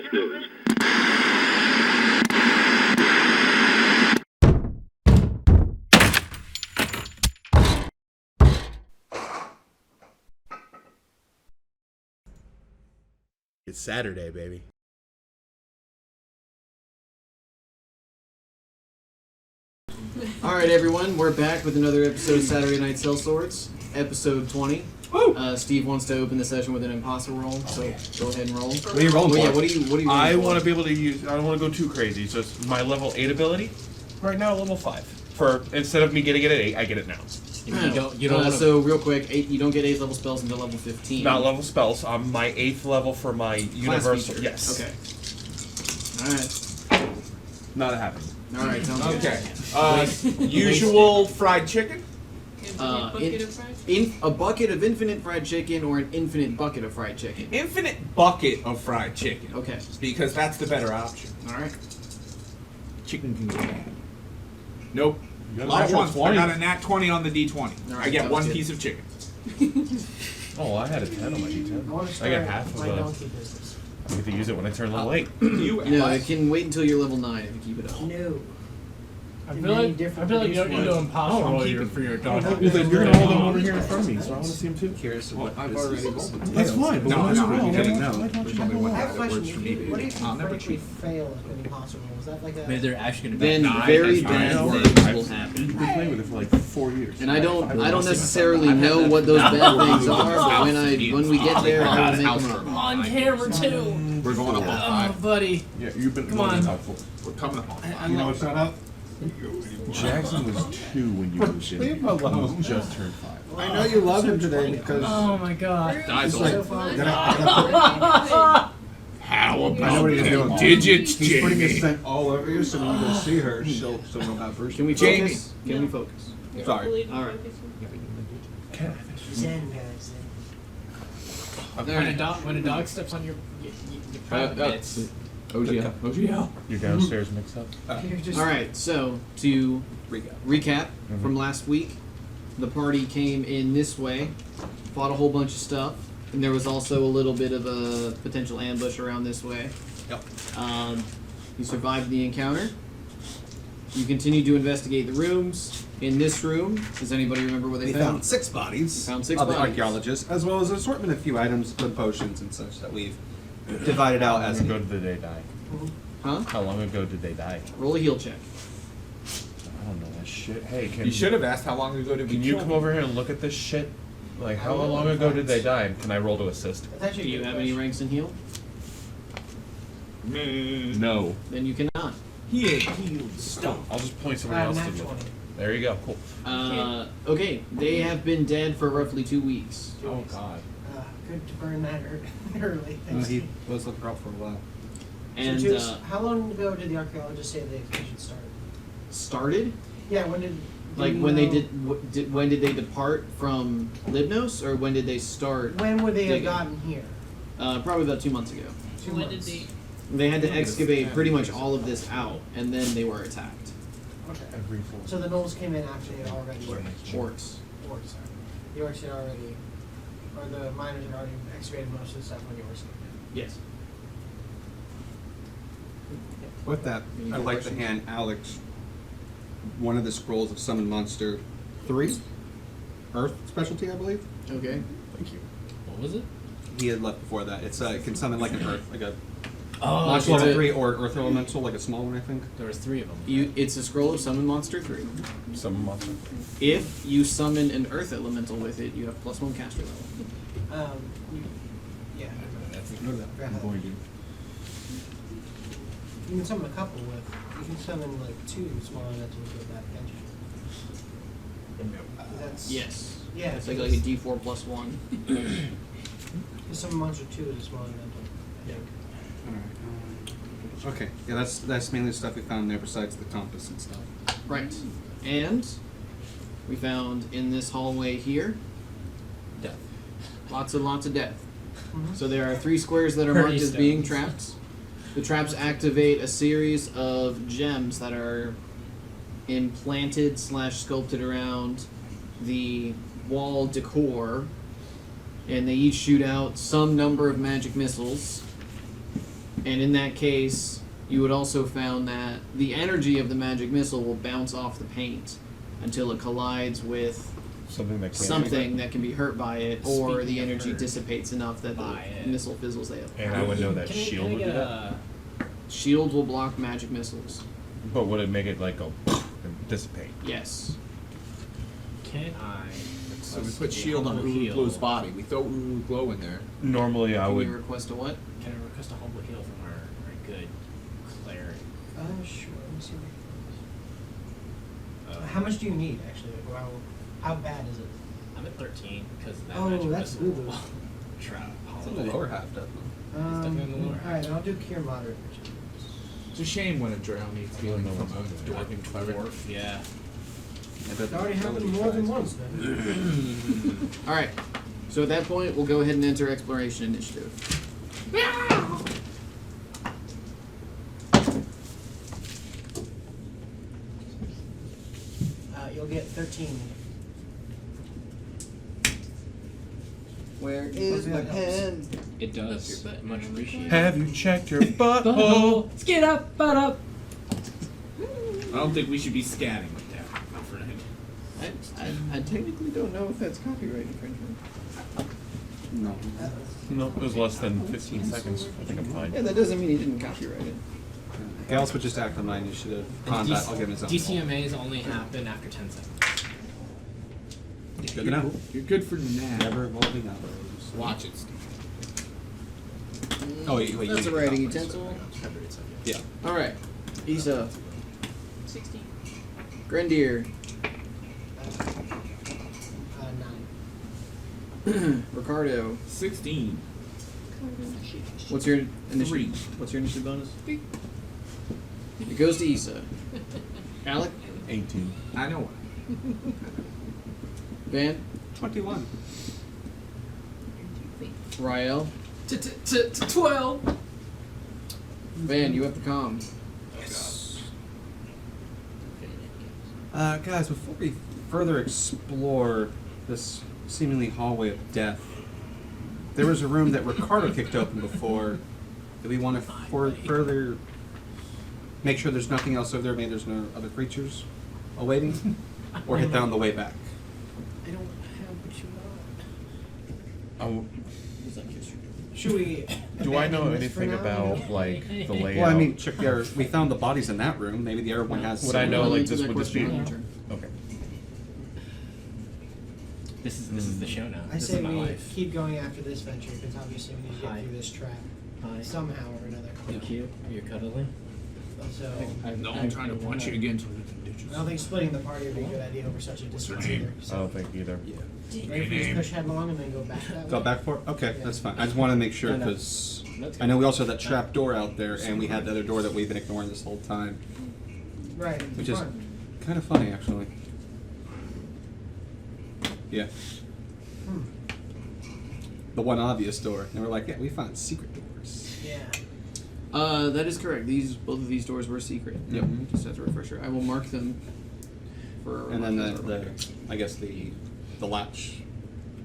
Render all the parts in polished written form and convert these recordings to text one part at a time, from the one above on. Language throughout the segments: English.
this news. It's Saturday, baby. Alright, everyone, we're back with another episode of Saturday Night Sellswords, episode 20. Steve wants to open the session with an impossible roll, so go ahead and roll. What are you rolling for? Yeah, what are you I rolling want to for? be able to use. I don't want to go too crazy. So it's my level 8 ability. Right now, level 5. For instead of me getting it at 8, I get it now. You don't so real quick, you don't get 8th level spells until level 15. Not level spells. I'm my 8th level for my universal. feature. Yes. Okay. Alright. Not happening. Alright, sounds good. Okay. Usual fried chicken? A bucket of infinite fried chicken or an infinite bucket of fried chicken? Infinite bucket of fried chicken. Okay. Because that's the better option. Alright. Chicken can go bad. Nope. got a Not natural once. 20. I got a nat 20 on the D20. All right, I get that one was good. piece of chicken. Oh, I had a 10 on my D10. I got half of my a. donkey business. I get to use it when I turn level 8. You No, it can wait until you're level 9 if you keep it up. No. I feel like you don't need to impossible roll for your dog. Well, then you're gonna hold them over here in front of me, so I want to see them too. Curious Well, I've already rolled them. That's fine. But No, why no, don't you roll? you didn't Why know. don't There's you only roll? one I have a that question. works for me. What if I'll you never critically cheat. fail at an impossible? Is that like a... Maybe they're actually going to Then Nine, very that's bad fine. things I've will happen. been playing with it for like 4 years. And I don't necessarily know what those bad things are, but when we get there, I will make them up. on camera too. We're going up on Oh, 5. buddy. Yeah, you've been Come on. up for. We're coming up on 5. You know what's not up? Jackson was 2 when you moved in. Leave him He was alone. just turned 5. I know you love him today because Oh my god. Dies it's like, So far. I gotta How I know what he's about doing. digits, He's putting his Jamie? scent all over you, so when you go see her, she'll know how first. Can we Jamie. focus? Can we focus? Sorry. Alright. Zen, guys. When a dog steps on your private bits. OGL. Your downstairs mix up. You're just... Alright, so to recap from last week, the party came in this way, fought a whole bunch of stuff, and there was also a little bit of a potential ambush around this way. Yep. You survived the encounter. You continued to investigate the rooms. In this room, does anybody remember what they We found 6 bodies Found 6 of the bodies. archaeologists, as well as an assortment of few items, good potions and such that we've divided out How as long ago did they die? Huh? How long ago did they die? Roll a heal check. I don't know that shit. Hey, You should have asked how long ago did we Can you kill come them? over here and look at this shit? Like, how long ago did they die? And can I roll to assist? That's actually Do a you good have any question. ranks in heal? No. Then you cannot. He ain't healed stone. I'll just point I somewhere have else a to nat look. 20. There you go. Cool. Okay, they have been dead for roughly 2 weeks. Oh God. Good to burn that early. Thanks. he was looking out for a while. And So how long ago did the archaeologists say the expedition started? started? Yeah, when did... Like you when they know- when did they depart from Libnos, or when did they start? When would they have digging? gotten here? Probably about 2 months ago. 2 months. They had to excavate pretty much all of this out, and then they were attacked. Okay. Every 4. So the gnolls came in after they already... Orcs. Orcs, sorry. The orcs had already... Or the miners had already excavated most of the stuff when the orcs came in. Yes. With that, Any I'd more like to questions? hand Alex one of the scrolls of Summon Monster 3. Earth specialty, I believe. Okay. Thank you. What was it? He had left before that. It's it can summon like an Earth, like a Oh, Monster it's level a- 3 or Earth Elemental, like a small one, I think. there was 3 of them. It's a scroll of Summon Monster 3. Some monster. If you summon an Earth Elemental with it, you have +1 caster level. Yeah. Know that. I'm going to. You can summon a couple with... You can summon like 2 smaller elementals with that, can't you? That's... Yes. Yeah. It's like a D4 +1. Because summon monster 2 is a small elemental. Yeah. Alright. Okay. Yeah, that's mainly the stuff we found there besides the compass and stuff. Right. And we found in this hallway here Death. lots and lots of death. Mhm. So there are 3 squares that are Pretty marked as stones. being trapped. The traps activate a series of gems that are implanted / sculpted around the wall decor, and they each shoot out some number of magic missiles. And in that case, you would also found that the energy of the magic missile will bounce off the paint until it collides with something that can be hurt by it, or Speaking the of energy hurt dissipates enough that the by it. missile fizzles out. And I would know that Can shield I would get do that. Shields will block magic missiles. But would it make it like go and dissipate? Yes. Can I? So we put shield on Ulu's body. We throw Ulu Glow in there. Normally, I Can would. you request a what? Can I request a humble heal from our good cleric? Sure. Let me see what how much do you need, actually? Wow. How bad is it? I'm at 13 because of that Oh, magic that's missile. Ulu. It's Trap. in the lower half, definitely. definitely in the lower Alright, I'll do Cure Moderate. It's a shame when a drow needs healing from a dwarven cleric. Dwarf, yeah. It's already happened more than once, man. Alright. So at that point, we'll go ahead and enter exploration initiative. You'll get 13. Where is my pen? It does. Much appreciated. Have you checked your butthole? Get up, butt up. I don't think we should be scanning with that, my friend. I technically don't know if that's copyright infringement. No. No, it was less than 15 seconds. I think I'm fine. Yeah, that doesn't mean he didn't copyright it. Gals would just act on my initiative. Combat, I'll give him his own. DCMAs only happen after 10 seconds. Good to know. You're good for now. Never evolving hours. Watch it, Steve. Oh, wait, That's a you- writing utensil. Yeah. Alright. Isa. 16. Grendier. 9. Ricardo. 16. What's your initiative? 3. What's your initiative bonus? It goes to Isa. Alec. 18. I know. Van. 21. Rael. 12. Van, you have the comms. Guys, before we further explore this seemingly hallway of death, there was a room that Ricardo kicked open before. Do we want to further make sure there's nothing else over there? Maybe there's no other creatures awaiting? Or hit that on the way back? I don't have what you want. Oh, Should we? do I know abandon this for anything now? about like the layout? Well, I mean, check the other. We found the bodies in that room. Maybe the other one has. Would I know, We'll like, answer this that would just be- question on your turn. Okay. This is the show now. I This say is my we life. keep going after this venture because obviously we need to get Hi. through this trap Hi. somehow or another. Thank you. You're cuddling. So No, I'm trying to punch you again so we can I don't think splitting the party would be a good idea over such a distance either. I So don't think either. ready for you to push headlong and then go back that Go way? back for it? Okay, that's fine. I just want to make sure No, no. because That's I know we also have that trap door out there, and we had the other door that we've been ignoring this whole time, Right. It's which is fun. kind of funny actually. Yeah. The one obvious door, and we're like, yeah, we found secret doors. Yeah. That is correct. Both of these doors were secret. Yep. Just as a refresher, I will mark them for. And then as a reminder. I guess the latch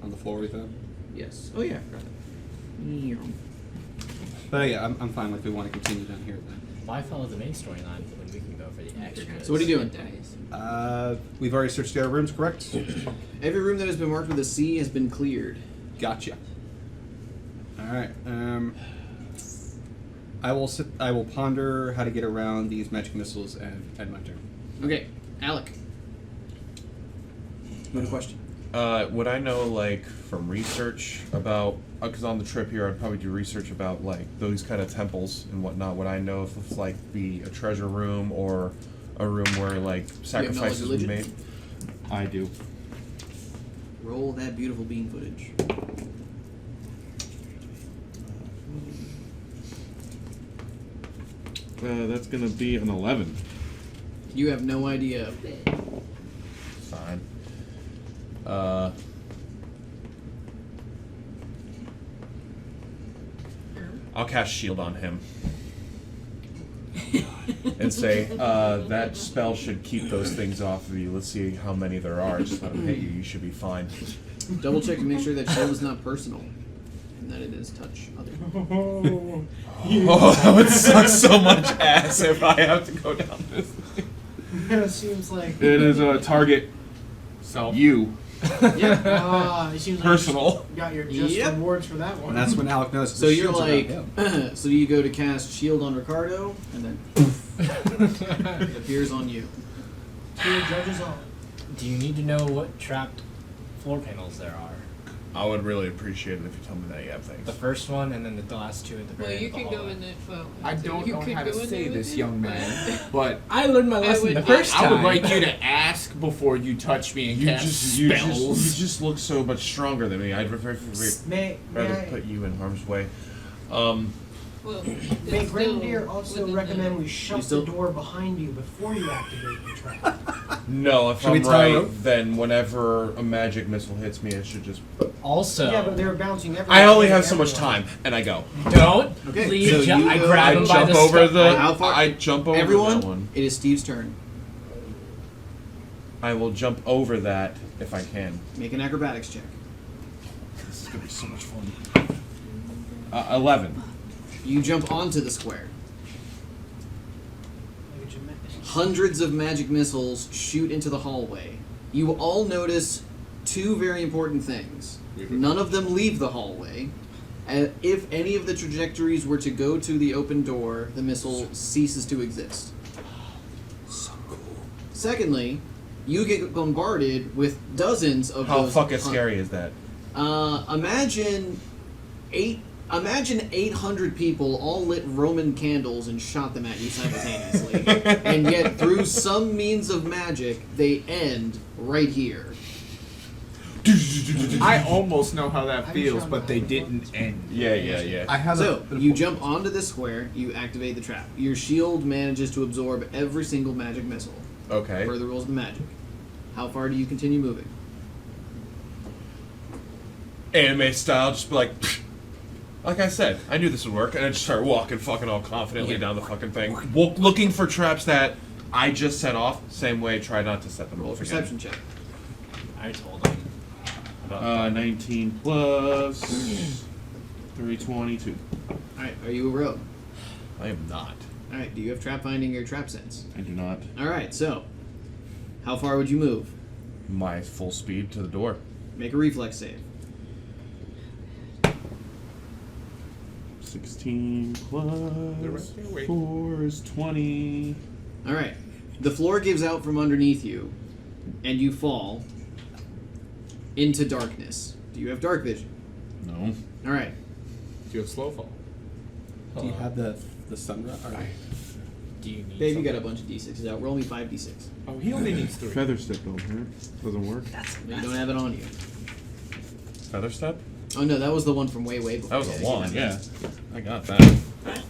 on the floor we found. Yes. Oh yeah. I forgot that. Yeah. But yeah, I'm fine if we want to continue down here then. Why follow the main storyline when we can go for the extras? So what are you doing? We've already searched the other rooms, correct? Every room that has been marked with a C has been cleared. Gotcha. All right. I will ponder how to get around these magic missiles and end my turn. Okay, Alec. You have a question? Would I know, like, from research about, because on the trip here I'd probably do research about, like, those kind of temples and whatnot. Would I know if it's, like, be a treasure room or a room where, like, sacrifices were religion? made? I do. Roll that beautiful bean footage. That's gonna be an 11. You have no idea. Fine. I'll cast shield on him. And say, that spell should keep those things off of you. Let's see how many there are. Just let them hit you. You should be fine. Double check to make sure that shield is not personal, and that it is touch other. Oh, that would suck so much ass if I have to go down this thing. It seems like. It is a target. So You. It seems like Personal. you got your just Yep. rewards for that one. And that's when Alec knows. So the you're shields are like, around him. so you go to cast shield on Ricardo, and then it appears on you. To the judges all. Do you need to know what trapped floor panels there are? I would really appreciate it if you tell me that you have things. The first one and then the last two at the Well, very you end of can the go hallway. in it. Well, I don't you know could how to go in say there this, with young it, man, but I learned my I lesson would- the first time. I would like you to ask before you touch me and cast you spells. just look so much stronger than me. I'd May rather I, put you in harm's way. Well, may it's Grenadier still also within recommend the- we shut still- the door behind you before you activate the trap? No, if Should we I'm tie a right, rope? then whenever a magic missile hits me, it should just. Also, Yeah, but they're bouncing everywhere. I only have so much everyone. time, and I go. don't Okay, leave. so you I go- grab I him by jump the over stuff. the. How far- I jump over that Everyone, one. it is Steve's turn. I will jump over that if I can. Make an acrobatics check. This is gonna be so much fun. 11. You jump onto the square. Look at your ma- Hundreds of magic missiles shoot into the hallway. You all notice two very important things. None of them leave the hallway. And if any of the trajectories were to go to the open door, the missile ceases to exist. So cool. Secondly, you get bombarded with dozens of How those. fucking scary is that? Imagine 800 people all lit Roman candles and shot them at you simultaneously. And yet, through some means of magic, they end right here. I almost know how that Have you feels, shown but they that? didn't end. Yeah. I have So, a you jump onto this square, you activate the trap. Your shield manages to absorb every single magic missile, Okay. per the rules of magic. How far do you continue moving? Anime style, just be like I said, I knew this would work, and I just start walking fucking all confidently down the fucking thing, looking for traps that I just set off. Same way, try not to set them Roll a off perception again. check. I told him. About 19 plus 322. Alright, are you a rogue? I am not. Alright, do you have trap finding or trap sense? I do not. Alright, so, how far would you move? My full speed to the door. Make a reflex save. 16 They're plus right there waiting. 4 is 20. Alright, the floor gives out from underneath you, and you fall into darkness. Do you have dark vision? No. Alright, Do you have slow fall? Do you have the sunrise? All right. Do you need Babe, you something? got a bunch of d6s out. Roll me 5d6. Oh, he only needs 3. Feather step don't hurt. Doesn't work. No, you don't have it on you. Feather step? Oh no, that was the one from way before. That was a Yeah, wand, you yeah. have it. I got that.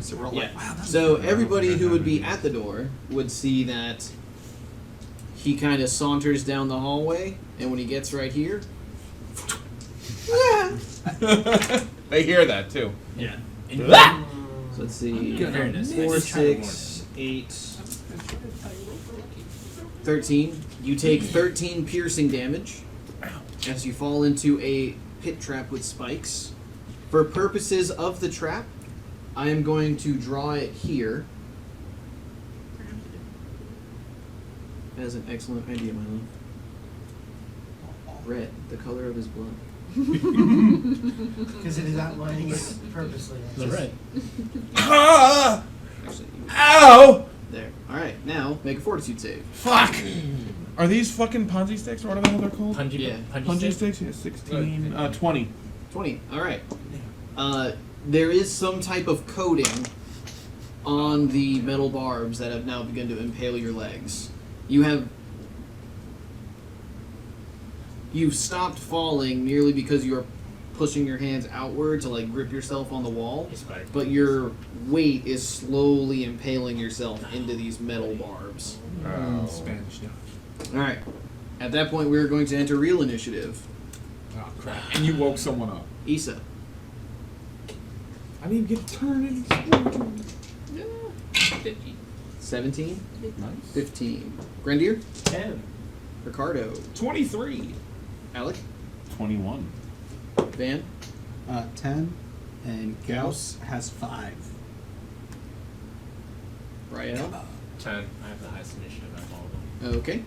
So we're all Yeah. like, wow, that's So everybody who would be at the door would see that he kind of saunters down the hallway, and when he gets right here, They hear that too. Yeah. so let's see, Fairness. 4, Just try to 6, 8, 13. You take 13 piercing damage as you fall into a pit trap with spikes. For purposes of the trap, I am going to draw it here. That is an excellent idea, my love. Red, the color of his blood. Because it is outlining it purposely. The red. Ah! Actually, Ow! there. Alright, now make a fortitude save. Fuck! Are these fucking Ponzi sticks or whatever the hell they're called? Punji, Yeah. punji Punji stick? sticks? Yeah, 16. 20. 20. Alright. There is some type of coating on the metal barbs that have now begun to impale your legs. You've stopped falling merely because you're pushing your hands outward to like grip yourself on the wall, It's better. but your weight is slowly impaling yourself into these metal barbs. Spanish now. Alright. At that point, we're going to enter real initiative. Oh, crap. And you woke someone up. Issa. I didn't even get to turn it. 50. 17. Nice. 15. Grendier. 10. Ricardo. 23. Alec. 21. Van. 10. And Gauss has 5. Brielle? 10. I have the highest initiative out of all of them. Okay.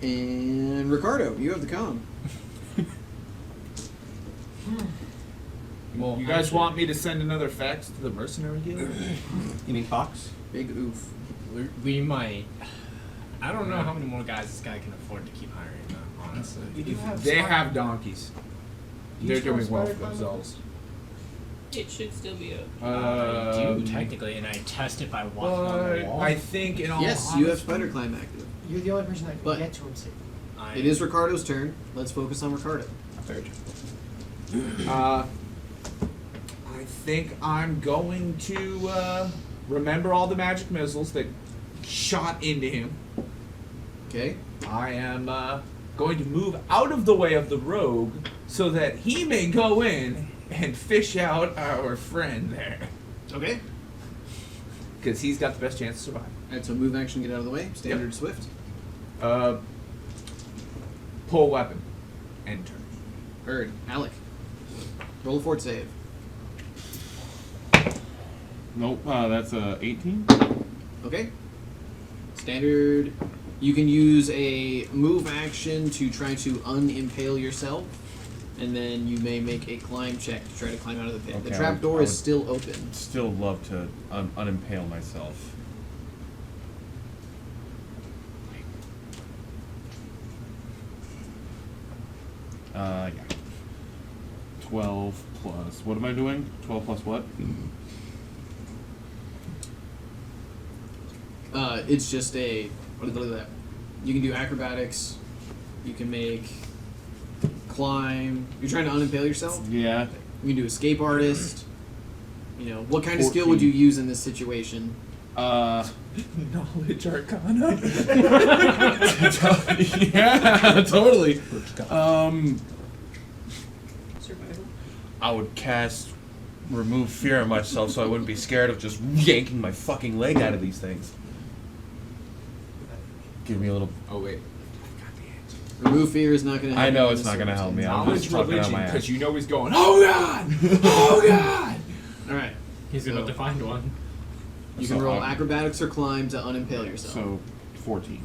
And Ricardo, you have the com. Well, You guys want me to send another fax to the mercenary guild? You mean Fox? Big oof. we might. I don't know how many more guys this guy can afford to keep hiring, honestly. You do have They smart- have donkeys. Do you They're still have doing well spider for climb themselves. It should still be up. I do, technically, and I test it by walking on the But wall. I think in all Yes, you have honesty- spider climb active. You're the only person that can But- get to him safely. It is Ricardo's turn. Let's focus on Ricardo. Third. I think I'm going to remember all the magic missiles that shot into him. Okay. I am going to move out of the way of the rogue so that he may go in and fish out our friend there. Okay. Because he's got the best chance to survive. Alright, so move action, get out of the way. Standard swift. Pull weapon. End turn. Heard. Alec. Roll a fort save. Nope, that's 18. Okay. Standard. You can use a move action to try to unimpale yourself, and then you may make a climb check to try to climb out of the pit. Okay, The I trap would- door I is would- still open. Still love to unimpale myself. Yeah. 12 plus. What am I doing? 12 plus what? It's just a. What is that? You can do acrobatics. You can make climb. You're trying to unimpale yourself. Yeah. You can do escape artist. You know, what kind of skill would you use in this situation? Knowledge Arcana. Yeah, totally. Survival. I would cast remove fear in myself so I wouldn't be scared of just yanking my fucking leg out of these things. Give me a little. Oh wait. Remove fear is not going to help. I know you in it's this not going to help me. I'm Knowledge just talking out religion, my because ass. you know he's going, oh god! Oh god! All right. He's gonna So- have to find one. You So can roll I'm- acrobatics or climb to unimpale yourself. So 14.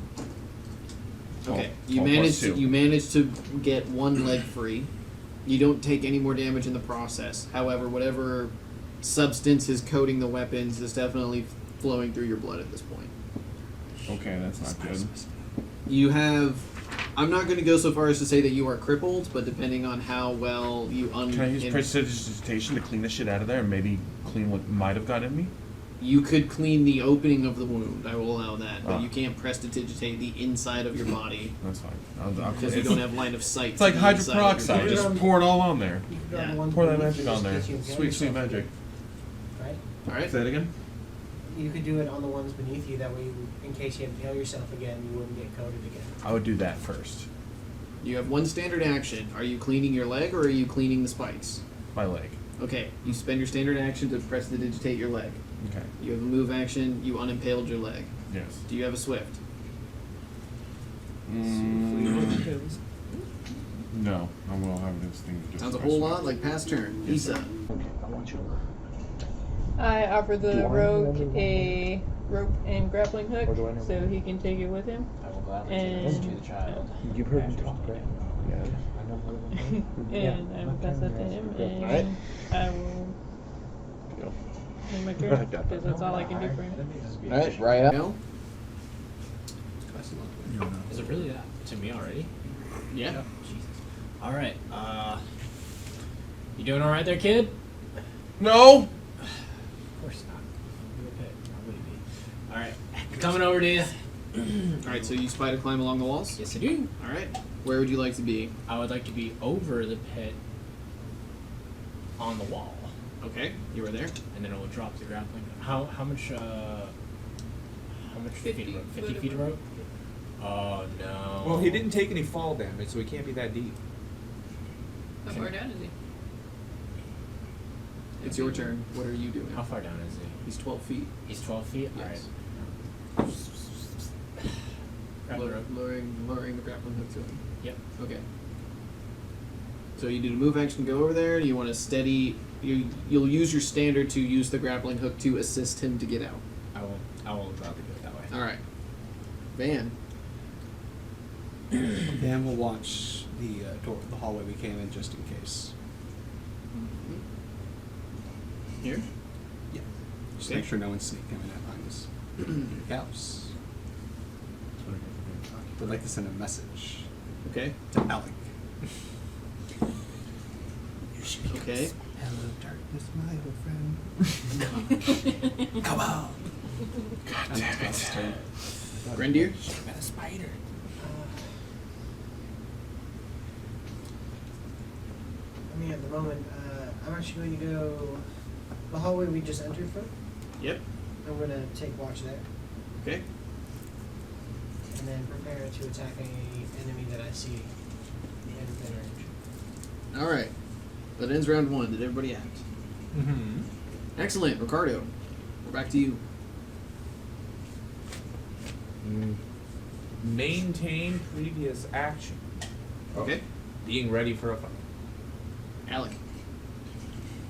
Okay, 12 you plus managed to, 2. you managed to get one leg free. You don't take any more damage in the process. However, whatever substance is coating the weapons is definitely flowing through your blood at this point. Okay, that's not good. You have. I'm not going to go so far as to say that you are crippled, but depending on how well you Can I use prestidigitation to clean the shit out of there and maybe clean what might have got in me? you could clean the opening of the wound. I will allow that, but Ah. you can't prestidigitate the inside of your body That's fine. I'll because you it's, don't have line of sight. it's like to the inside of your hydroperoxide. body. Just pour it all on there. You can go Yeah. on the ones Pour that beneath magic you, on just there. in case you impale Sweet, sweet yourself, magic. Right? All right. Say that again? You could do it on the ones beneath you. That way, in case you impale yourself again, you wouldn't get coated again. I would do that first. You have one standard action. Are you cleaning your leg or are you cleaning the spikes? My leg. Okay, you spend your standard action to prestidigitate your leg. Okay. You have a move action. You unimpaled your leg. Yes. Do you have a swift? No, I will have this thing. Just Sounds a whole lot like past turn. Yes, Issa. I offer the rogue a rope and grappling hook so he can take it with him. I will gladly And- give this to the child. You've heard him talk, right? Yeah. And I will pass that to him, and Alright. I will Go. end my turn because that's all I can do for him. All right, right now. Is it really that to me already? Yeah. Jesus. All right. You doing all right there, kid? No. Of course not. Okay. Why would he be? All right. Coming over to you. All right, so you spider climb along the walls. Yes, I do. All right. Where would you like to be? I would like to be over the pit on the wall, Okay, you were there. and then it will drop the grappling. How much? How much 50 feet of rope? 50 foot feet of of rope. Oh no. Well, he didn't take any fall damage, so he can't be that deep. How far down is he? It's your turn. What are you doing? How far down is he? He's 12 feet. He's 12 feet. Yes. All right. Grab the rope. Lowering the grappling hook to him. Yep. Okay. So you did a move action to go over there. You want to steady. You'll use your standard to use the grappling hook to assist him to get out. I will gladly do it that way. All right, Van. Then we'll watch the door, the hallway we came in, just in case. Here. Yeah. Just Okay. make sure no one's sneaking in behind us. House. Would like to send a message Okay. to Alec. Okay. Hello, darkness, my old friend. Come on. God damn it. Grendier. Got a spider. I mean, at the moment, I'm actually going to go the hallway we just entered from. Yep. I'm going to take watch there, Okay. and then prepare to attack any enemy that I see in within range. All right. That ends round 1. Did everybody act? Mm-hmm. Excellent, Ricardo. We're back to you. Maintain previous action. Okay. Being ready for a fight. Alec.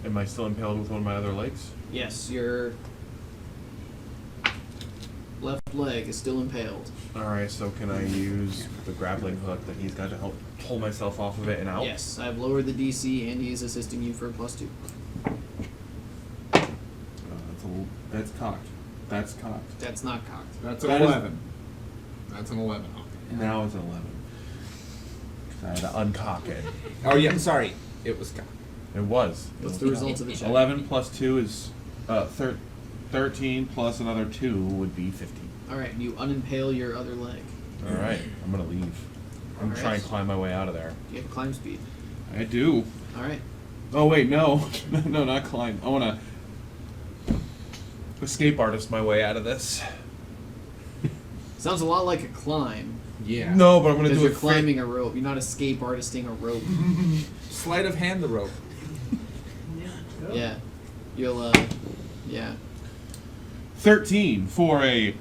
Am I still impaled with one of my other legs? Yes, your left leg is still impaled. Alright, so can I use the grappling hook that he's got to help pull myself off of it and out? Yes, I've lowered the DC, and he is assisting you for a +2. That's cocked. That's cocked. That's not cocked. That's That is- That's an 11. Now it's an 11. 'Cause I had to uncock it. Oh yeah, sorry. It was cocked. It was. What's the result of the check? 11 plus 2 is 13 plus another 2 would be 15. All right, you unimpale your other leg. Alright, I'm gonna leave. I'm Alright. trying to climb my way out of there. You have climb speed. I do. All right. Oh wait, no. No, not climb. I wanna escape artist my way out of this. Sounds a lot like a climb. Yeah. No, but I'm gonna Because do you're it climbing a rope. You're not escape artisting a rope. Sleight of hand the rope. Yeah. You'll, yeah. 13 for a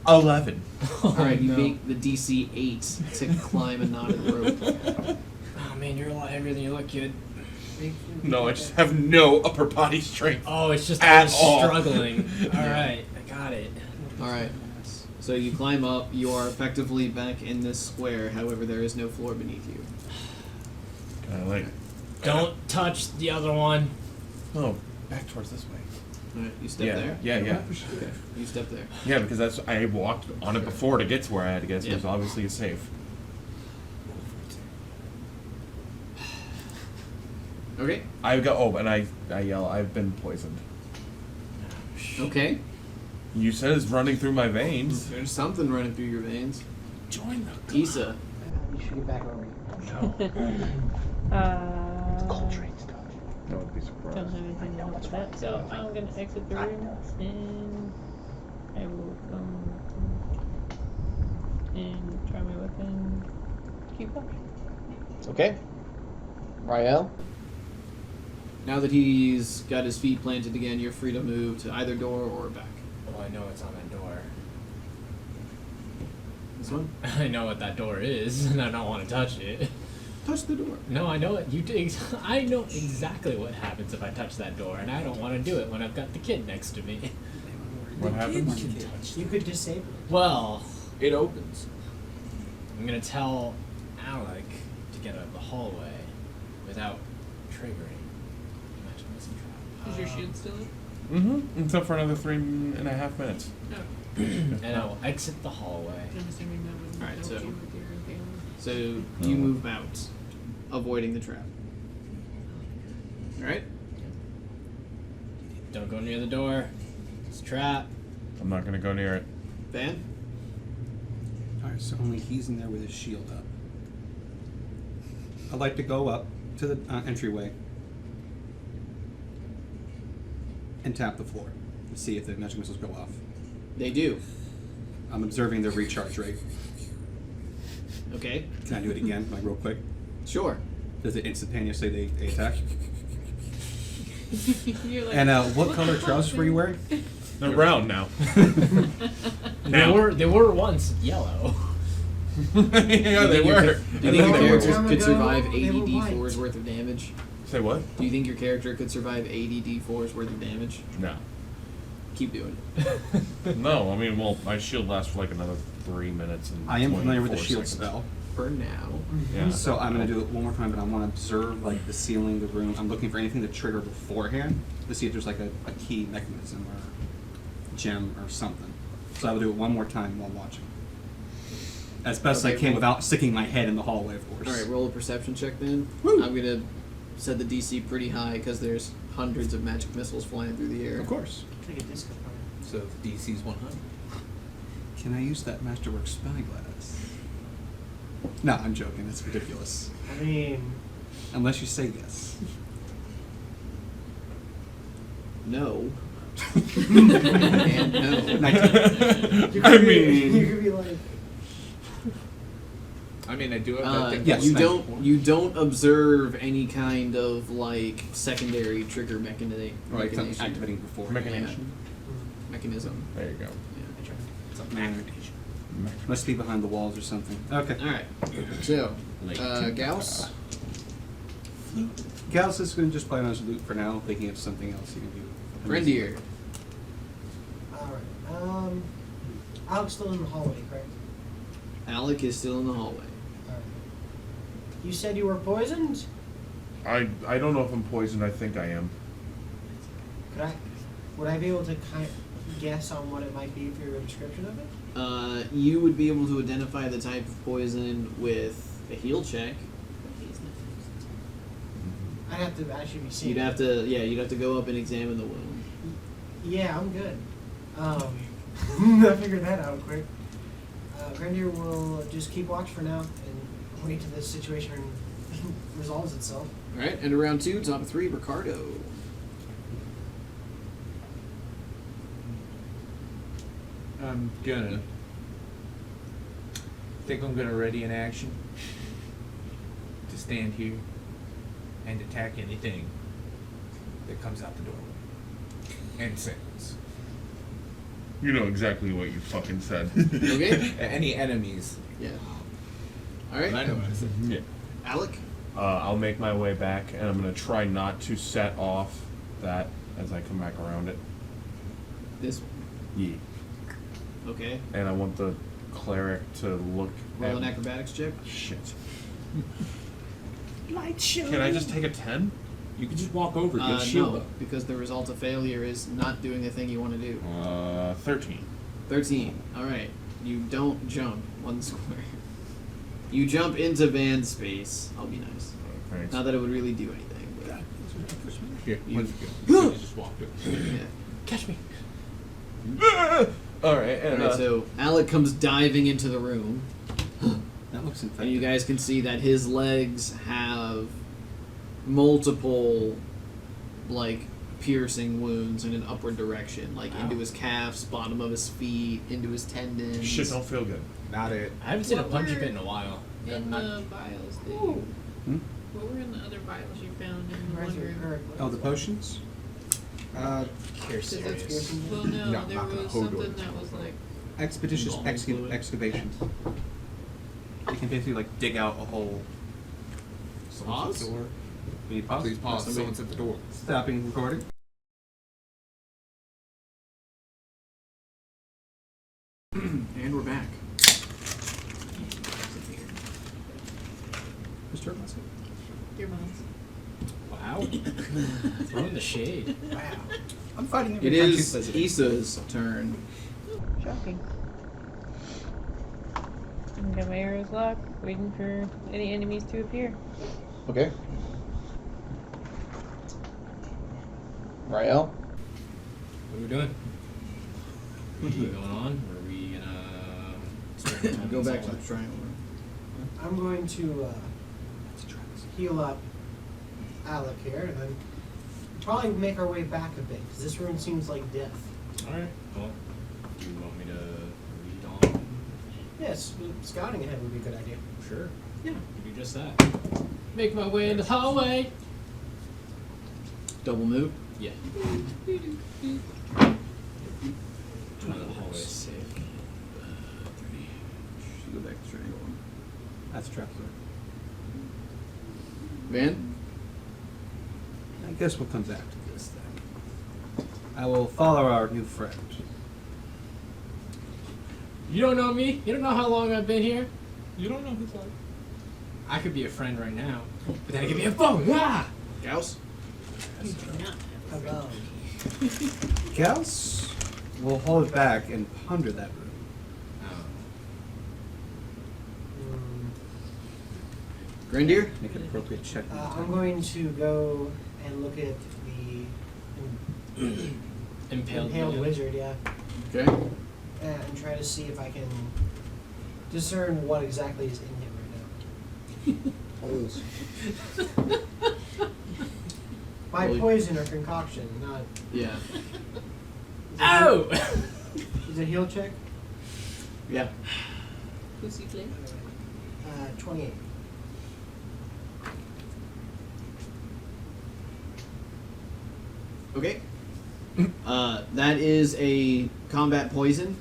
11. All right, you no. make the DC 8 to climb a knotted rope. Oh man, you're a lot heavier than you look, kid. No, I just have no upper body strength. Oh, it's just At I was all. struggling. Alright, I got it. All right. So you climb up. You are effectively back in this square. However, there is no floor beneath you. Don't touch the other one. Oh, back towards this way. All right, you step Yeah, there. yeah, yeah. Okay, you step there. Yeah, because that's I walked on it before to get to where I had to get to, Yeah. so obviously it's safe. Okay. I go. Oh, and I yell. I've been poisoned. Okay. You said it's running through my veins. There's something running through your veins. Join the. Issa. You should get back over here. I would be Don't surprised. have anything to help with that, so I'm gonna exit the room and I will come and try my weapon. Keep up. Okay. Rael. Now that he's got his feet planted again, you're free to move to either door or back. Well, I know it's on that door. This one? I know what that door is, and I don't want to touch it. Touch the door. No, I know it. I know exactly what happens if I touch that door, and I don't want to do it when I've got the kid next to me. What happens? You could disable it. Well, It opens. I'm gonna tell Alec to get out of the hallway without triggering the magic missile trap. Is your shield still up? Mm-hmm. Except for another 3.5 minutes. No. And I will exit the hallway. I'm assuming that would Alright, help so- you with your impalement. So you move out, avoiding the trap. Alright? Don't go near the door. It's a trap. I'm not gonna go near it. Van? Alright, so only he's in there with his shield up. I'd like to go up to the entryway and tap the floor to see if the magic missiles go off. They do. I'm observing their recharge rate. Okay. Can I do it again, like real quick? Sure. Does it instantaneously they attack? You're like, And what color trousers were you wearing? They're brown now. They were once yellow. Yeah, they were. Do you think your And then they were. characters could survive They 80 were white. d4s worth of damage? Say what? Do you think your character could survive 80 d4s worth of damage? No. Keep doing it. No, I mean, well, my shield lasts for like another 3 minutes and I am familiar with the 24 shield seconds. spell. For now. Yeah. So I'm going to do it one more time, but I want to observe like the ceiling, the room. I'm looking for anything to trigger beforehand to see if there's like a key mechanism or gem or something. So I will do it one more time while watching. As best I Okay, can roll. without sticking my head in the hallway, of course. Alright, roll a perception check then. Woo! I'm gonna set the DC pretty high because there's hundreds of magic missiles flying through the air. Of course. Take a disco party. So if DC's 100. Can I use that Masterwork spyglass? No, I'm joking. That's ridiculous. I mean, Unless you say yes. No. And no. 19. you I could be, mean- you could be like, I mean, I do have that thing. yes, you 94. don't observe any kind of like secondary trigger mechanism. Or like something activating before. Mechanization. Mechanism. There you go. Yeah. It's a machination. Must be behind the walls or something. Okay. All right. So, Gauss. Gauss is going to just play on his loot for now, thinking of something else he can do. Rendier. alright. Alex still in the hallway, correct? Alec is still in the hallway. Alright. You said you were poisoned? I don't know if I'm poisoned. I think I am. Would I be able to kind of guess on what it might be for your description of it? You would be able to identify the type of poison with a heal check. I'd have to actually be seeing. You'd have to go up and examine the wound. Yeah, I'm good. I figured that out quick. Grenadier will just keep watch for now and wait till this situation resolves itself. All right, and round 2, top 3, Ricardo. I'm gonna. Think I'm gonna ready an action to stand here and attack anything that comes out the doorway. And sentence. You know exactly what you fucking said. Okay. Any enemies. Yeah. All right. I know what I said. Yeah. Alec. I'll make my way back, and I'm gonna try not to set off that as I come back around it. This one. Yeah. Okay. And I want the cleric to look Roll at an acrobatics check. Shit. Light show. Can I just take a 10? You can just walk over, get shield No, up. because the result of failure is not doing the thing you want to do. 13. 13. All right. You don't jump one square. You jump into van space. I'll be nice. Thanks. Not that it would really do anything, but Here, You- let's go. You just walked over. yeah. Catch me. All right, and Alright, so Alec comes diving into the room, That looks infected. and you guys can see that his legs have multiple, like, piercing wounds in an upward direction, like into his calves, bottom of his feet, into his tendons. shit don't feel good. Not it. I haven't seen a What punchy were bit in a while. In Not- the vials that Ooh. you... What were in the other vials you found in the Right one here, room? correct. Oh, the potions? You're Because that's- serious. Well, no, No, there not gonna was hold something doors. that was like... Expeditious Embalming fluid. excavation. You can basically like dig out a hole. Someone's at the door. We need pause? Please pause. Somebody- Someone's at the door. Stopping recording. And we're back. Mr. Urbanski. Your mom's. Wow. Throwing the shade. Wow. I'm fighting It is Issa's turn. Shocking. Got my arrows locked, waiting for any enemies to appear. Okay. Rael? What are we doing? What's going on? Are we gonna spend time Go in back to solid? the triangle room. I'm going to heal up Alec here, and then probably make our way back a bit, because this room seems like death. Alright. Well, do you want me to read on? Yes, scouting ahead would be a good idea. Sure. Yeah. Do just that. Make my way into the hallway. Double move. Yeah. The hallway is safe. 30. Go back to the triangle room. That's trap. Van? I guess we'll come back to this then. I will follow our new friend. You don't know me? You don't know how long I've been here? You don't know who's like. I could be a friend right now, but then I could be a foe. Ah! Gauss? You do not have Hello. Gauss will hold back and ponder that room. Grenadier? Make an appropriate check. I'm going to go and look at the impaled wizard, yeah, Okay. and try to see if I can discern what exactly is in him right now. By Holy- poison or concoction, not. Yeah. Oh! Is it heal check? Yeah. pussy play. 28. Okay. That is a combat poison.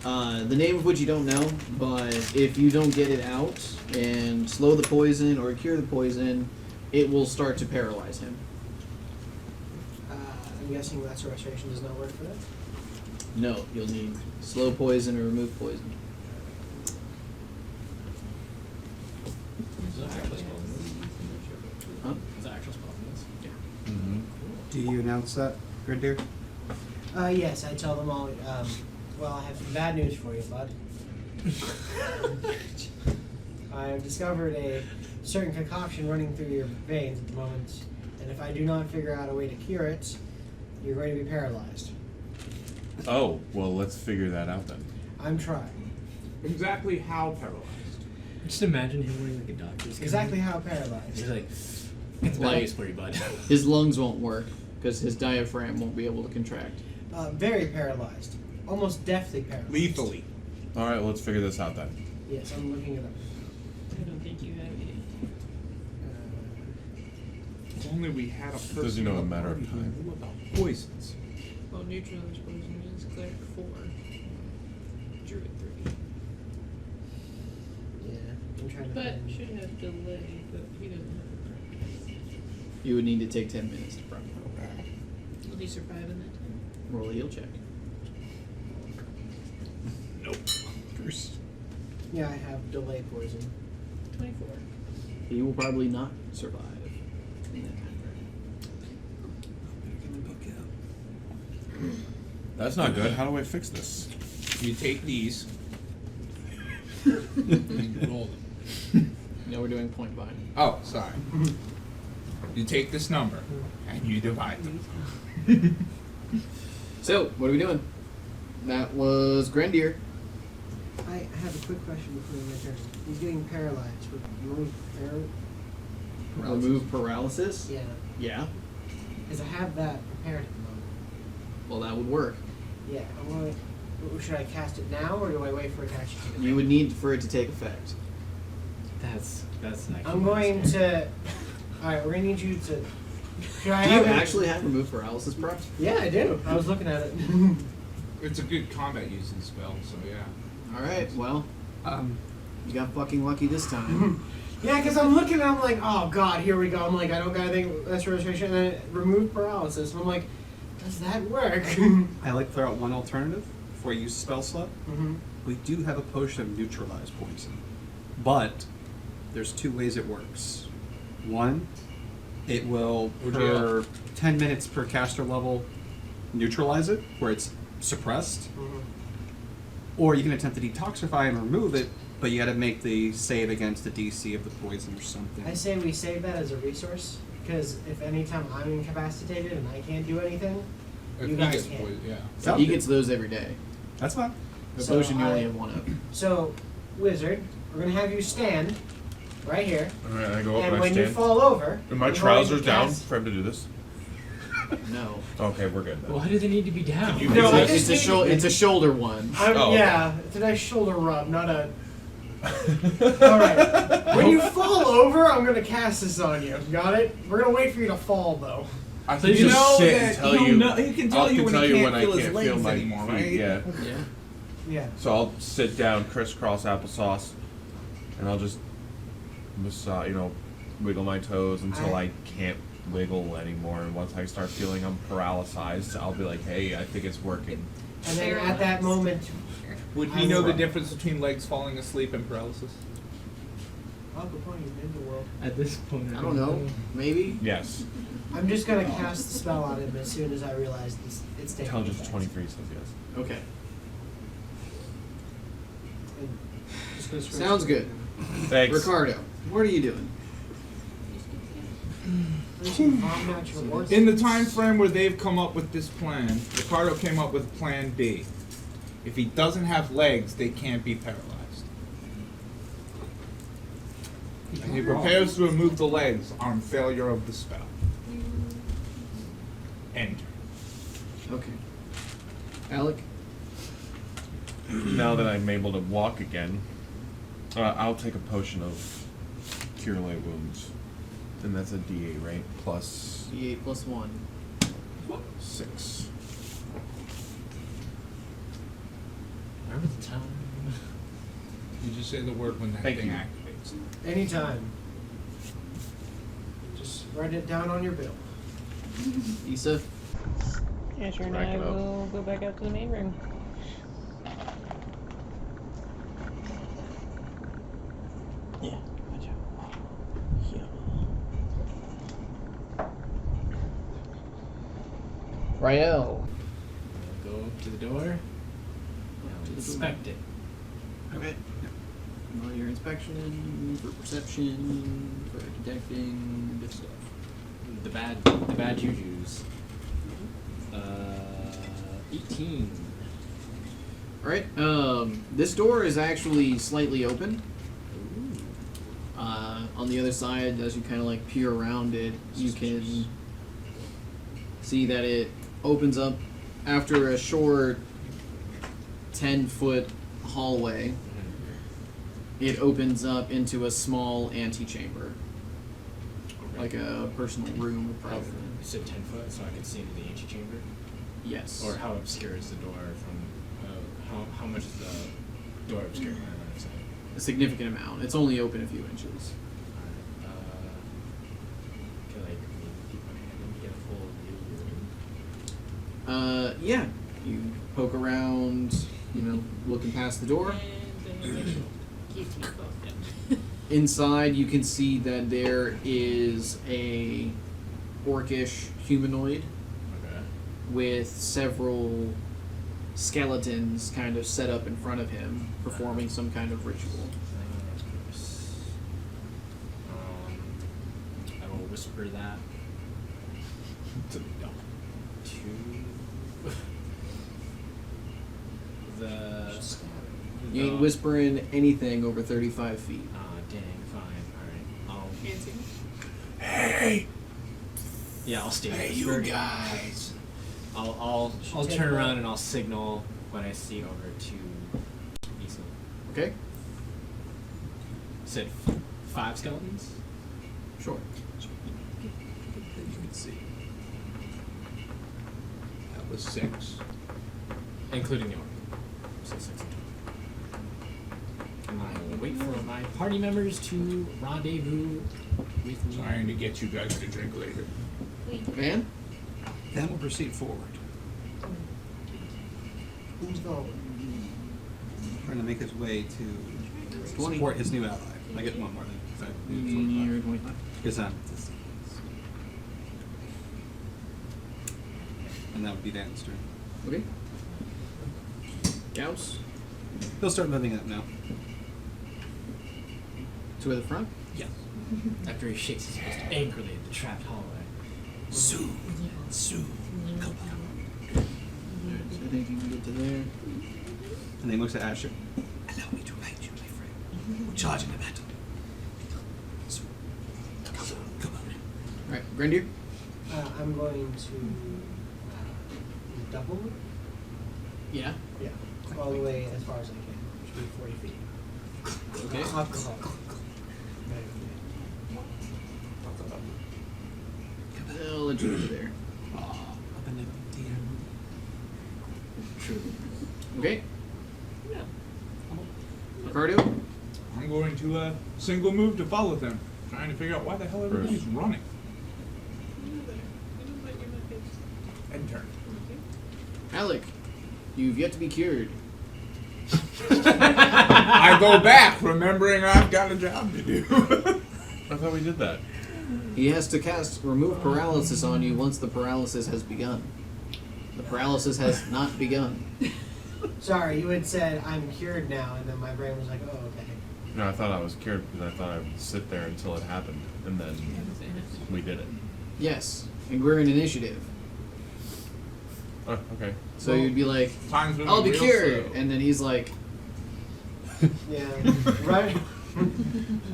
The name of which you don't know, but if you don't get it out and slow the poison or cure the poison, it will start to paralyze him. I'm guessing Lesser Restoration does not work for that. No, you'll need slow poison or remove poison. Is that actual spell? Huh? Is that actual spell? Yeah. Mm-hmm. Do you announce that, Grenadier? Yes, I tell them all. Well, I have some bad news for you, bud. I've discovered a certain concoction running through your veins at the moment, and if I do not figure out a way to cure it, you're going to be paralyzed. Oh, well, let's figure that out then. I'm trying. Exactly how paralyzed? Just imagine him wearing like a doctor's gown. Exactly how paralyzed. He's like, it's bad news for you, bud. His lungs won't work because his diaphragm won't be able to contract. Very paralyzed. Almost deathly paralyzed. Lethally. All right, let's figure this out then. Yes, I'm looking it up. I don't think you have any. If only we had a person Does he know in a the matter of party who time? knew about poisons. Well, neutralized poison is cleric 4. Druid 3. Yeah, I'm trying to But find. should have delay, but he doesn't have a practice. You would need to take 10 minutes to prep. Will he survive in that time? Roll a heal check. Nope. First. Yeah, I have delay poison. 24. He will probably not survive in that time frame. That's not good. How do I fix this? You take these. and you roll them. No, we're doing point by. Oh, sorry. You take this number and you divide them. So, what are we doing? That was Grenadier. I have a quick question before my turn. He's getting paralyzed. Would you Remove paralysis? Yeah, Yeah. because I have that prepared at the moment. Well, that would work. Yeah, I'm going. Should I cast it now, or do I wait for it to actually take effect? You would need for it to take effect. That's not. I'm going to. All right, we're gonna need you to. Should I Do you have it- actually have remove paralysis prepped? Yeah, I do. I was looking at it. It's a good combat using spell, so yeah. Alright, well, you got fucking lucky this time. Yeah, because I'm looking and I'm like, oh god, here we go. I'm like, I don't got anything. That's restoration, and then it remove paralysis. And I'm like, does that work? I like to throw out one alternative before you use spell slot. Mm-hmm. We do have a potion of neutralized poison, but there's two ways it works. One, it will per 10 minutes per caster level neutralize it, where it's suppressed. Mm-hmm. Or you can attempt to detoxify and remove it, but you got to make the save against the DC of the poison or something. I say we save that as a resource, because if anytime I'm incapacitated and I can't do anything, If you he guys gets can. poisoned, yeah. Sounds He good. gets those every day. That's fine. The So potion you only I- have one of. So, wizard, we're gonna have you stand right here, All right, I go up and and I when you stand. fall over, Are my you're going trousers to down cast- for him to do this? No. Okay, we're good then. Why do they need to be down? You- No, I it's, just it's, a need- it's a shoulder one. Oh, okay. Yeah, it's a nice shoulder rub, not a. All right. When you fall over, I'm gonna cast this on you. Got it? We're gonna wait for you to fall, though. I So can you just know sit that and tell he'll you. know- he can tell I you when he can't I feel his can't feel legs my anymore, feet, right? Yeah. Yeah. Yeah. So I'll sit down, crisscross applesauce, and I'll just massage, wiggle my toes until I can't wiggle anymore. And once I start feeling I'm paralyzed, I'll be like, hey, I think it's working. And then at that moment, Would I he know will- the difference between legs falling asleep and paralysis? oh, good point, you're in the world. At this point, I don't know. Maybe. Yes. I'm just gonna cast the spell on him as soon as I realize it's taking Intelligence effect. 23 says yes. Okay. And just go straight Sounds to- good. Thanks. Ricardo, what are you doing? Bomb natural words. In the time frame where they've come up with this plan, Ricardo came up with Plan B. If he doesn't have legs, they can't be paralyzed. And he prepares to remove the legs on failure of the spell. Enter. Okay. Alec? Now that I'm able to walk again, I'll take a potion of Cure Light Wounds. And that's a D8, right? Plus D8 plus 1. 6. Remember the time? You just say the word when that Thank thing you. activates. Anytime. Just write it down on your bill. Issa? Yeah, sure. And Rack I it up. will go back out to the main room. Yeah, watch out. Heal. Rael. Go up to the door. To Now the door. inspect it. Okay. Roll your inspection, for perception, for detecting, this stuff. The bad jujus. 18. Alright, this door is actually slightly open. On the other side, as you kind of like peer around it, you can see that it opens up after a short 10-foot hallway. It opens up into a small antechamber, like a personal room or private room. You said 10 foot, so I could see into the antechamber? Yes. Or how obscure is the door from, how much is the door obscured by my side? A significant amount. It's only open a few inches. Can I keep my hand and get a full view? Yeah. You poke around, looking past the door. Inside, you can see that there is a orcish humanoid Okay. with several skeletons kind of set up in front of him, performing some kind of ritual. I will whisper that to the. You ain't whispering anything over 35 feet. Ah, dang, fine. Alright. Fancy. Hey! Yeah, I'll stay. Hey, you guys! I'll take turn a around look. and I'll signal when I see over to Issa. Okay? Said 5 skeletons? Sure. That you can see. That was 6. Including the orc. So 6 in total. And I will wait for my party members to rendezvous with me. Trying to get you guys to drink later. Van? Then we'll proceed forward. Who's going? Trying to make his way to 20. support his new ally. I get one more then. So I do You're 25. 25. Because and that would be Dan's turn. Okay. Gauss? He'll start moving up now. To the front? Yes. After he shakes his fist angrily at the trapped hallway. Soon. Come on. So I think you can get to there. And then he looks at Asher. Allow me to guide you, my friend. We're charging the battle. So, come on. Alright, Grendier? I'm going to double it. Yeah. Yeah. All the way as far as I can, which would be 40 feet. Okay. Alcohol. I'll let you go there. True. Okay. Ricardo? I'm going to single move to follow them, trying to figure out why the hell everybody's running. And turn. Alec, you've yet to be cured. I go back, remembering I've got a job to do. I thought we did that. He has to cast Remove Paralysis on you once the paralysis has begun. The paralysis has not begun. Sorry, you had said I'm cured now, and then my brain was like, oh, okay. No, I thought I was cured because I thought I would sit there until it happened, and then we did it. Yes, and we're in initiative. Oh, okay. So you'd be like, Time's moving I'll be real cured. slow. And then he's like, Yeah, right?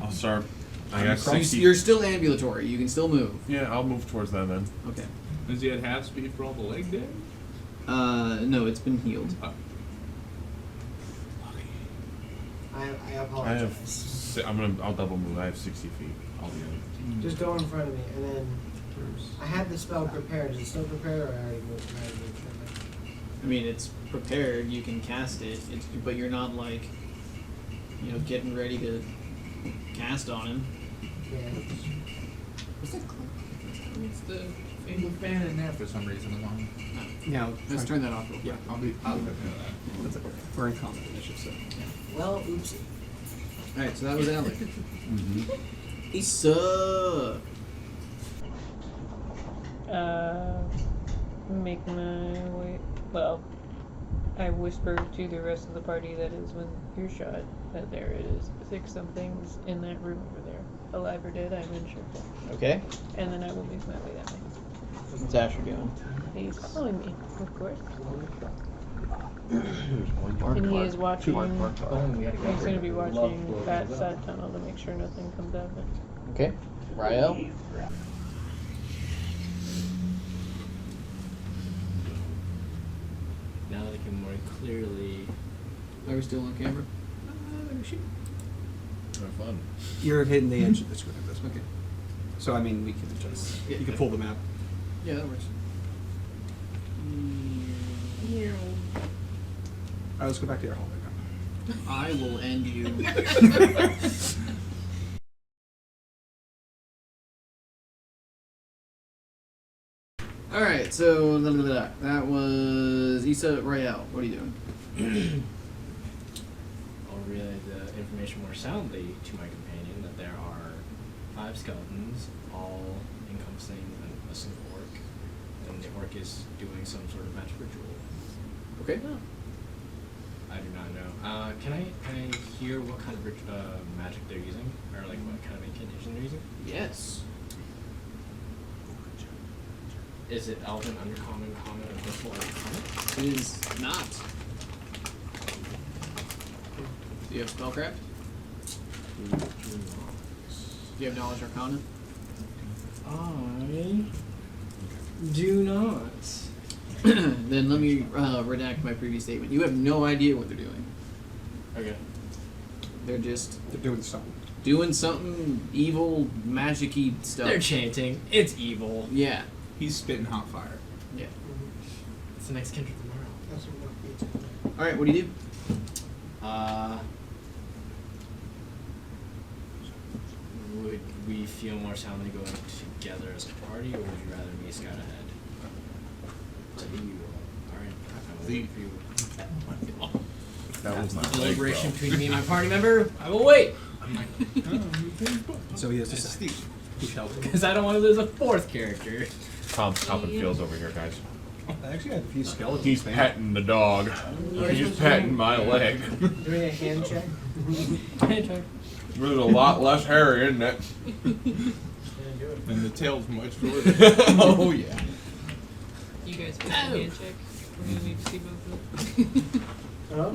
I'll start. I got 60. you're still ambulatory. You can still move. Yeah, I'll move towards that then. Okay. Is he at half speed for all the leg day? No, it's been healed. Oh. I I apologize. have. I'll double move. I have 60 feet. I'll be in. Just go in front of me, and then I had the spell prepared. Is it still prepared, or I already moved? I mean, it's prepared. You can cast it, but you're not like, getting ready to cast on him. Yeah. What's that called? It's the fan in there for some reason is on. Now, Let's turn that off real quick. I'll look into that. That's okay. We're in combat initiative, so. Well, oopsie. Alright, so that was Alec. Mm-hmm. Issa! Make my way. Well, I whisper to the rest of the party that is within earshot that there is 6 somethings in that room over there. Alive or dead, I'm unsure. Okay. And then I will make my way that way. What's Asher doing? He's following me, of course. And he is watching. He's going to be watching that side tunnel to make sure nothing comes out of it. Okay. Rael? Now that I can more clearly. Are we still on camera? Have fun. You're hitting the edge of the screen at this point. Okay. So, I mean, we can adjust. Yeah. You can pull the map. Yeah, that works. Alright, let's go back to your hallway now. I will end you. Alright, so that was Issa Rael. What are you doing? I'll relay the information more soundly to my companion that there are 5 skeletons, all encompassing a single orc, and the orc is doing some sort of magic ritual. Okay. I do not know. Can I hear what kind of magic they're using, or like what kind of incantation they're using? Yes. Is it Elven, Undercommon, Common, or Purple, or Common? It is not. Do you have spellcraft? Do you have knowledge arcana? I do not. Then let me redact my previous statement. You have no idea what they're doing. Okay. They're just They're doing something. doing something evil, magic-y stuff. They're chanting. It's evil. Yeah. He's spitting hot fire. Yeah. It's the next kindred tomorrow. That's what All right. What do you do? Would we feel more soundly going together as a party, or would you rather me scout ahead? To you. Alright, I will wait for you. That was my leg, Deliberation bro. between me and my party member. I will wait. I'm like, So he has to say. He shall be. because I don't want to lose a 4th character. Tom's copping feels over here, guys. I actually had a few skeletons. He's petting the dog. He's petting my leg. Doing a hand check. There's a lot less hair, isn't it? And the tail's much shorter. Oh yeah. You guys put the hand check. We're gonna need to see both of them. Huh?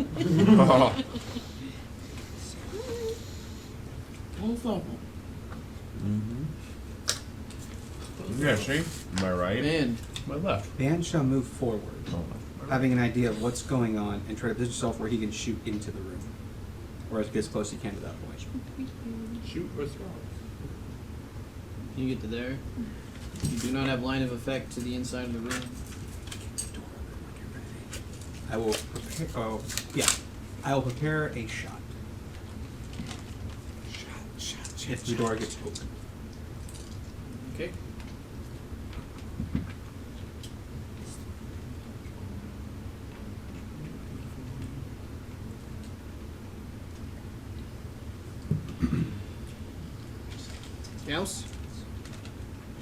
Yeah, see? Am I right? Man, My left. Dan shall move forward, Oh, having an idea of what's going on, and try to position himself where he can shoot into the room, or as close as he can to that point. Shoot or throw. you get to there. You do not have line of effect to the inside of the room. I will prepare. Oh, yeah. I will prepare a shot. If the door gets open. Okay. Gauss?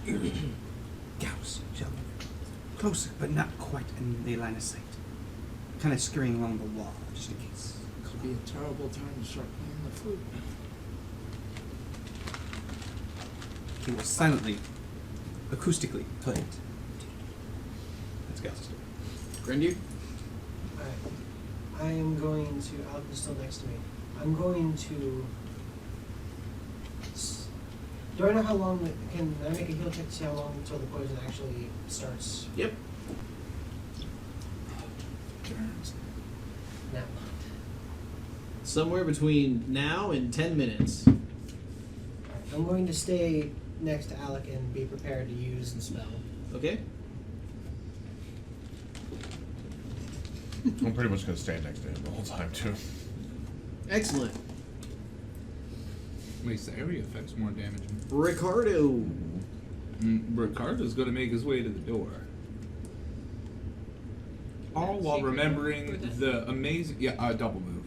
Gauss, gentlemen. Closer, but not quite in the line of sight. Kind of scurrying along the wall, just in case. Could be a terrible time to start playing the flute. He will silently, acoustically play it. That's Gauss's story. Grendier? Alright. I am going to. Alec is still next to me. I'm going to. Do I know how long? Can I make a heal check to see how long until the poison actually starts? Yep. Now. Somewhere between now and 10 minutes. I'm going to stay next to Alec and be prepared to use the spell. Okay? I'm pretty much gonna stand next to him the whole time too. Excellent. Makes the area effects more damaging. Ricardo. Ricardo's going to make his way to the door. All while Secret remembering door for the amazing... Yeah, double move.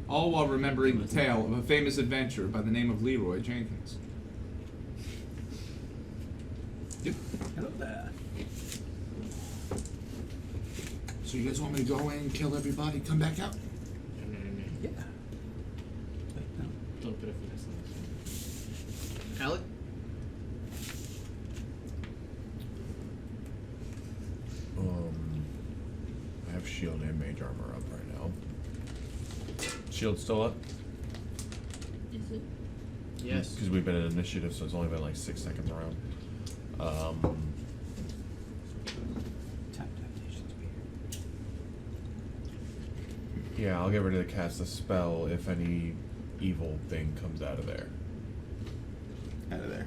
All while remembering the tale of a famous adventurer by the name of Leroy Jenkins. Yep. Hello there. So you guys want me to go in, kill everybody, come back out? Yeah. Wait, no. A little bit of finesse. Alec? I have shield and mage armor up right now. Shield still up? Is it? Yes. Because we've been in initiative, so it's only been like 6 seconds around. Tap adaptations weird. Yeah, I'll get ready to cast a spell if any evil thing comes out of there. Out of there.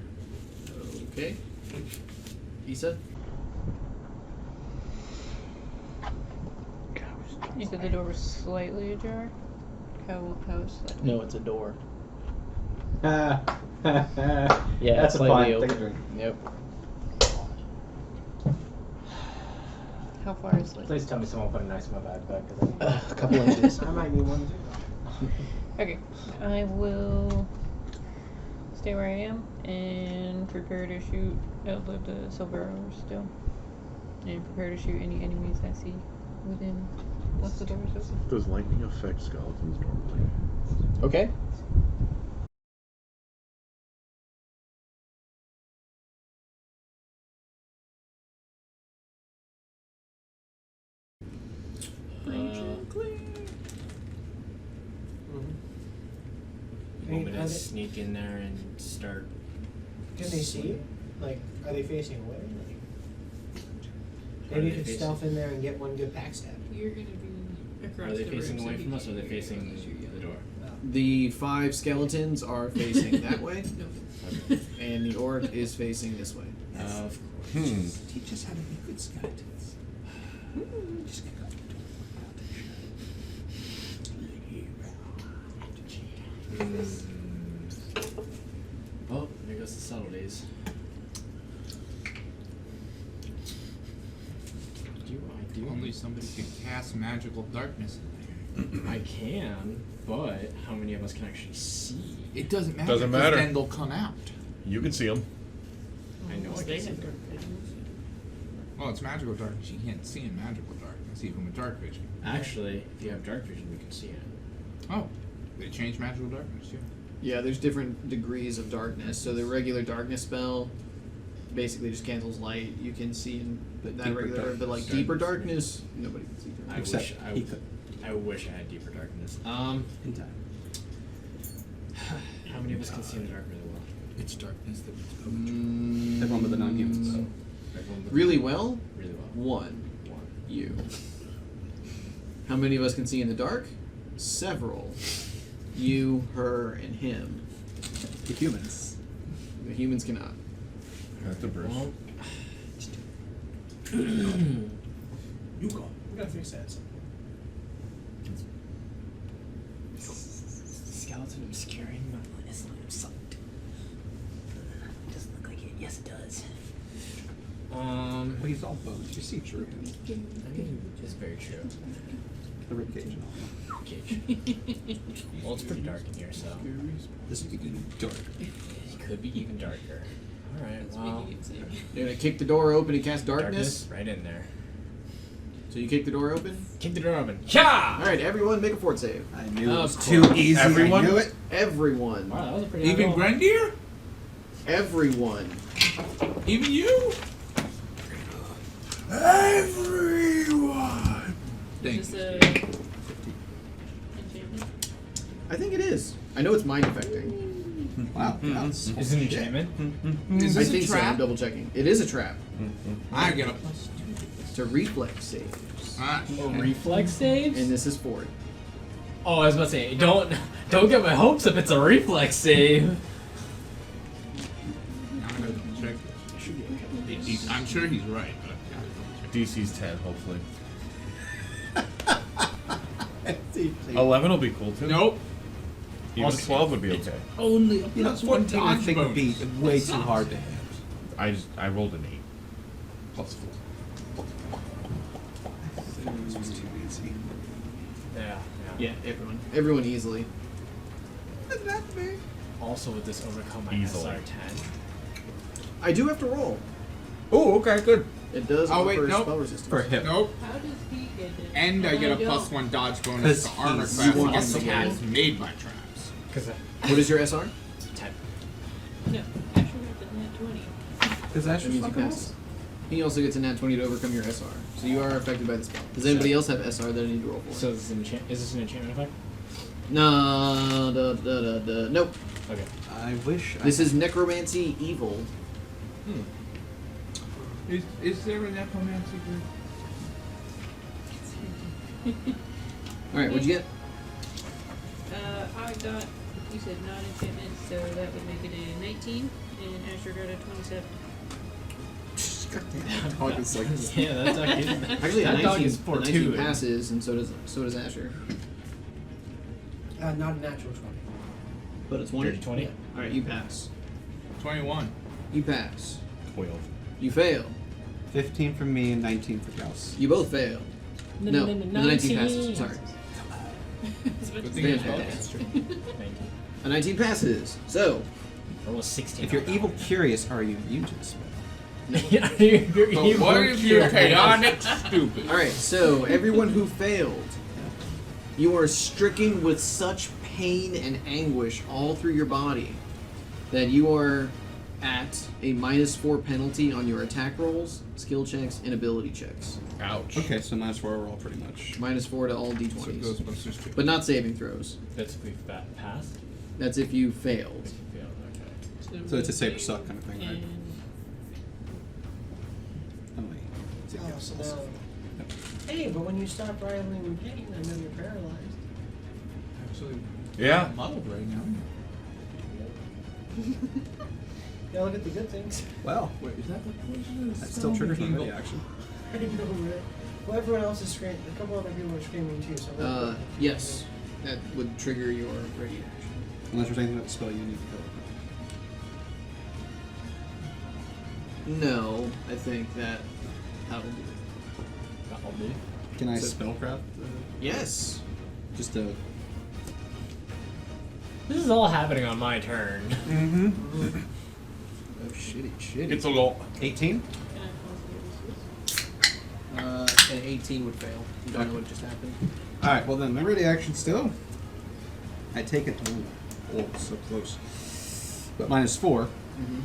Okay. Issa? You said the door was slightly ajar? How slightly? No, it's a door. Yeah, That's a slightly fun. open. Take a drink. Yep. How far is it? Please tell me someone put a knife in my backpack. 'Cause A couple inches. I might need one too. Okay, I will stay where I am and prepare to shoot outlive the silver armor still. And prepare to shoot any enemies I see within once the door is open. Does lightning affect skeletons normally? Okay. You want me to sneak in there and start? Can they see you? Like, are they facing away? Like, Are maybe you they could facing- stealth in there and get one good pack stab. You're gonna be across Are they the facing room, so away if from you us, or are they can't facing shoot you. the door? The 5 skeletons are facing that way, No. and the orc is facing this way. Of Teach us how to be good skeletons. Just go. Oh, there goes the subtleties. Do Only somebody can cast magical darkness in there. I can, but how many of us can actually see? It doesn't matter. Doesn't 'cause matter. Then they'll come out. You can see them. I know I They can see have them. dark vision. Well, it's magical darkness. You can't see in magical darkness, even with dark vision. Actually, if you have dark vision, we can see it. Oh, they changed magical darkness too. Yeah, there's different degrees of darkness. So the regular darkness spell basically just cancels light. You can see in But that deeper regular, but like darkness. deeper darkness, nobody can see through. I Except wish he could. I wish I had deeper darkness. In time. How many of us can see in the dark really well? It's darkness that was Everyone but the non-humans. Everyone but Really me. well? Really well. One. One. You. How many of us can see in the dark? Several. You, her, and him. The humans. The humans cannot. That's the Bruce. Well, You go. We gotta fix that. Skeleton obscuring my line of sight. Doesn't look like it. Yes, it does. Well, he's all bones. You see through him. I mean, it's very true. The ribcage and all. Cage. Well, it's pretty dark in here, so. This is getting dark. could be even darker. All right, It's well, making it safe. You're gonna kick the door open and cast darkness. right in there. So you kick the door open. Kick the door open. Yeah. All right, everyone, make a fort save. I knew it was Of too course. easy. Everyone? I knew it. Everyone. Wow, that was a pretty high Even roll. Grendier? Everyone. Even you? Everyone. Thank Is you. this a Steve. enchantment? I think it is. I know it's mind affecting. Wow. That's Is it an enchantment? Is I this think a so. I'm trap? double checking. It is a trap. I get a plus 2. It's a reflex save, Ah, Oh, reflex saves? and this is fort. Oh, I was about to say, don't get my hopes up. It's a reflex save. I'm gonna check this. I'm sure he's right, but I gotta double check. DC's 10, hopefully. See, 11 will be cool too. Nope. Even 12 would be okay. Only a You know, plus that's one one team I dodge think would be bonus. way That too sucks. hard to hit. I rolled an 8. Plus 4. This was too easy. Yeah. Yeah, everyone. Everyone easily. Also, would this overcome my Easily. SR10? I do have to roll. Oh, okay, good. It does Oh, wait, offer nope. spell resistance. For a hit. Nope. How does he get it? And I get a don't. plus 1 dodge bonus to 'Cause armor he's class one against of the attacks made by traps. Because What is your SR? 10. No, Asher got the nat 20. Does that That means you pass. He also gets a nat 20 to overcome your SR. So you are affected by the spell. Does anybody else have SR that I need to roll for? So is this an enchantment effect? No, nope. Okay. I wish. This is necromancy evil. Is there a necromancy group? All right, what'd you get? I got, you said non-enchantment, so that would make it a 19, and Asher got a 27. Dog is like Yeah, that's actually. Actually, that a dog 19, is a 4 19 2. passes, and so does Asher. Not a natural 20. But it's 20. 20? All right, you pass. 21. You pass. 12. You fail. 15 from me and 19 for Gauss. You both fail. No, the 19 passes. Sorry. Good thing Stand it's fast. Thank you. A 19 passes. So, Roll a 16. If you're evil curious, are you immune to the spell? Yeah, you're But evil what if you're curious. chaotic stupid? all right. So everyone who failed, you are stricken with such pain and anguish all through your body that you are at a -4 penalty on your attack rolls, skill checks, and ability checks. Ouch. Okay, so -4 overall, pretty much. -4 to all So d20s, Ghostbusters 2. but not saving throws. That's if we've passed. That's if you failed. If you failed, okay. So it's a save or suck kind of thing, right? And Emily, is it Oh, Gauss so also? now. Hey, but when you stop writhing in pain, I know you're paralyzed. Actually, Yeah. muddled right now. Yeah, look at the good things. Well, Wait, is that the poison? that still triggers my ready action. I know, right? Well, everyone else is screaming. A couple other people are screaming too. So I'm gonna put- Yes, that would trigger your ready action. Unless there's anything about the spell you need to No, I think that'll do it. That'll do. kill. Can I So- spellcraft? Yes. Just a. This is all happening on my turn. Mm-hmm. Oh, shitty. It's a lot. 18. can I An 18 would fail. You don't know what just happened. All right. Well, then my ready action still. I take it. Oh, so close. But -4 Mm-hmm.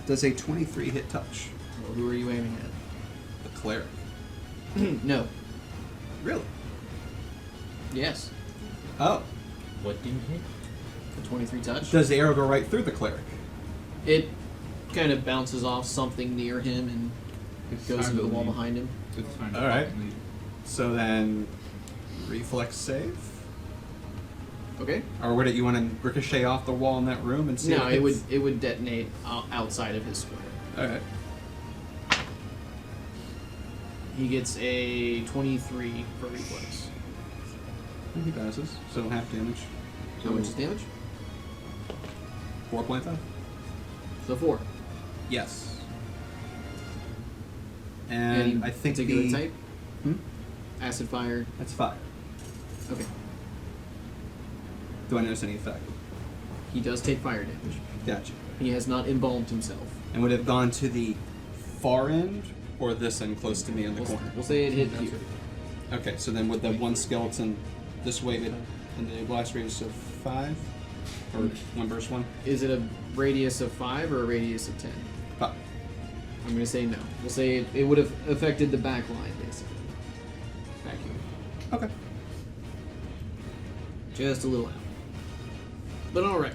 does a 23 hit touch. Well, who are you aiming The cleric. at? No. Really? Yes. Oh. What didn't hit? A 23 touch. Does the arrow go right through the cleric? It kind of bounces off something near him and It's goes time into to the wall leave. behind him. It's time to All right. fucking leave. So then, reflex save. Okay. Or would it you want to ricochet off the wall in that room and see? No, if it would detonate outside of his square. All right. He gets a 23 for reflex. He passes. So half damage. How much is damage? 4 point 5. So 4. Yes. And Any I think particular the type? Hmm? Acid fire. That's 5. Okay. Do I notice any effect? He does take fire damage. Gotcha. He has not embalmed himself. And would have gone to the far end or this end close to me in the corner? We'll say it hit here. Okay, so then would the one skeleton this way be in the blast radius of 5? Or 1 burst 1? Is it a radius of 5 or a radius of 10? 5. I'm going to say no. We'll say it would have affected the back line, basically. Back here. Okay. Just a little out. But alright.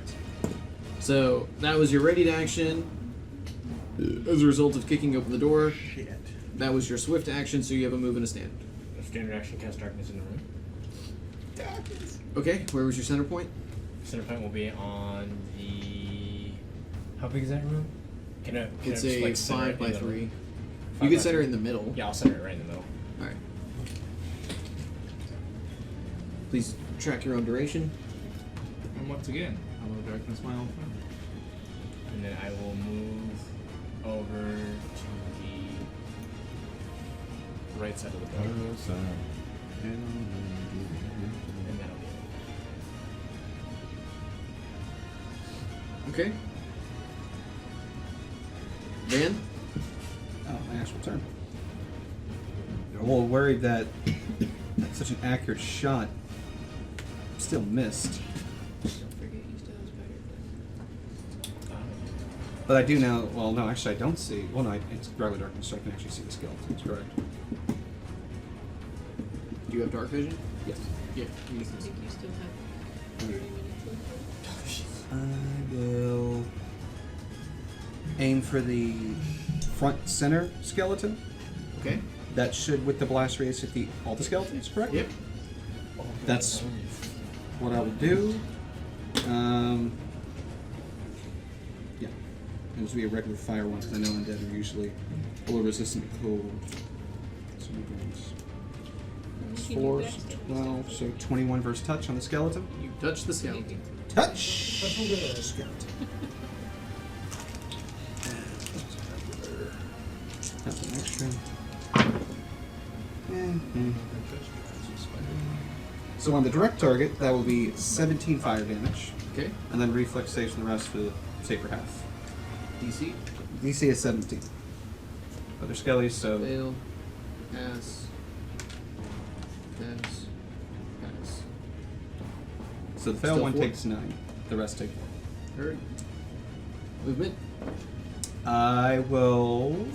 So, that was your ready action. As a result of kicking open the door. Shit. That was your swift action, so you have a move and a stand. A standard action cast darkness in the room. Okay, where was your center point? Center point will be on the. How big is that room? Can I It's just, a like, center 5 it by in the 3. room? You 5 can by center 3. it in the middle. Yeah, I'll center it right in the middle. Alright. Please track your own duration. And once again, hello darkness, my old friend. And then I will move over to the right side of the door. And that'll be it. Okay. Van? Oh, my actual turn. I'm a little worried that such an accurate shot still missed. Don't forget you still have spider. But I do now. Well, no, actually, I don't see. Well, no, it's regular darkness, so I can actually see the skeletons. Correct. Do you have dark vision? Yes. Yeah. I think you still have 30 minutes left. I will aim for the front center skeleton. Okay. That should, with the blast radius, hit all the skeletons. Correct. Yep. That's what I will do. Yeah. This will be a regular fire one because I know undead are usually a little resistant to cold. So You can do 4, backstab. 12, so 21 versus touch on the skeleton. You touch the skeleton. Touch! Let's move to the skeleton. That's an extra. So on the direct target, that will be 17 fire damage. Okay. And then reflex saves from the rest for the safer half. DC. DC is 17. Other skellies, so Fail. Pass. Pass. Pass. so the fail Still one 4? takes 9. The rest take 4. Heard. Movement. I will.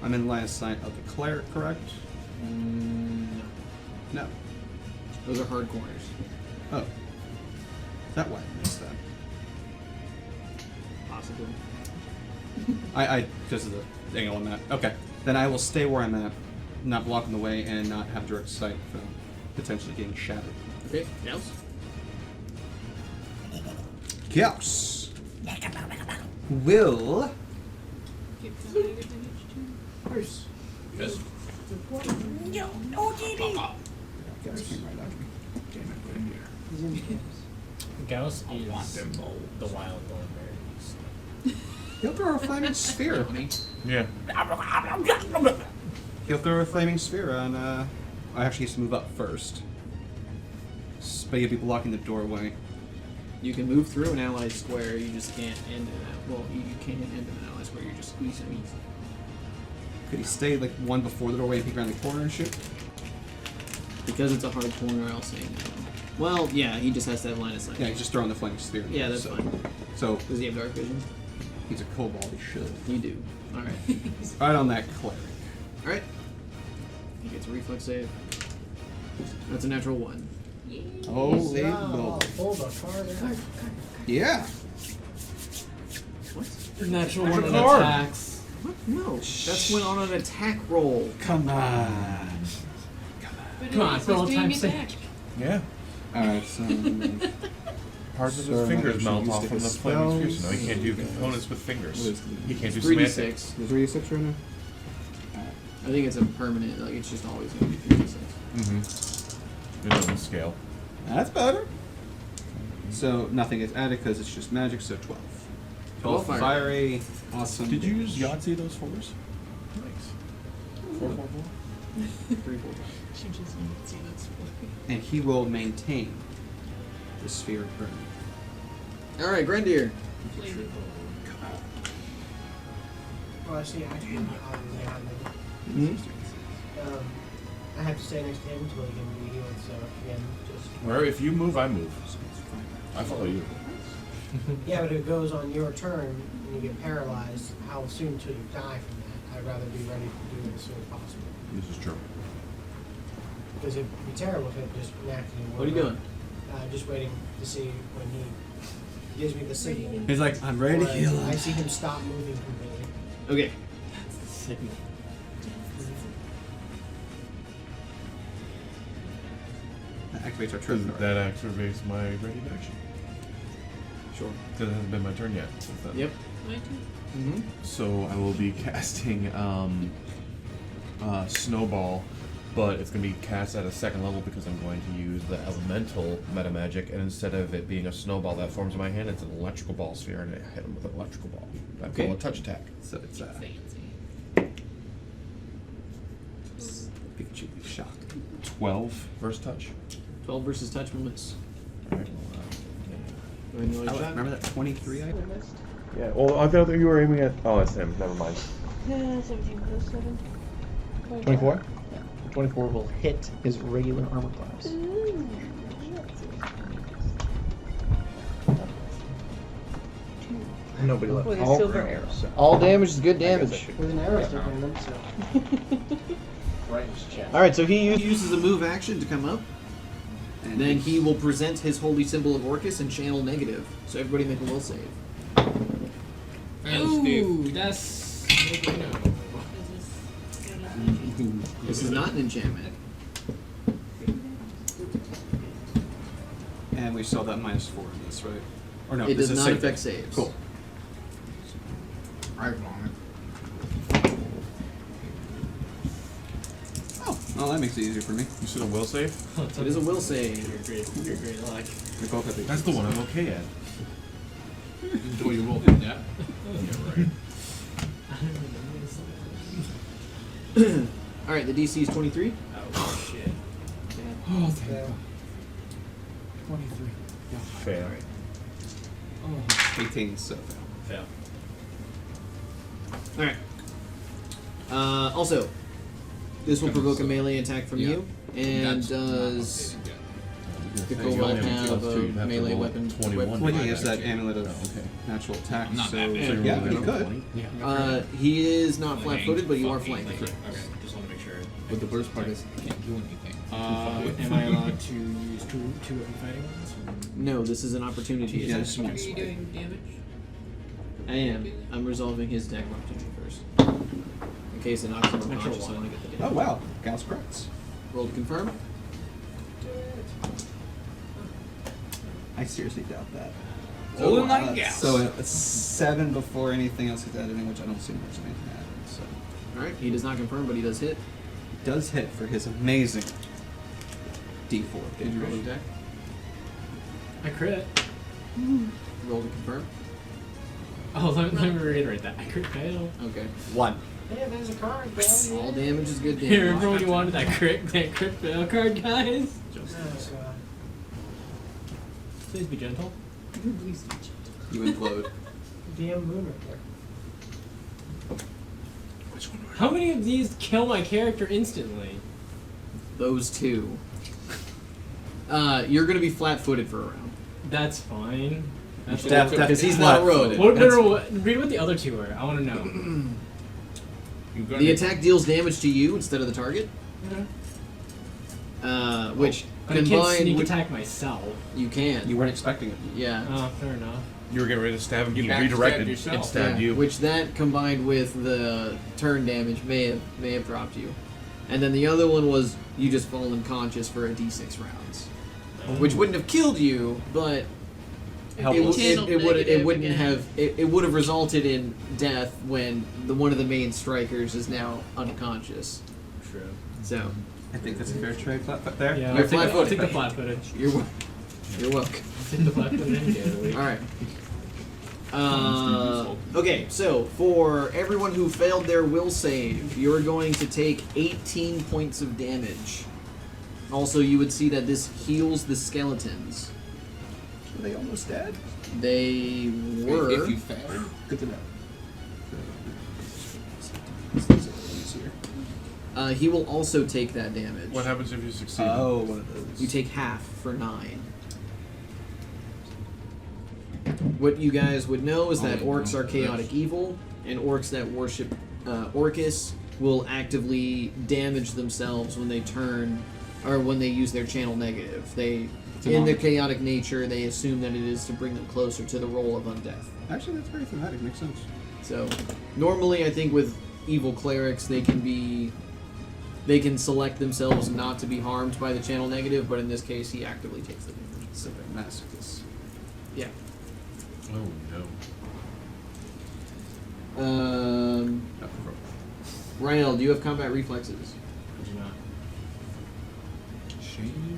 I'm in line of sight of the cleric, correct? No. Those are hard corners. Oh. That way. I missed that. Possibly. I because of the angle I'm at. Okay. Then I will stay where I'm at, not blocking the way, and not have direct sight from potentially getting shattered. Okay. Gauss. Chaos will. Give the negative damage too. First. Just. Chaos came right at me. Damn it, put in here. He's in the Gauss I want them is both. the wild thornberries. He'll throw a flaming sphere. Yeah. He'll throw a flaming sphere on. I actually used to move up first. But you'll be blocking the doorway. You can move through an ally square. You just can't end it. Well, you can end in an ally square. You're just squeezing. Could he stay like one before the doorway and peek around the corner and shoot? Because it's a hard corner, I'll say no. Well, yeah, he just has to have line of sight. Yeah, he's just throwing the flaming sphere. Yeah, that's so, fine. So Does he have dark vision? he's a kobold. He should. You do. All right. Right on that cleric. All right. He gets a reflex save. That's a natural 1. Holy Wow, moly. pull the card out. Yeah. What? Natural That's one a of card. attacks. What? No. That's when on an attack roll. Come on. But Come it on, is fill his time being save. attacked. Yeah. Alright, so. Parts of So his I fingers should melt use off the from the flaming sphere, so now he can't do spells. components with fingers. What is the- He can't do 3d6. semantics. Is 3d6 right now? I think it's a permanent, like it's just always going to be 3d6. Mm-hmm. It doesn't scale. That's better. So nothing is added because it's just magic, so 12. 12 fiery. fiery. Awesome. Did you use Yahtzee those fours? Nice. 4, 4, 4. 3, 4, 5. She just needs to see that split. And he will maintain the sphere of burn. All right, Grendir. Well, actually, I have to stay next to him until he can be healed. So again, just Where if you move, I move. I follow you. yeah, but if it goes on your turn and you get paralyzed, how soon till you die from that? I'd rather be ready to do it as soon as possible. This is true. Because it'd be terrible if it just naturally. What are you doing? Just waiting to see when he gives me the signal. He's like, I'm ready to Or heal I him. see him stop moving completely. Okay. Signal. That activates our turn. That activates my ready to action. Sure. Because it hasn't been my turn yet. Since then. Yep. My turn. Mm-hmm. So I will be casting Snowball, but it's going to be cast at a second level because I'm going to use the elemental meta magic, and instead of it being a snowball that forms in my hand, it's an electrical ball sphere, and I hit him with an electrical ball. I Okay. pull a touch attack. So it's Fancy. Pikachu be shocked. 12 versus touch. 12 versus touch will miss. Alright, Go ahead and roll your shot. Remember that 23 I Missed. yeah, well, I thought you were aiming at. Oh, it's him. Never mind. 17 plus 7. 24? 24 will hit his regular armor class. Ooh. Nobody left. With a All silver right. arrow. So, All damage is good I guess I damage. should- With an arrow stick in them, so. Right in his chest. Alright, so He uses a move action to come up. And then he will present his holy symbol of Orcus and channel negative. So everybody make a will save. Ooh, that's maybe no. This is not an enchantment. And we saw that -4 in this, right? Or no, It this does is not save. affect saves. Cool. Oh, well, that makes it easier for me. You said a will save? It is a will save. You're great luck. We both have That's the one I'm okay at. Enjoy your roll, yeah. Yeah, right. Alright, the DC is 23. Oh shit. Oh, thank Yeah. God. 23. Fair. Oh, 18, so Fail. Alright. Also, this will provoke a melee attack from you, and does the You Cobalt only have plus two, a you'd have to melee roll weapon? 21. Well, he to has that attack. amulet of Oh, okay. natural attack, I'm not so that bad. So you're yeah, rolling he a could. 20? Yeah. He is not flat-footed, but you are flanked. Okay, just want to make sure. But the worst part is, I can't do anything. Am I allowed to use two of the fighting ones? no, this is an opportunity. Yeah, attack. just one Are you swipe. doing damage? I am. I'm resolving his deck opportunity first. In case it knocks him unconscious, I want to get the damage. Oh, wow. Gauss crits. Roll to confirm. I seriously doubt that. Rolling like Gauss. So a 7 before anything else gets added in, which I don't see much of anything added. So Alright, he does not confirm, but he does hit. does hit for his amazing D4 Did you roll damage. the attack? I crit. Roll to confirm. Oh, let me reiterate that. I crit fail. Okay. 1. Yeah, there's a card, bro. All damage is good Here, damage. remember when you wanted that crit fail card, guys? No, so, Please be gentle. You implode. DM moon right there. How many of these kill my character instantly? Those two. You're gonna be flat-footed for a round. That's fine. That's Because he's not a rogue. Read what the other two are. I want to know. The attack deals damage to you instead of the target. Which But I can't sneak with attack myself. you can. You weren't expecting it. Yeah. Oh, fair enough. You were getting ready to stab him, You he backstabbed redirected yourself. and stabbed Yeah, you. Which that combined with the turn damage may have dropped you. And then the other one was you just fall unconscious for a d6 rounds. Which wouldn't have killed you, but Helpless. it wouldn't have it would have resulted in death when one of the main strikers is now unconscious. True. So I think that's a fair trade there. Yeah, You're I'll take flat-footed. the flat footage. you're welcome. I'll take the flat footage. All right. Okay, so for everyone who failed their will save, you're going to take 18 points of damage. Also, you would see that this heals the skeletons. Are they almost dead? They were. If you fail. Good to know. He will also take that damage. What happens if you succeed? Oh, one of those. You take half for 9. What you guys would know is that orcs are chaotic evil, and orcs that worship Orcus will actively damage themselves when they turn, or when they use their channel negative. In their chaotic nature, they assume that it is to bring them closer to the role of undeath. Actually, that's very thematic. Makes sense. So, normally, I think with evil clerics, they can select themselves not to be harmed by the channel negative, but in this case, he actively takes the damage. So they're masochists. Yeah. Oh no. Ryan, do you have combat reflexes? I do not. Shame.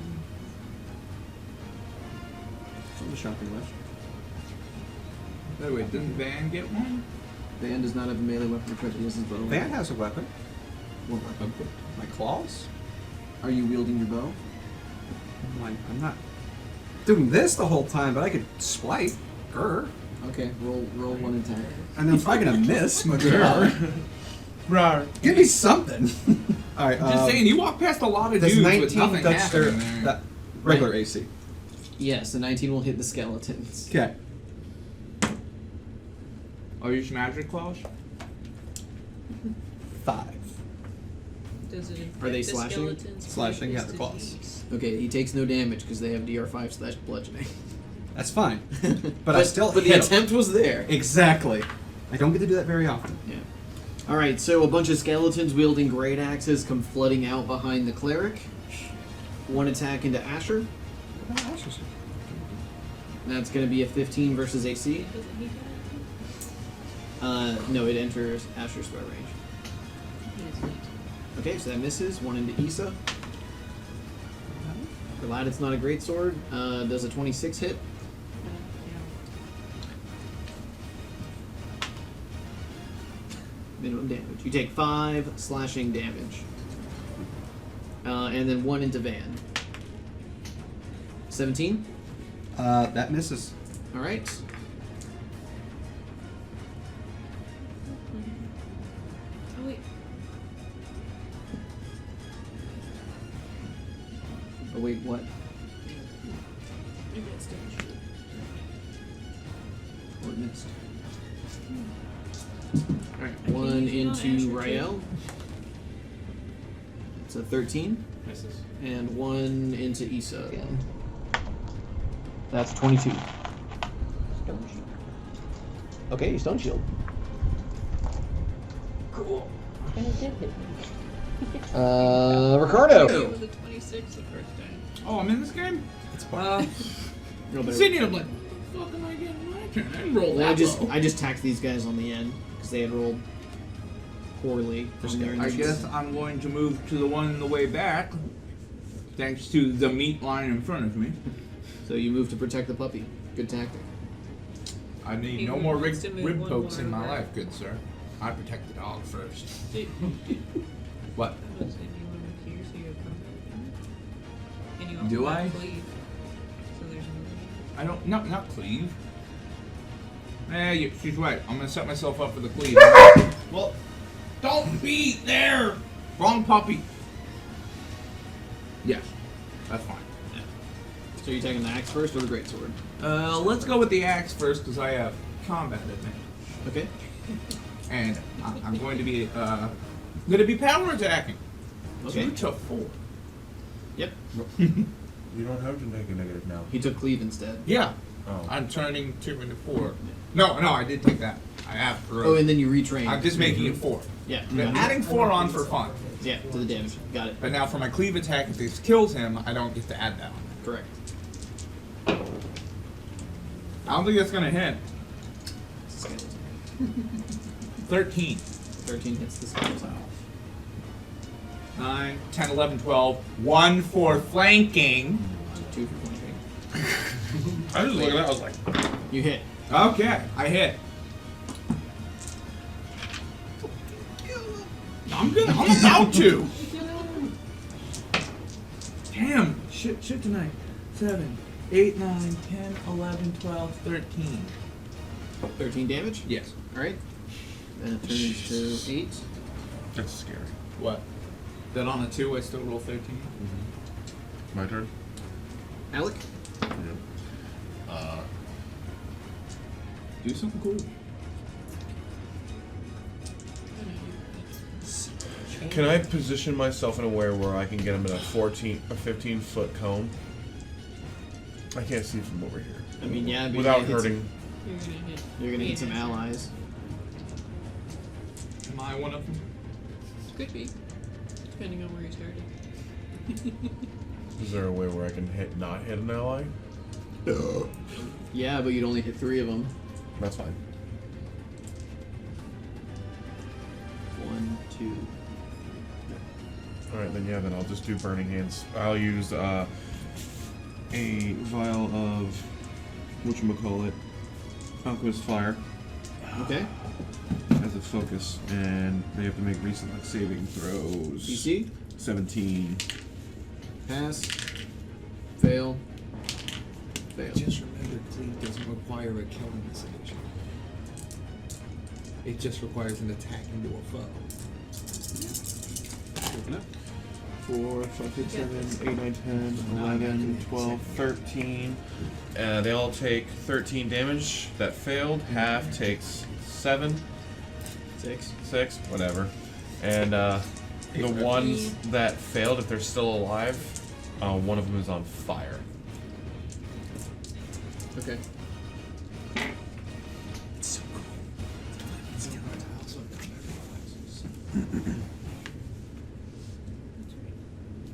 It's on the shopping list. By the way, didn't Van get one? Van does not have a melee weapon equipped against his bow. Van has a weapon. What weapon? My claws. Are you wielding your bow? I'm not doing this the whole time, but I could splice. Grr. Okay, roll one attack. And I'm probably gonna miss my grr. Rawr. Give me something. All right. Just saying, you walk past a lot of does dudes 19 with nothing happening there. that regular AC. Yes, the 19 will hit the skeletons. Okay. Are you magic claws? 5. Does it infect Are they the slashing? skeletons? Slashing, yeah, Is the claws. Okay, he takes no damage because they have DR5 / bludgeoning. That's fine. But I still But the hit 'em. attempt was there. Exactly. I don't get to do that very often. Yeah. Alright, so a bunch of skeletons wielding great axes come flooding out behind the cleric. One attack into Asher. That's going to be a 15 versus AC. Doesn't he No, it enters Asher's throw range. Yes, wait. Okay, so that misses. One into Issa. Glad it's not a great sword. Does a 26 hit? Minimum damage. You take 5 slashing damage. And then 1 into Van. 17? That misses. Alright. Oh wait. Oh, wait, what? Maybe that's damage. Or it missed. Hmm. Alright, I 1 can use it on into Asher, too. Rael. It's a 13. Misses. And 1 into Issa. Again. That's 22. Stone shield. Okay, stone shield. Cool. And it did hit me. Ricardo. It was a 26 the first time. Oh, I'm in this game? It's Sitting, I'm like, what the fuck am I getting my turn? I didn't roll Well, that I just tacked these guys on the end because they had rolled poorly on their I initiative. guess I'm going to move to the one on the way back, thanks to the meat line in front of me. So you move to protect the puppy. Good tactic. I need He no more wants to move rib one pokes more in my over. life, good sir. I protect the dog first. Dude, What? I was saying you want to move here so you have combat. And you also Do have I? cleave. So there's no. I don't, not cleave. She's right. I'm gonna set myself up for the cleave. Well, don't be there! Wrong puppy. Yes, that's fine. So you're taking the axe first or the greatsword? Let's go with the axe first because I have combat advantage. Okay. And I'm going to be power attacking. Okay. 2 to 4. Yep. You don't have to make a negative now. He took cleave instead. Yeah. Oh. I'm turning 2 into 4. No, I did take that. I have. Oh, and then you retrain. I'm just making it 4. Yeah. I'm adding 4 on for fun. Yeah, to the damage. Got it. But now for my cleave attack, if this kills him, I don't get to add that on. Correct. I don't think that's gonna hit. 13. 13 hits the skeleton. 9, 10, 11, 12. 1 for flanking. 2 for flanking. I was looking at that, I was like, You hit. Okay, I hit. I'm about to. Damn, shit tonight. 7, 8, 9, 10, 11, 12, 13. 13 damage? Yes. Alright. Then it turns to 8. That's scary. What? Then on a 2, I still roll 13? My turn? Alec? Do something cool. Can I position myself in a way where I can get him in a 15-foot cone? I can't see from over here. I mean, yeah, but without you're gonna hit hurting. You're gonna hit some allies. Am I one of them? Could be, depending on where you started. Is there a way where I can not hit an ally? Yeah, but you'd only hit 3 of them. That's fine. 1, 2. Alright, then Then I'll just do Burning Hands. I'll use a vial of whatchamacallit, Alchemist Fire. Okay. As a focus, and they have to make recent saving throws. DC? 17. Pass. Fail. Fail. Just remember, cleave doesn't require a killing situation. It just requires an attack into a foe. Open up. 4, 5, 6, 7, 8, 9, 10, 11, 12, 13. They all take 13 damage. That failed. Half takes 7. 6, whatever. And the ones that failed, if they're still alive, one of them is on fire. Okay.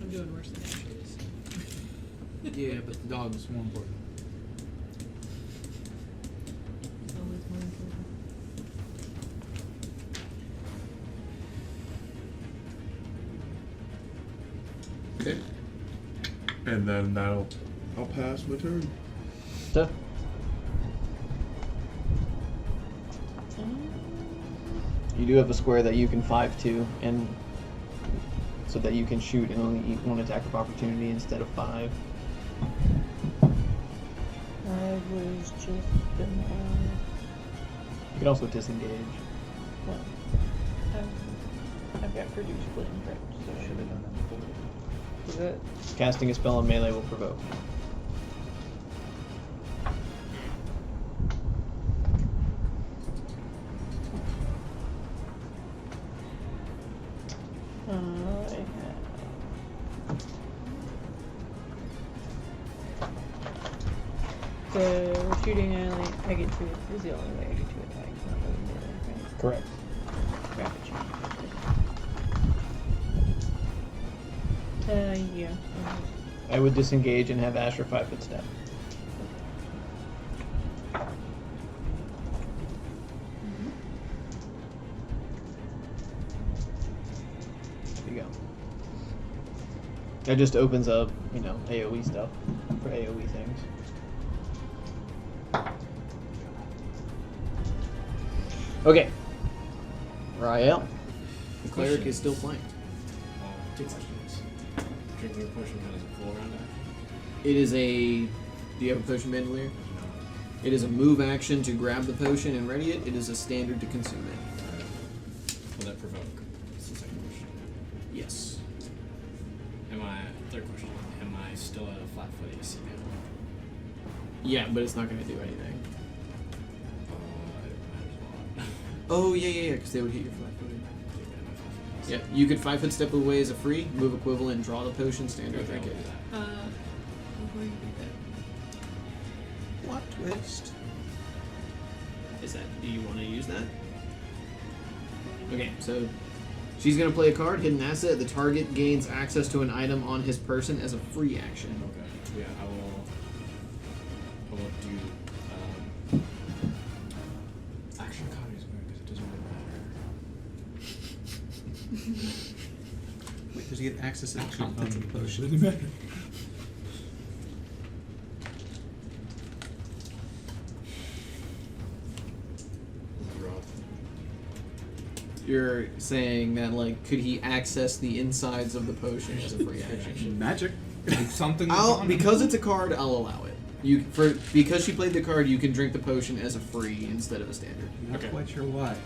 I'm doing worse than Ashes. Yeah, but the dog is more important. Always more important. Okay. And then I'll pass my turn. So, you do have a square that you can 5-2, and so that you can shoot and only eat 1 attack of opportunity instead of 5. I was just gonna. You can also disengage. Well, I've got produce flame prep, so I should have done that before. Is that Casting a spell in melee will provoke. I have the shooting alley. I get 2. Is the only way I get 2 attacks. Not really melee, right? Correct. Rapid shooting. Yeah. I would disengage and have Asher 5-foot step. There you go. That just opens up, AoE stuff for AoE things. Okay. Rael. The cleric is still flanked. 2 questions. Drinking your potion count as a full round action? It is a. Do you have a potion bandolier? No. It is a move action to grab the potion and ready it. It is a standard to consume it. Will that provoke? That's the second question. Yes. Third question. Am I still at a flat foot AC now? Yeah, but it's not going to do anything. It matters a lot. Oh, yeah, because they would hit your flat-footed. Yeah, you could 5-foot step away as a free, move equivalent, draw the potion, standard, drink it. Before you do that. What twist? Is that, do you want to use that? Okay, so she's going to play a card, hidden asset. The target gains access to an item on his person as a free action. Okay. Yeah, I will do. Action economy is weird because it doesn't really matter. Wait, does he get access to action on the potion? Doesn't matter. You're saying that, could he access the insides of the potion as a free action? Magic. If something. Because it's a card, I'll allow it. Because she played the card, you can drink the potion as a free instead of a standard. I'm not Okay. quite sure why.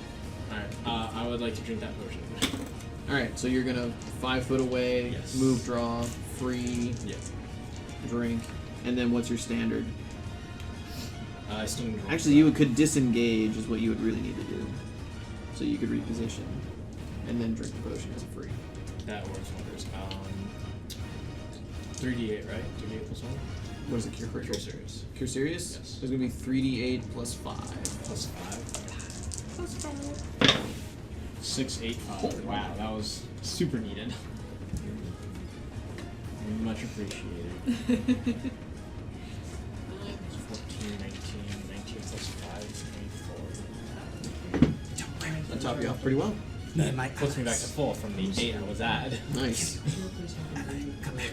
Alright, I would like to drink that potion. Alright, so you're gonna 5 foot away, Yes. move, draw, free, Yes. drink, and then what's your standard? I still need to roll Actually, for you that. could disengage is what you would really need to do. So you could reposition, and then drink the potion as a free. That works wonders. 3d8, right? 3d8 plus 1? What is it, Cure Critical? Cure Serious. Cure Serious? Yes. There's gonna be 3d8 plus 5. Plus 5. Plus 5. 6, 8, 5. Wow, that was super needed. Much appreciated. 14, 19 plus 5, 24. That top you off pretty well. Puts me back to full from the 8 I was at. Nice. Come back.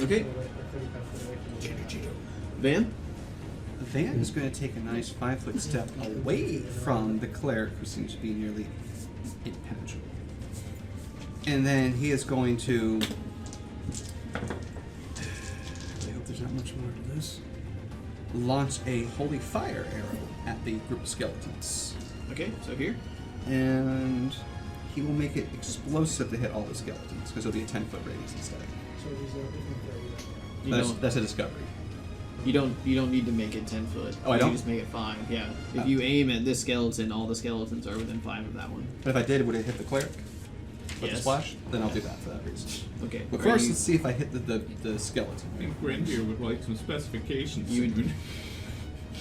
Okay. Van? Van is going to take a nice 5 foot step away from the cleric, who seems to be nearly impenetrable. And then he is going to. I hope there's not much more to this. Launch a holy fire arrow at the group of skeletons. Okay, so here. And he will make it explosive to hit all the skeletons, because it'll be a 10-foot radius instead. So he's a That's a discovery. You don't need to make it 10 foot. Oh, I You don't? just make it 5. Yeah. If Oh. you aim at this skeleton, all the skeletons are within 5 of that one. But if I did, would it hit the cleric with the Yes. splash? Then I'll do that for that reason. Okay. But Are first, you- let's see if I hit the skeleton. I think Grendier would like some specifications. You would-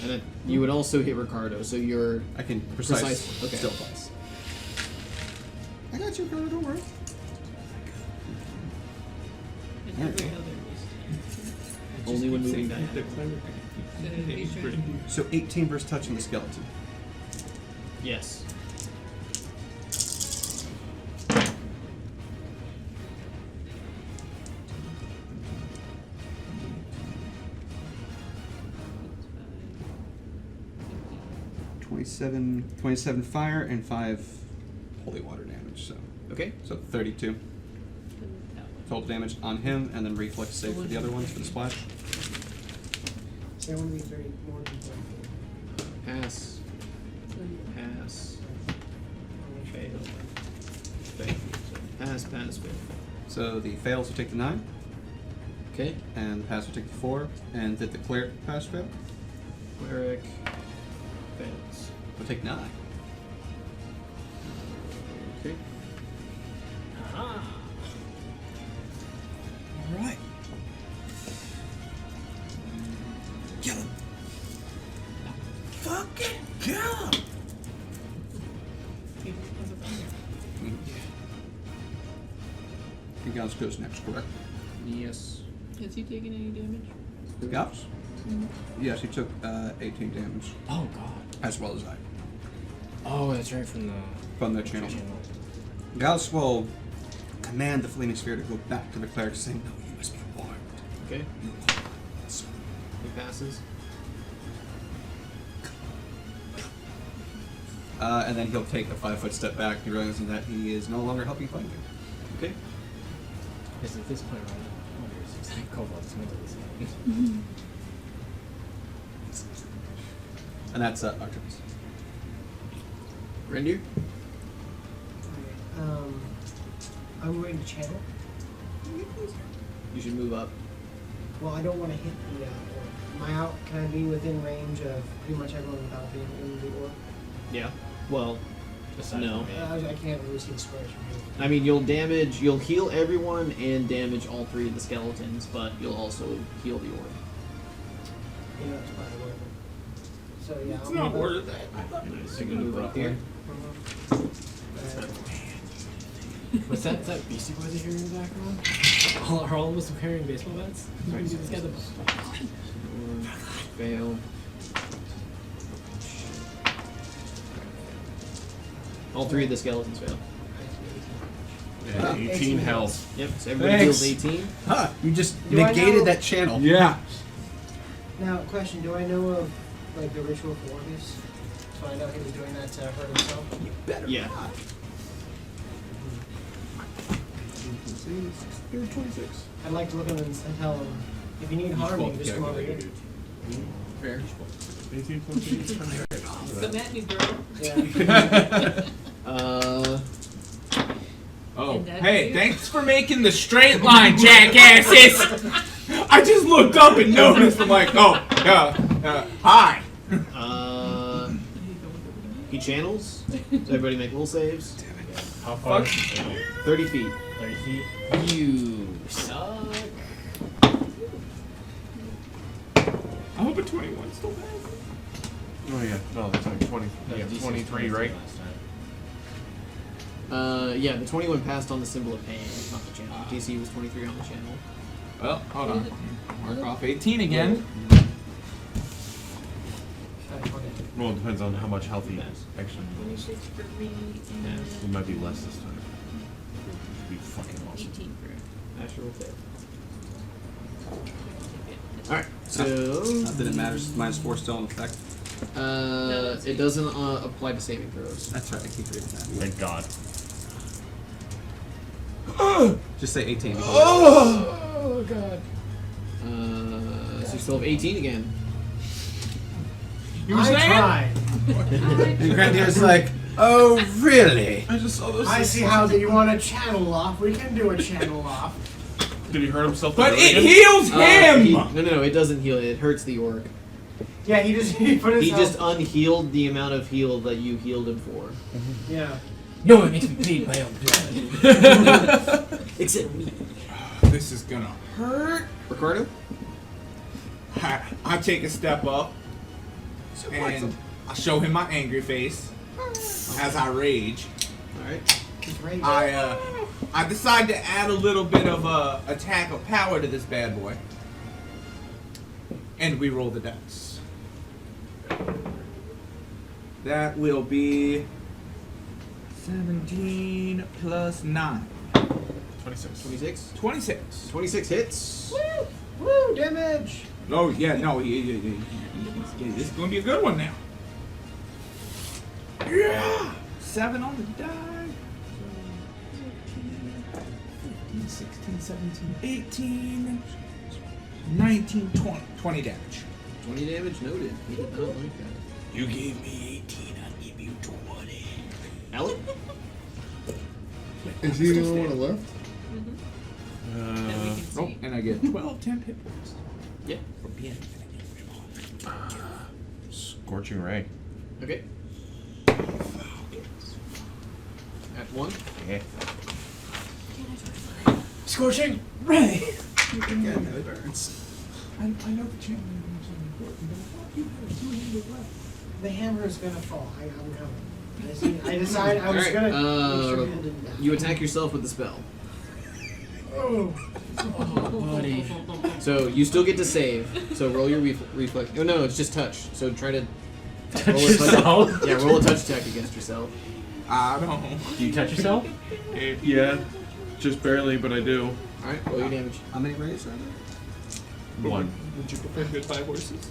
and then you would also hit Ricardo, so you're I can Precise. Okay. still twice. I got you, Ricardo. Don't worry. And Alright. every other only when Say moving hit the down. cleric. So he's trying to- So 18 versus touching the skeleton. Yes. uh, 27 fire and 5 holy water damage. Okay. So 32 that one. total damage on him, and then reflex save for the other ones for the splash. So I want to be 30 more than 30. Pass. Pass. Fail. Fail. Pass, pass, fail. So the fails will take the 9, Okay. and the pass will take the 4, and did the cleric pass fail? Cleric fails. Will take 9. Okay. Ah. Alright. Kill him. Fucking kill him! And Gauss goes next, correct? Yes. Has he taken any damage? Gauss? Yes, he took 18 damage, Oh god. as well as I, Oh, that's right from the channel. Gauss will command the flaming sphere to go back to the cleric, saying, "No, you must be warned. Okay. You are so He passes. And then he'll take a 5 foot step back, realizing that he is no longer helping fight you. Okay. Because at this point, right? Oh, there's 6 kobolds. Mentally. And that's our turns. Grendier? Alright, I'm going to channel. You should move up. Well, I don't want to hit the orc. Am I out? Can I be within range of pretty much everyone without being in the orc? Yeah. Well, Aside no. from me. I can't really see the squares from here. I mean, you'll heal everyone and damage all 3 of the skeletons, but you'll also heal the orc. You know, it's by the way. So yeah, It's I'll not move worth up. it. So you can move up here. Was that Beastie Boys I hear in the background? Are all of us carrying baseball bats? Trying to do this guy the Fail. All 3 of the skeletons fail. Yeah, 18 health. Yep, so everybody Thanks. heals 18. Huh, you just Do I negated know- that channel. Yeah. Now, question: do I know of like the ritual for Orcus? So I know he was doing that to hurt himself. You better Yeah. not. 26. I'd like to look at him and tell him If you need harm, you can just come over here. Fair. 18 plus 8 is 100. Come at me, bro. Yeah. Oh, And that's hey, you. thanks for making the straight line, jackasses! I just looked up and noticed, I'm like, oh, hi. He channels. So everybody make will saves. How far? 30 feet. 30 feet. You suck. I hope a 21 still has. Oh yeah, no, that's like 20. Yeah, DC 23, right? last time. Yeah, the 21 passed on the symbol of pain, not the channel. DC was 23 on the channel. Well, hold on. Mark off 18 again. Well, it depends on how much health he has. Actually, 26 for me and it might be less this time. It'd be fucking awesome. 18 for Asher will fail. Alright, so. Not that it matters. -4 still in effect. It doesn't apply to saving throws. That's right. I keep reading that. Thank God. Just say 18. Oh god. So you still have 18 again. You were I saying? tried. And Grandir's like, oh, really? I just saw those. I see how that you want a channel off. We can do a channel off. Did he hurt himself? But to do it again? heals him! No, it doesn't heal. It hurts the orc. Yeah, he put his He health- just unhealed the amount of heal that you healed him for. Yeah. No one makes me bleed my own blood. Except me. This is gonna hurt. Ricardo? I take a step up and I show him my angry face as I rage. Alright. He's ready. I decide to add a little bit of attack of power to this bad boy. And we roll the dice. That will be 17 plus 9. 26. 26? 26. 26 hits. Woo! Woo! Damage! Oh, yeah, no, this is going to be a good one now. Yeah! 7 on the die. 15, 16, 17, 18, 19, 20. 20 damage. 20 damage noted. He did not like that. You gave me 18, I'll give you 20. Alec? Is he the only one left? Oh, and I get 12 temp hit points. Yeah. For being Scorching ray. Okay. At 1. Yeah. Scorching ray! Again, it burns. I know the champion is important, but I thought you had a 200 left. The hammer is gonna fall. I'm coming. I decided I was Alright, gonna. make sure it didn't die. You attack yourself with the spell. Oh. Buddy. So you still get to save. So roll your reflex. Oh no, it's just touch. So try to Touch roll a yourself? touch. Yeah, roll a touch attack against yourself. I don't. Do you touch yourself? Yeah, just barely, but I do. All right, roll your damage. How many rays are there? 1. Would you prefer goodbye horses?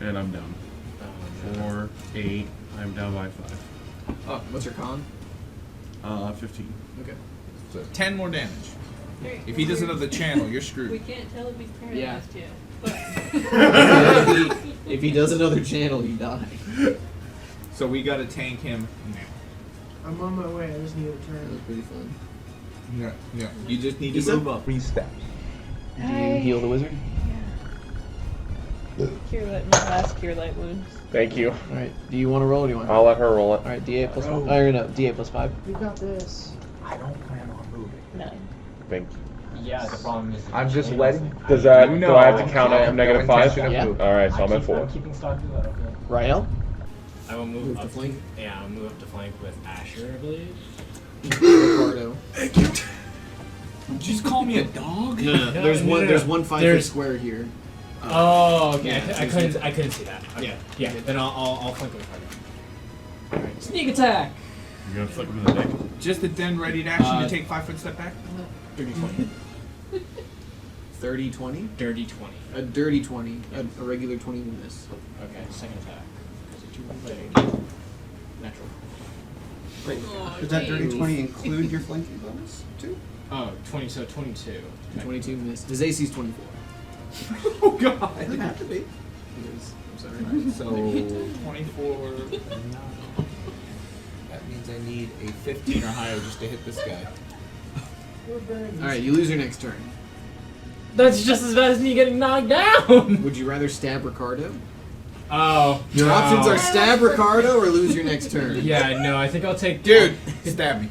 And I'm down. 4, 8. I'm down by 5. Oh, what's your con? 15. Okay. So 10 more damage. Hey, If he doesn't have the channel, you're we screwed. can't tell if he's Yeah. paralyzed yet. But if he does another channel, you die. So we gotta tank him now. I'm on my way. I just need a That turn. was pretty fun. Yeah. You just need to Isa? move up. 3 steps. Do you heal the wizard? Cure light, my last cure light wounds. Thank you. Alright, do you want to roll or do you want I'll let her roll it. Alright, D8 plus 1. Or no, D8 plus 5. We got this. I don't plan on moving. 9. Thank you. Yeah, the problem is. I'm just letting. Does that? You Do I have to know, count it? I'm no negative 5. intention of Yeah. moving. All right, so I'm at 4. I'm keeping stock of that, okay. Rael? I will move, Move up to flank? Yeah, I'll move up to flank with Asher, I believe. Ricardo. Just call me a dog? No. There's no, one. no. There's one 5 foot There's- square here. Oh, okay. Yeah, I couldn't see that. Okay. Yeah. Yeah. Then I'll flank with Ricardo. Alright. Sneak attack. You're gonna flick him in the dick. Just a then ready to action Uh, to take 5 foot step back? Dirty 20. 30, 20? Dirty 20. A dirty 20. A regular 20 will miss. Okay, second attack. Is it 2 1 blade? Natural. Wait, does that dirty 20 include your flanking bonus too? Oh, 20, so 22. 22 missed. His AC is 24. Oh god. It doesn't have to be. It is. I'm sorry. So 24. That means I need a 15 or higher just to hit this guy. Alright, you lose your next turn. That's just as bad as me getting knocked down. Would you rather stab Ricardo? Oh. Your options are stab Ricardo or lose your next turn. Yeah, no, I think I'll take. Dude, stab me.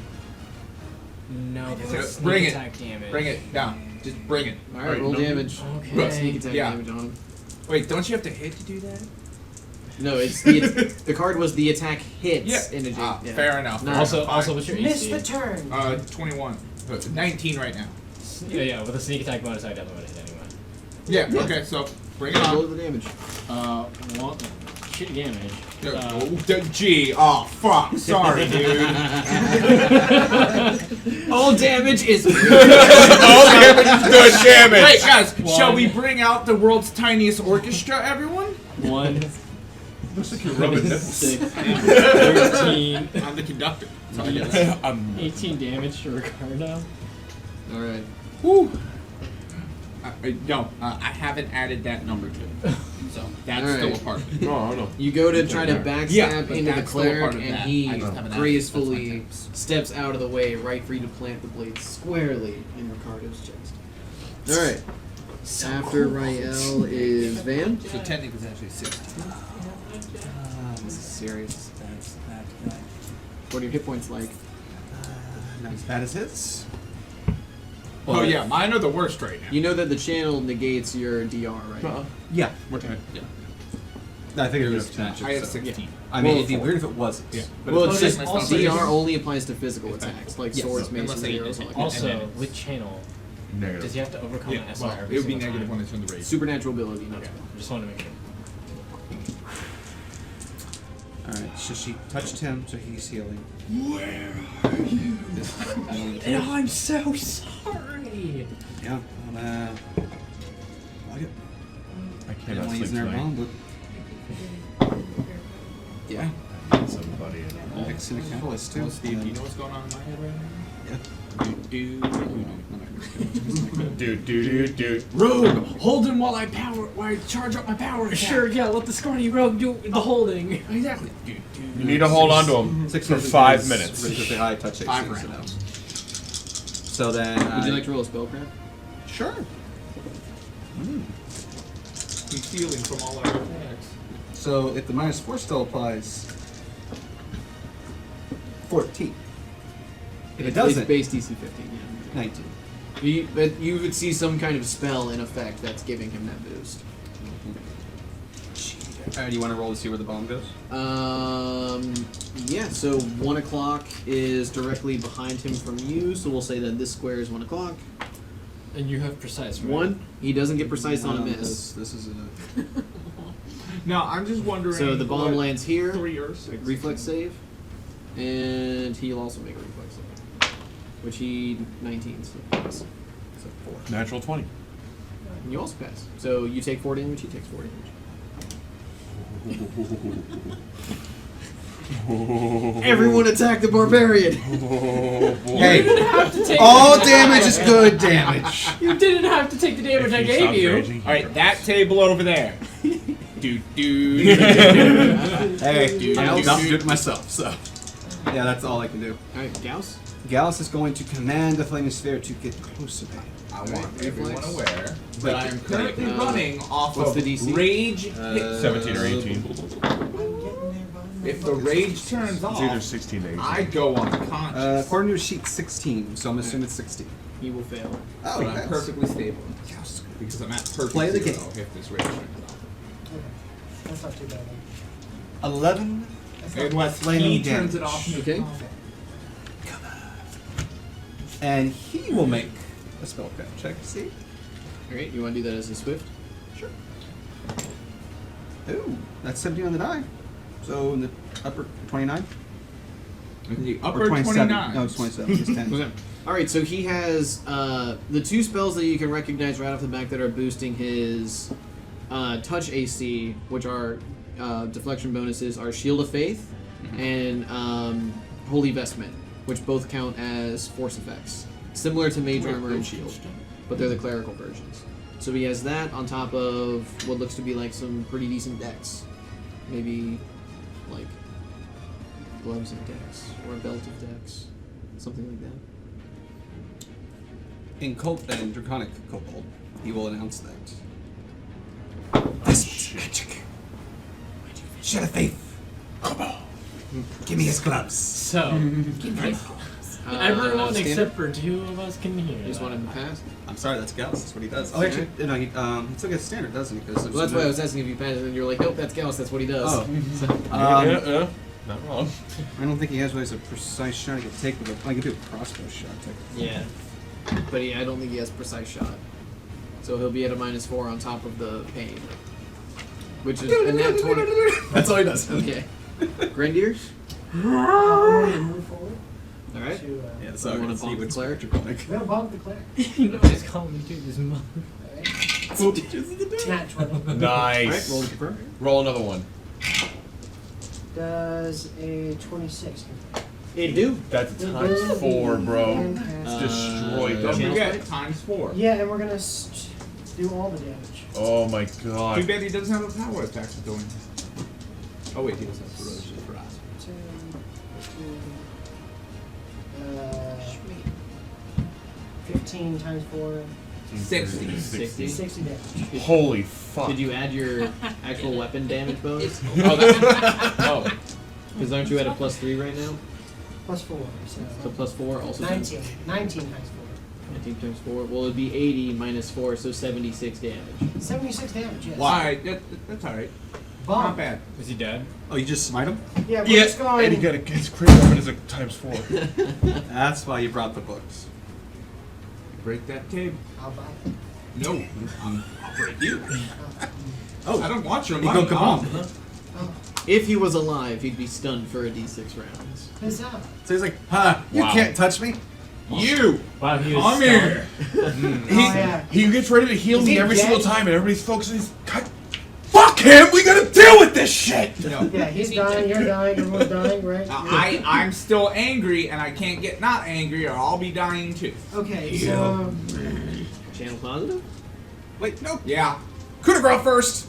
No, So bring it. attack damage. Bring it down. Just bring it. Alright, roll damage. Okay. Sneak attack Yeah. damage on him. Wait, don't you have to hit to do that? No, it's the card was the attack hits in a Ah, yeah. fair enough. Not- Also, what's your Miss AC? the turn. 21. 19 right now. Yeah, with a sneak attack bonus, I definitely would hit anyway. Yeah, okay, so bring it Roll on. the damage. One shitty damage. Gee, oh fuck, sorry dude. All damage is All damage is good damage. Wait guys, shall we bring out the world's tiniest orchestra, everyone? 1, Looks like you're rubbing nipples. 6, 13, I'm the conductor. That's all I guess. 18 damage to Ricardo. Alright. Whew. No, I haven't added that number to it. So that's All still right. a part of it. No, no. You go to try to backstab Yeah, but into the that's still a cleric, part of and that. he I just haven't added it. gracefully That's my steps out of the way, right for you to plant the blade squarely in Ricardo's chest. Alright. After Rael is Van. So technically it's actually 16. This is serious. What are your hit points like? Not as bad as his. Oh yeah, mine are the worst right now. You know that the channel negates your DR, right? Yeah. Yeah. I think it It was was magic. I have so. 16. I mean, Well, it'd be weird if it wasn't. Yeah. Well, it's just also- DR only applies to physical attacks, like Yes, swords, unless maces, they- arrows, all that. Also, And then with channel, does Negative. he have to overcome Yeah, an SR well, every it would be single negative time? when it's on the raise. Supernatural ability, not Okay, spell. just wanted to make sure. Alright, so she touched him, so he's healing. Where are you? And I'm so sorry. Yeah, I'll get I cannot one sleep using our tonight. bomb, but yeah, Somebody in fixing a catalyst too. Well, Steve, do you know what's going on in my head right now? Yeah. Dude. Rogue, hold him while I charge up my power attack. Sure, yeah, let the scrawny rogue do the holding. Exactly. You need to hold on to him for 5 minutes. With the high touch 5 AC, so rounds. So then, Would you like to roll a spellcraft? Sure. He's healing from all our attacks. so if the -4 still applies, 14. If it It's doesn't, base DC 15, yeah. 19. But you would see some kind of spell in effect that's giving him that boost. Do you want to roll to see where the bomb goes? Yeah, so 1 o'clock is directly behind him from you, so we'll say that this square is 1 o'clock. And you have precise, right? 1, he doesn't get precise on a miss. This is a No, I'm just wondering. So the bomb what, lands here, 3 or 6. reflex save, and he'll also make a reflex save, which he 19, so pass. So 4. Natural 20. And you also pass. So you take 4 damage, he takes 4 damage. Everyone attack the barbarian! Hey, You didn't have to take all damage is good damage. You didn't have to take the damage I gave you. Alright, that table over there. Hey, I'm not to do it myself, so. Yeah, that's all I can do. Alright, Gauss? Gallus is going to command the flaming sphere to get closer to him. I want Reflex. everyone aware Wait, that I am currently uh, running off what's of the DC? rage hit. 17 or 18. If the rage turns off, It's either 16 to 18. I go unconscious. According to your sheet, 16, so I'm assuming it's 16. He will fail. Oh, but I'm perfectly stable. Because I'm at perfect Play the 0 game. if this rage turns off. That's not too bad. 11. Unless Flaming he turns it damage. off. Okay. And he will make a spellcraft check. See? Alright, you want to do that as a swift? Sure. Ooh, that's 17 on the die. So in the upper 29? In the Or upper 27. 29. No, it's 27. It's 10. Alright, so he has the 2 spells that you can recognize right off the back that are boosting his touch AC, which are deflection bonuses, are Shield of Faith and Holy Vestment, which both count as force effects, similar to Mage Armor and Shield, but they're the clerical versions. So he has that on top of what looks to be like some pretty decent decks, maybe like gloves of decks or a belt of decks, something like that. In Draconic Kobold, he will announce that. This is magic. Shed of faith. Kobold. Give me his gloves. So, everyone standard? except for 2 of us can hear. You just want him to pass? I'm sorry, that's Gauss. That's what he does. Oh, actually, no, he still gets standard, doesn't he? Well, that's why I was asking if you passed, and you're like, nope, that's Gauss. That's what he does. Oh. Not wrong. I don't think he has really a precise shot he can take with it. I can do a crossbow shot. Yeah. But I don't think he has precise shot. So he'll be at a -4 on top of the pain. Which is a nat 20. That's all he does. Okay. Grenadier? Move forward. Alright. To, Yeah, So so you I wanna can see bonk what's the cleric? Draconic. we'll bump the cleric. You know what he's calling me, dude? This mother. Alright. Nat 20. Alright, Nice. roll to confirm. Roll another one. Does a 26. It do. That's times 4, bro. Fantastic. Destroyed Don't them. forget, ×4. Yeah, and we're gonna do all the damage. Oh my Too god. bad he doesn't have a power attack to go in. Oh wait, he does have ferocious for us. 10, 15 times 4. 60. 60 damage. Holy fuck. Did you add your actual weapon damage bonus? Oh, Because aren't you at a +3 right now? Plus 4. So So +4 also. 19. 19 times 19 times 4. Well, it'd be 80 -4, so 76 damage. 4. 76 damage, yes. Why? That's alright. Bomb. Not bad. Is he dead? Oh, you just smite him? Yeah, we're yeah. just going. And he got his crit weapon is a times 4. That's why you brought the books. Break that table. I'll buy it. No, I'll break you. Oh, I don't want your you money. go kabam. Oh, If he was alive, he'd be stunned for a d6 rounds. huzzah. So he's like, "Ha! You Wow. can't touch me." You! Wow, he was Come here! Oh, yeah. He gets ready to heal Is me he every dead? single time, and everybody's focusing. God, fuck him! We gotta deal with this shit! No. Yeah, he's dying, you're dying, everyone's dying, right? I'm still angry, and I can't get not angry, or I'll be dying too. Okay, so. Channel positive? Wait, no. Yeah. Coup de grace first.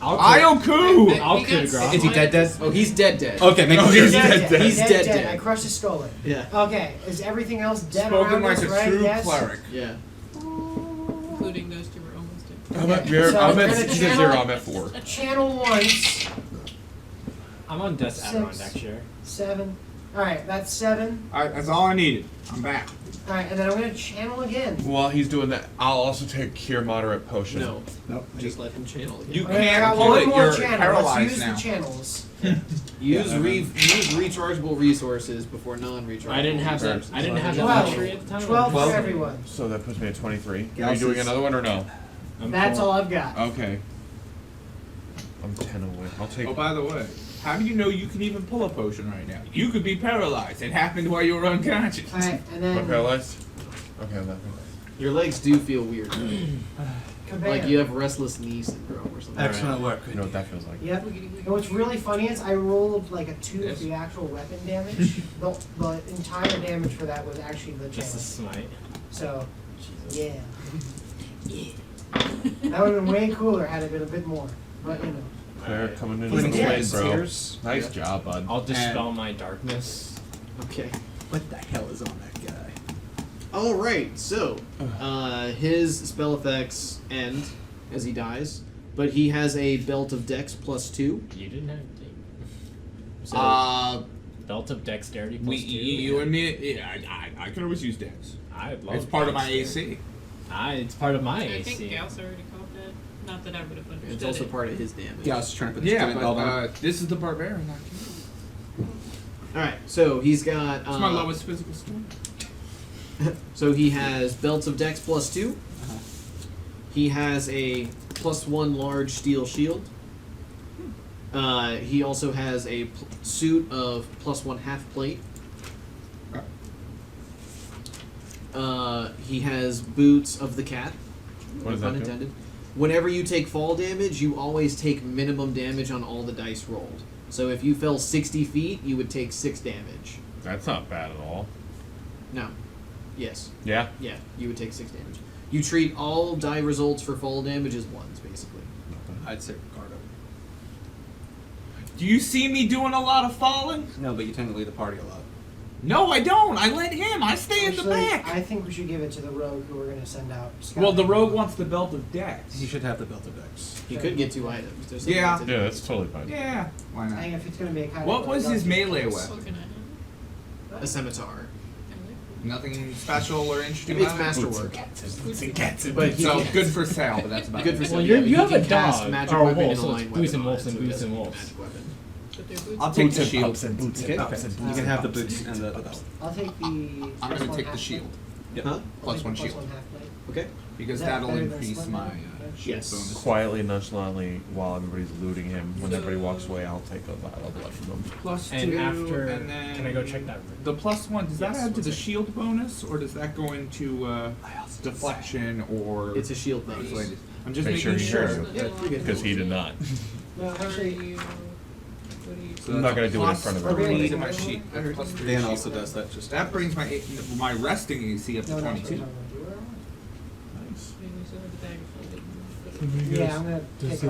I'll coup! I'll We coup de got grace. Is he dead? Dead? Oh, he's dead. Okay, make Oh, sure. he's Dead, dead. He's dead. I crushed his skull in. Yeah. Okay, is everything else dead Spoken around like us, a right? true Yes? cleric. Yeah. Including those 2 were almost dead. I'm at, Okay, so I'm we're at gonna 6 channel- 0, I'm at 4. Channel once, I'm on Death's 6. Adirondack share. 7. Alright, that's 7. Alright, that's all I needed. I'm back. Alright, and then I'm gonna channel again. While he's doing that, I'll also take Cure Moderate Potion. No. Nope. Just let him channel again. You Alright, I can't got pull one it, more you're channel. Let's paralyzed use now. the channels. Use rechargeable resources before non-rechargeable. I didn't have that. I didn't have that 12. luxury at the time. 12 for 12. everyone. So that puts me at 23. Are you Gauss doing is- another one or no? That's all I've got. Okay. I'm 10 away. I'll take. Oh, by the way, how do you know you can even pull a potion right now? You could be paralyzed. It happened while you were unconscious. Alright, and Am I then. paralyzed? Okay, I'm not paralyzed. Your legs do feel weird. Kabam. Like you have restless knee syndrome or something. Excellent work. You know what that feels like? Yep. And what's really funny is I rolled like a 2 of the actual weapon damage. The entire damage for that was actually the Just a channel. smite. So, Jesus. yeah. That would have been way cooler had it been a bit more. But, you know. Prayer coming in He's with dead. swing, bro. Tears. Nice job, bud. I'll dispel my darkness. Okay. What the hell is on that guy? All right. So, his spell effects end as he dies, but he has a belt of Dex +2. You didn't have to. So, belt of dexterity plus 2. You and me, yeah, I can always use dex. I'd love It's part of my dexterity. AC. It's part of my I AC. think Gauss already called that. Not that I would have understood It's also it. part of his damage. Yeah, I was trying to put this Yeah, giant but belt on. this is the Barbarian. Not you. All right. So he's got. It's my lowest physical skill. So he has belts of Dex +2. He has a +1 large steel shield. He also has a suit of +1 half plate. He has boots of the cat. What does that pun do? intended. Whenever you take fall damage, you always take minimum damage on all the dice rolled. So if you fell 60 feet, you would take 6 damage. That's not bad at all. No. Yes. Yeah? Yeah, you would take 6 damage. You treat all die results for fall damage as 1s, basically. I'd say Ricardo. Do you see me doing a lot of falling? No, but you tend to lead the party a lot. No, I don't. I let him. I stay in the Actually, back. I think we should give it to the rogue who we're going to send out. Well, the rogue wants the belt of Dex. He should have the belt of Dex. He could get 2 items. There's Yeah. something that's Yeah, that's totally fine. Yeah. Why not? Hey, if it's going to be a kind What of was his melee What weapon? can I have? a scimitar. Nothing special or interesting Maybe it's about it? masterwork. But so good for sale, but that's about Good it. for Well, sale. you Yeah, have can a cast dog. magic Or a weapon wolf, in a so line it's boots and weapon on wolves it, and so it boots and doesn't wolves. magic weapon. But they're boots. I'll take the and shield. ups and boots and Okay. ups and You boots can and have the ups and boots and the boots. belt. I'll take the. I'm plus gonna one take the half shield. plate. Huh? I'll Plus take one the shield. Plus one half plate. Okay. Because Is that that'll better than increase split my now? shield Yes. bonus. Quietly, nonchalantly, while everybody's looting him, when everybody walks away, I'll take a vial of blood from them. Plus And 2, after, and then can I go check that room? the plus 1, does that Yes, add to one the second. shield bonus, or does that go into deflection, or... It's a shield bonus. Related? I'm just Make making sure sure. he Yeah, pretty good. Because he did not. No, actually, What do you So I'm not that's gonna do it in plus front of 3 everybody. to my sheet. I heard. Plus 3 Dan to also shield. does that. Just That brings my resting AC up to no, no, 22. no, no, Nice. maybe we still have the bag of folded. yeah, I'm going to take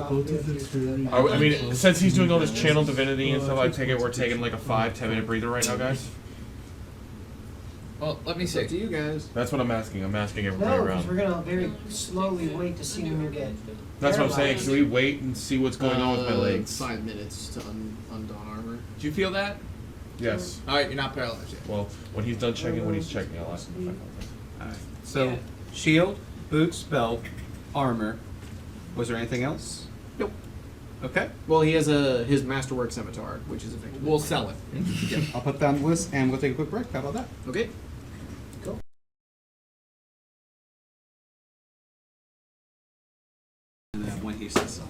off. I mean, since he's doing all this channel divinity and stuff, I take it we're taking like a 5-10 minute breather right now, guys. Well, let me It's up to see. you guys. That's what I'm asking. I'm asking everybody No, because around. we're going to very slowly wait to see when you get. That's what I'm saying. paralyzed. Should we wait and see what's going on with my legs? 5 minutes to undawn armor. Do you feel that? Yes. Alright, you're not paralyzed yet. Well, when he's done checking, when he's checking, I'll ask him. Alright. So, shield, boots, belt, armor. Was there anything else? Nope. Okay. Well, he has his masterwork scimitar, which is effective. We'll sell it. Yeah, I'll put that on the list and we'll take a quick break. How about that? Okay. And then when he says so.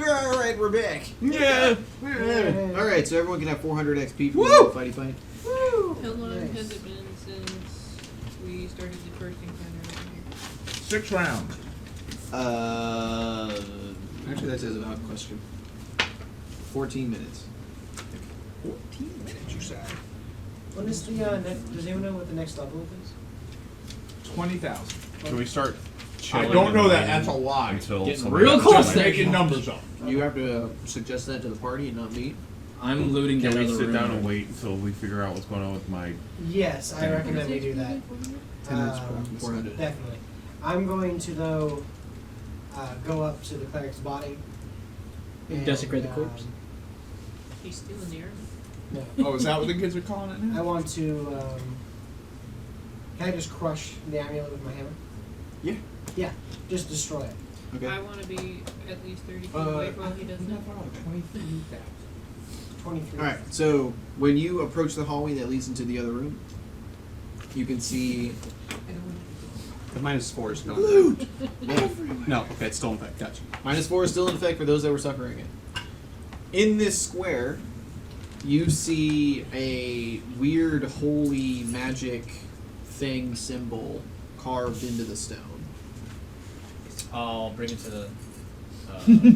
All right, we're back. Yeah. All right, so everyone can have 400 XP from Woo! the fighty fight. How long Nice. has it been since we started the first encounter over here? 6 rounds. Actually, that is a valid question. 14 minutes. 14 minutes, you said. When is the does anyone know what the next level is? 20,000. Can we start? I chilling don't know and that. waiting That's a lie. Until Getting somebody real else close comes there. in? Making numbers up. You have to suggest that to the party and not me. I'm looting Can that we other sit room. down and wait until we figure out what's going on with my? Yes, I recommend we do that. 10 minutes Um, 400. Definitely. I'm going to, though, go up to the cleric's body. and, Desecrate the corpse? He's still in the army. No. Oh, is that what the kids are calling it I now? want to. Can I just crush the amulet with my hammer? Yeah. Yeah, just destroy it. Okay. I want to be at least 30 feet away while he does that. 23. All right. So when you approach the hallway that leads into the other room, you can see. The -4 is still in effect. No, okay, it's still in effect. Gotcha. -4 is still in effect for those that were suffering it. In this square, you see a weird holy magic thing symbol carved into the stone. I'll bring it to the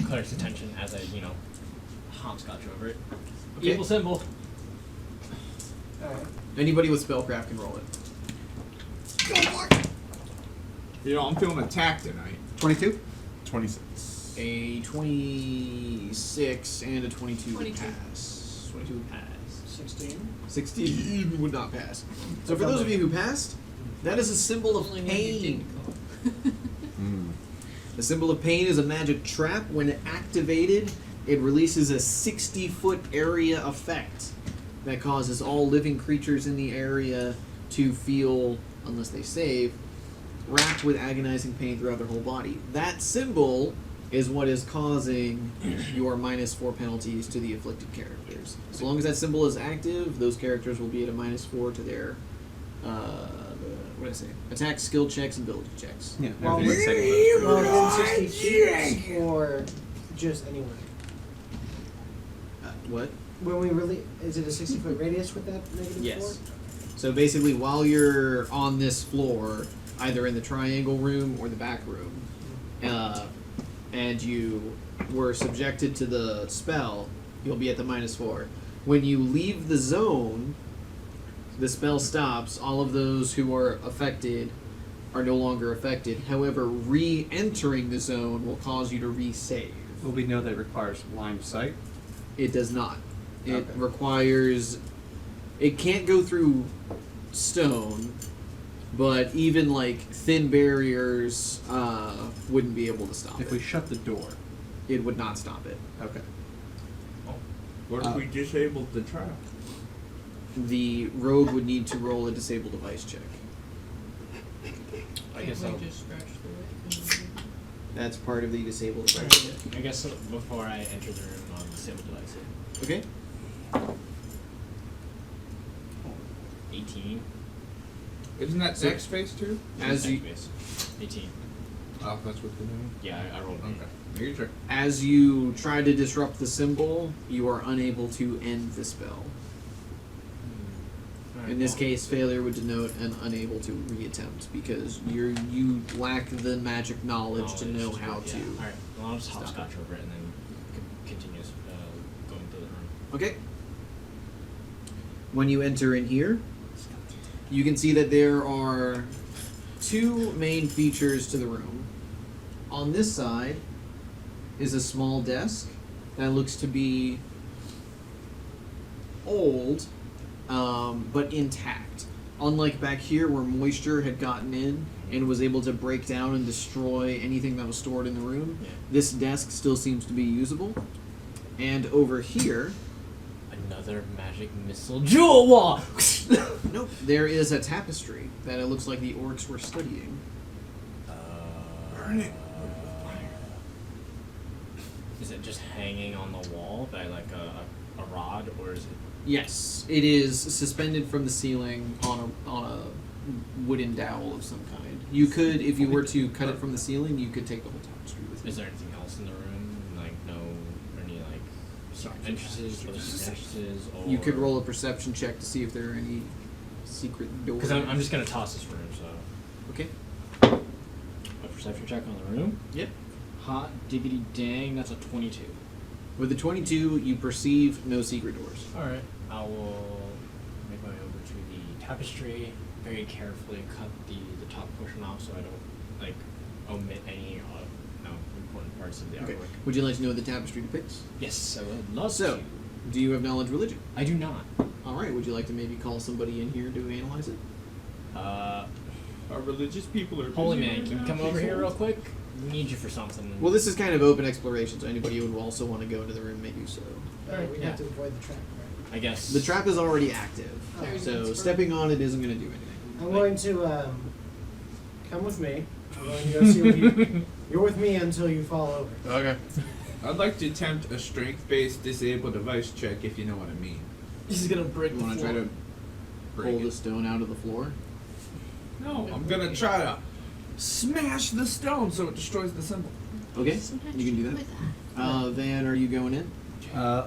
cleric's attention as I, hopscotch over it. Okay. Evil symbol. Alright. Anybody with spellcraft can roll it. You know, I'm feeling attacked tonight. 22? 26. A 26 and a 22 would 22. pass. 22 would pass. 16. 16 would not pass. So for those of you who passed, that is a symbol of Only one you pain. didn't call. The symbol of pain is a magic trap. When activated, it releases a 60-foot area effect that causes all living creatures in the area to feel, unless they save, racked with agonizing pain throughout their whole body. That symbol is what is causing your -4 penalties to the afflicted characters. As long as that symbol is active, those characters will be at a -4 to their what did I say? Attack, skill checks, and ability checks. Yeah, Well, everything's taken Well, place. within 60 feet or just anywhere? What? When we really, is it a 60-foot radius with that -4? Yes. So basically, while you're on this floor, either in the triangle room or the back room, and you were subjected to the spell, you'll be at the -4. When you leave the zone, The spell stops. All of those who are affected are no longer affected. However, re-entering the zone will cause you to re-save. Well, we know that it requires line of sight. It does not. It Okay. requires... It can't go through stone, but even, like, thin barriers wouldn't be able to stop If it. we shut the door. It would not stop it. Okay. What if we disabled the trap? The rogue would need to roll a disable device check. I guess I'll, just scratch through it. That's part of the disable device check. I guess before I enter the room, I'll disable device it. Okay? 18. Isn't that deck space too? As you, Base. 18. Oh, that's what they're doing. Yeah, I rolled an Okay. Maybe sure. as you try to disrupt the symbol, you are unable to end the spell. In this case, failure would denote an unable to reattempt because you lack the magic knowledge to know how to. Alright, well, I'll just stop hopscotch it. over it and then continue going through the room. Okay. When you enter in here, you can see that there are two main features to the room. On this side is a small desk that looks to be old, but intact. Unlike back here where moisture had gotten in and was able to break down and destroy anything that was stored in the room, Yeah. this desk still seems to be usable. And over here, Another magic missile jewel wall! nope, there is a tapestry that it looks like the orcs were studying. Burn it. Is it just hanging on the wall by like a rod, or is it? Yes, it is suspended from the ceiling on a wooden dowel of some kind. You could, if you were to cut it from the ceiling, you could take the whole tapestry with you. Is there anything else in the room? Like any like secret entrances, other secret entrances, or You could roll a perception check to see if there are any secret doors. Because I'm just gonna toss this room, so Okay. a perception check on the room. Yep. Hot diggity dang, that's a 22. With the 22, you perceive no secret doors. All right. I will make my way over to the tapestry. Very carefully cut the top portion off so I don't like omit any important parts of the Okay. artwork. Would you like to know what the tapestry depicts? Yes, I would love So, to. do you have knowledge religion? I do not. All right. Would you like to maybe call somebody in here to analyze it? Our religious people are Holy busy man, right can you now. come over here real quick? We need you for something. Well, this is kind of open exploration, so anybody who would also want to go into the room may do so. We'd Yeah. have to avoid the trap, right? I guess. The trap is already active, Oh. so stepping on it isn't going to do anything. I'm going to come with me. I'm going to go see what you're with me until you fall over. Okay. I'd like to attempt a strength-based disable device check, if you know what I mean. He's gonna break You the want to floor. try to Break pull it. the stone out of the floor? No, I'm gonna try to smash the stone so it destroys the symbol. Okay, you can do that. Van, are you going in?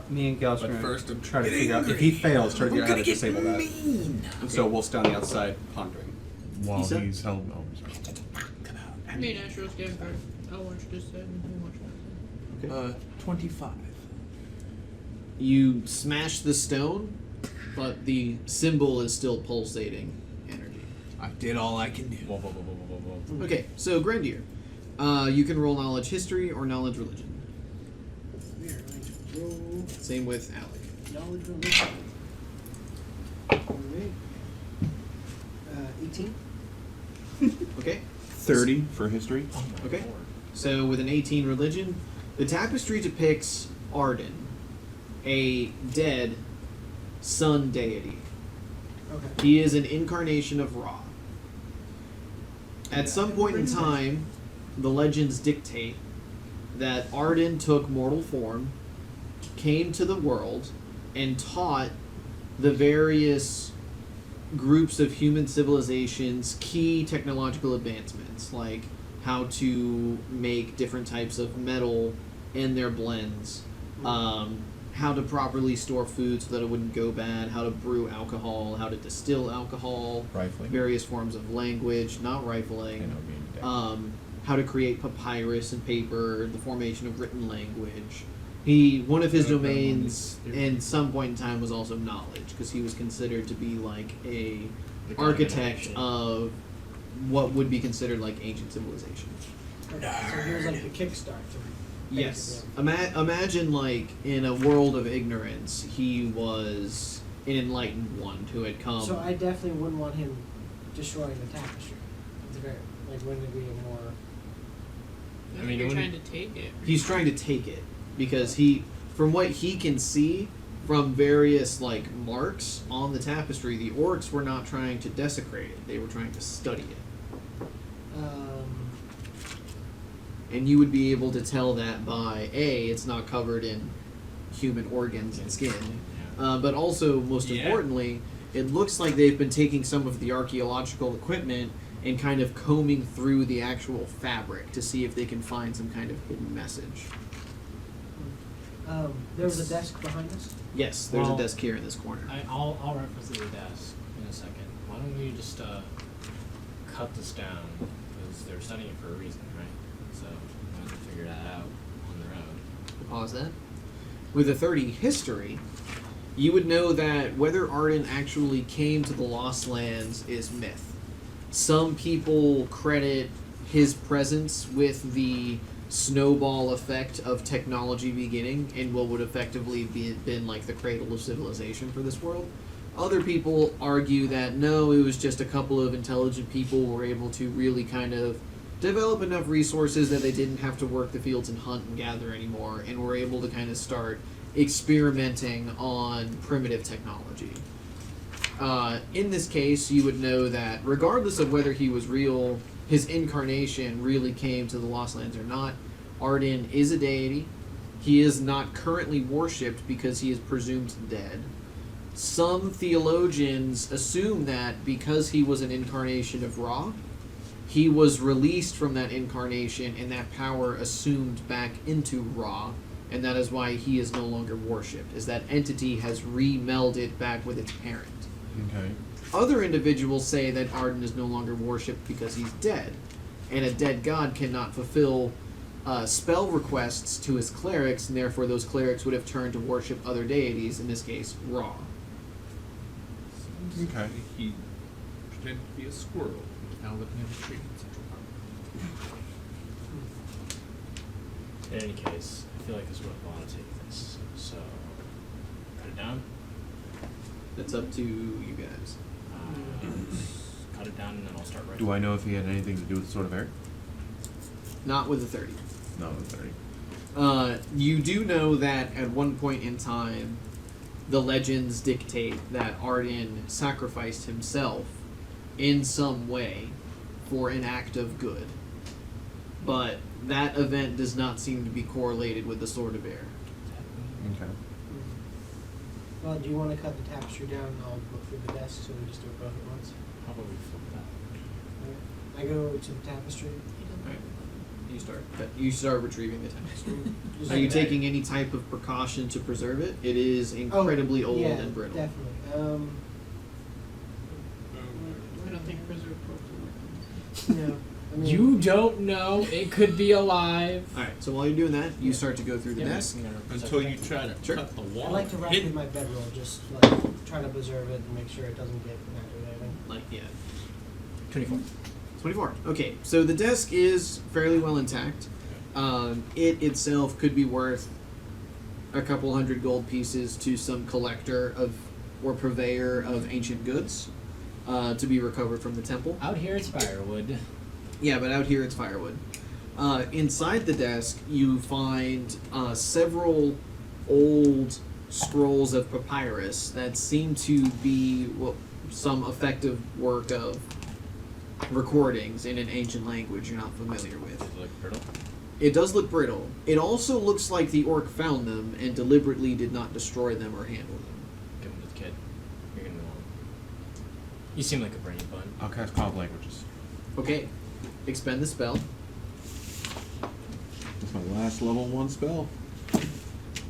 Me and Gauss are But going first I'm to try to getting figure out if angry. he fails, try to I'm figure out how gonna to get disable that. mean. So we'll stay on the outside pondering. While Isa? he's held. Oh, sorry. Me and Astro's getting back. I'll watch this side and you watch that side. Okay. 25. You smash the stone, but the symbol is still pulsating energy. I did all I can do. Whoa, whoa, whoa, whoa, whoa, whoa. Okay, so Grandier, you can roll knowledge history or knowledge religion. We are going to roll Same with Alec. knowledge religion. Alright. 18. Okay? 30 for history. Okay. So with an 18 religion, the tapestry depicts Arden, a dead sun deity. Okay. He is an incarnation of Ra. At some point in time, the legends dictate that Arden took mortal form, came to the world, and taught the various groups of human civilizations key technological advancements, like how to make different types of metal in their blends, how to properly store food so that it wouldn't go bad, how to brew alcohol, how to distill alcohol, Rifling. various forms of language, not rifling, I know, being dead. how to create papyrus and paper, the formation of written language, One of his Go- go on domains these- in some point in time was also knowledge, because he was considered to be like a The architect combination. of what would be considered like ancient civilization. Okay, so he was like the kickstart. Yes. Imagine like in a world of ignorance, he was an enlightened one who had come. So I definitely wouldn't want him destroying the tapestry. At the very, like, wouldn't it be a more? I I mean, mean, you're it trying wouldn't- to take it. He's trying to take it because from what he can see from various like marks on the tapestry, the orcs were not trying to desecrate it; they were trying to study it. And you would be able to tell that by it's not covered in human organs and skin, but also most importantly, it looks like they've been taking some of the archaeological equipment and kind of combing through the actual fabric to see if they can find some kind of hidden message. There was a desk behind us. Yes, there's Well, a desk here in this corner. I'll reference the desk in a second. Why don't we just cut this down, because they're studying it for a reason, right? So we have to figure that out on their own. Pause that. With a 30 history, you would know that whether Arden actually came to the Lost Lands is myth. Some people credit his presence with the snowball effect of technology beginning in what would effectively been like the cradle of civilization for this world. Other people argue that no, it was just a couple of intelligent people who were able to really kind of develop enough resources that they didn't have to work the fields and hunt and gather anymore, and were able to kind of start experimenting on primitive technology. In this case, you would know that regardless of whether he was real, his incarnation really came to the Lost Lands or not, Arden is a deity. He is not currently worshipped because he is presumed dead. Some theologians assume that because he was an incarnation of Ra, he was released from that incarnation and that power assumed back into Ra, and that is why he is no longer worshipped, as that entity has re-melded back with its parent. Okay. Other individuals say that Arden is no longer worshipped because he's dead, and a dead god cannot fulfill spell requests to his clerics, and therefore those clerics would have turned to worship other deities, in this case, Ra. Okay. He pretended to be a squirrel. He's now living in a tree in Central Park. In any case, I feel like it's worthwhile to take this. So, cut it down. That's up to you guys. Cut it down, and then I'll start right. Do I know if he had anything to do with the Sword of Air? Not with the 30. No, with 30. You do know that at one point in time, the legends dictate that Arden sacrificed himself in some way for an act of good. But that event does not seem to be correlated with the Sword of Air. Okay. Well, do you want to cut the tapestry down? I'll look through the desk so we just do it both at once. How about we flip that? I go to the tapestry. Alright. You start retrieving the tapestry. Just Are you like that. taking any type of precaution to preserve it? It is incredibly old yeah, and brittle. Definitely. I don't think preserve corpse will work. No. I mean, You don't know. It could be alive. Alright, so while you're doing that, you start to go through the desk. Until you try to Sure. cut the wall. I like to wrap Hit- in my bedroll, just like try to preserve it and make sure it doesn't get mattered or anything. Like, yeah. 24. 24. Okay, so the desk is fairly well intact. It itself could be worth a couple hundred gold pieces to some collector of or purveyor of ancient goods to be recovered from the temple. Out here, it's firewood. Yeah, but out here it's firewood. Inside the desk, you find several old scrolls of papyrus that seem to be some effective work of recordings in an ancient language you're not familiar with. Does it look brittle? It does look brittle. It also looks like the orc found them and deliberately did not destroy them or handle them. Give them to the kid. You're gonna know. You seem like a brainy bun. I'll cast Cloud Languages. Okay, expend the spell. That's my last level 1 spell.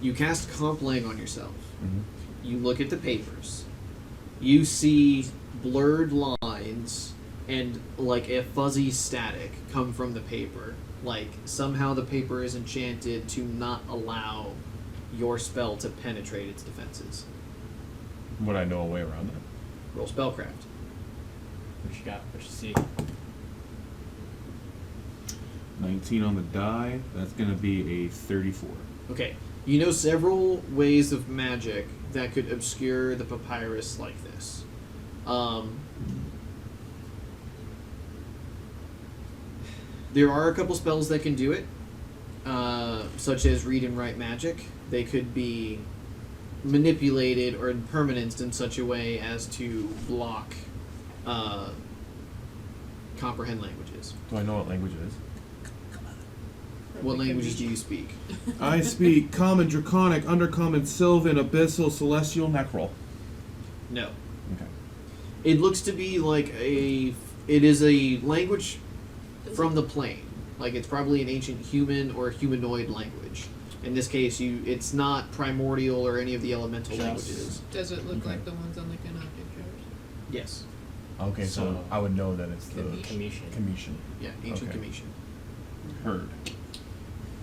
You cast Comp Lang on yourself. Mm-hmm. You look at the papers. You see blurred lines and like a fuzzy static come from the paper. Like somehow the paper is enchanted to not allow your spell to penetrate its defenses. Would I know a way around that? Roll spellcraft. What you got? What you see? 19 on the die. That's gonna be a 34. Okay. You know several ways of magic that could obscure the papyrus like this. There are a couple spells that can do it, such as read and write magic. They could be manipulated or impermanent in such a way as to block comprehend languages. Do I know what language it is? What languages do you speak? I speak Common, Draconic, Undercommon, Sylvan, Abyssal, Celestial, Necrol. No. Okay. It looks to be like it is a language from the plane. Like it's probably an ancient human or humanoid language. In this case, it's not primordial or any of the elemental languages. Does it look like the ones on the Canoptic Shores? Yes. Okay, so I would know that it's the Commission. Commission. Yeah, ancient Okay. Commission. Heard.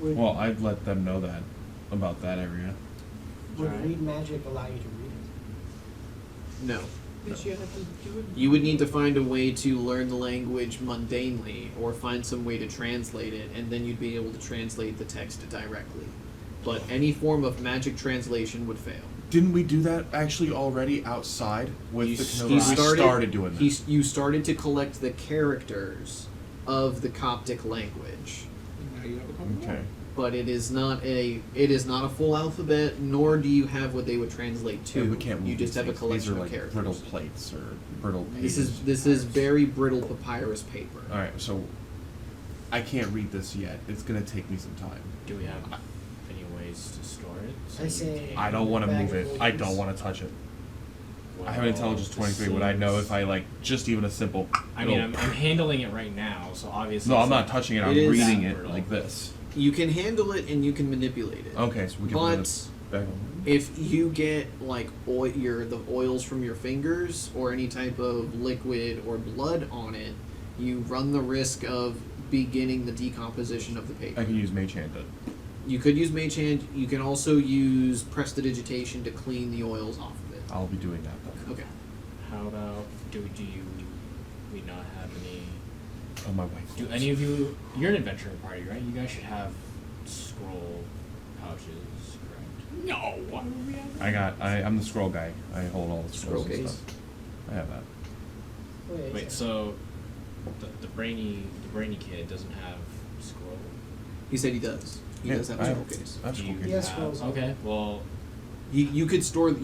Would, Well, I'd let them know that about that area. would Alright. read magic allow you to read it? No. Because you have to do it. You would need to find a way to learn the language mundanely or find some way to translate it, and then you'd be able to translate the text directly. But any form of magic translation would fail. Didn't we do that actually already outside with You the s- Canova? he We started doing that. You started to collect the characters of the Coptic language, And now you have a couple Okay. but it is not a full alphabet, nor do you have what they would translate to. Yeah, we can't move you just these have a things. collection These are of like characters. brittle plates or brittle pages. This is very brittle papyrus paper. All right, so I can't read this yet. It's gonna take me some time. Do we have any ways to store it? So I you say- can- I don't want to Bag move of it. holdings. I don't want to touch it. I have an Well, intelligence this 23. Would I know seems- if I like just even a simple? I mean, little- I'm handling it right now, so obviously. No, it's I'm not touching it. I'm It is- reading it Brittle. like this. You can handle it and you can manipulate it. Okay, so we can But put it back on. if you get like the oils from your fingers or any type of liquid or blood on it, you run the risk of beginning the decomposition of the paper. I can use Mage Hand it. You could use Mage Hand. You can also use prestidigitation to clean the oils off of it. I'll be doing that then. Okay. How about we not have any? Oh, my wife. Do any of you? You're an adventuring party, right? You guys should have scroll pouches, correct? No. I'm the scroll guy. I hold all the scrolls Scroll and case. stuff. I have that. Wait, so the brainy kid doesn't have scroll. He said he does. He Yeah, does have a I scroll have- case. I have Do scroll you case. He has have- scrolls on Okay, well. You could store the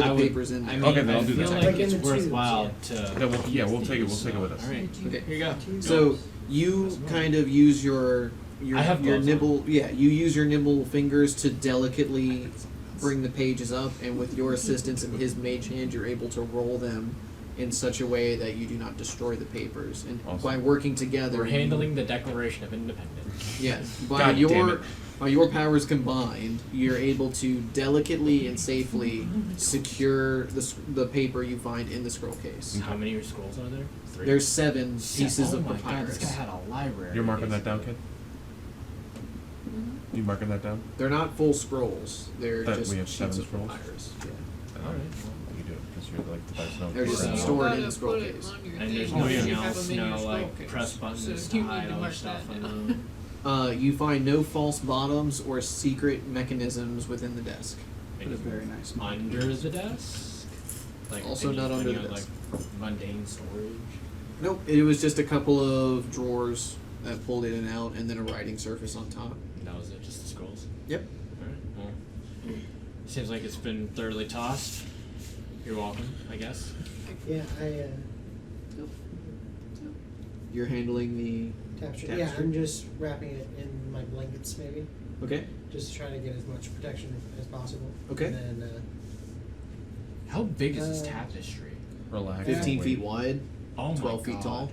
I would- papers in there. I mean, Okay, then I'll I do feel that. like Like in it's the tubes, worthwhile yeah. to. Yeah, we'll take it. We'll take it with us. All right. Okay. Here you go. So you kind of use your I have your gloves nibble. Yeah, you use your nimble fingers to delicately bring the pages up, and with your assistance and his mage hand, you're able to roll them in such a way that you do not destroy the papers. And Awesome. by working together, We're you- handling the Declaration of Independence. Yes, God by damn it. your powers combined, you're able to delicately and safely secure the paper you find in the scroll case. How many scrolls are there? 3. There's 7 pieces oh of my God, papyrus. this guy had a library. You're marking that down, basically. kid? You marking that down? They're not full scrolls. They're That just we have sheets 7 of scrolls? papyrus. Yeah. All right. You do it because you're like the best known. They're just So- stored in Gotta the scroll put it case. on your And thing there's because nothing you have else, them in your no scroll like case. press buttons So to you hide need to other mark stuff that on down. them. You find no false bottoms or secret mechanisms within the desk. Put a very nice mark. Under the desk. Like Also any- not under any the other, desk. Like mundane storage. Nope, it was just a couple of drawers that pulled in and out, and then a writing surface on top. And that was it. Just the scrolls. Yep. All right. Well, seems like it's been thoroughly tossed. You're welcome, I guess. Yeah, I You're handling the tapestry. Tapestry. Yeah, I'm just wrapping it in my blankets, maybe, okay. just to try to get as much protection as possible. Okay. And then, How big is this Uh, tapestry? Relax. 15 wait. feet wide, Oh my 12 feet God. tall.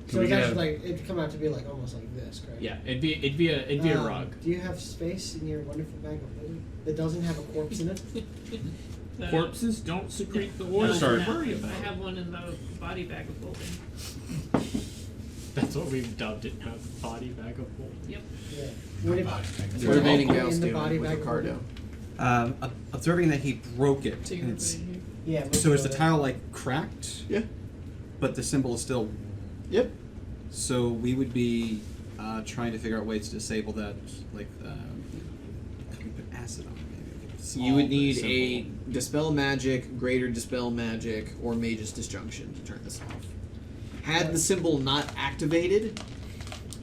so we it's get actually a- like it'd come out to be like almost like this, correct? Yeah, it'd be a rug. Do you have space in your wonderful bag of holding that doesn't have a corpse in it? Corpses don't secrete the Let's oil. start. Don't worry I about it. have one in the body bag of holding. That's what we've dubbed it now. Body bag of holding. Yep. Yeah. What if, What are Vanning Gals in the doing body with bag Ricardo? Observing that he broke it. So and you're it's- putting yeah. so is the moving tile like cracked? Yeah. But the symbol is still. Yep. So we would be trying to figure out ways to disable that, like could we put acid on it maybe? So you would Solve the need symbol. a Dispel Magic, Greater Dispel Magic, or Mage's Disjunction to turn this off. Had the symbol not activated,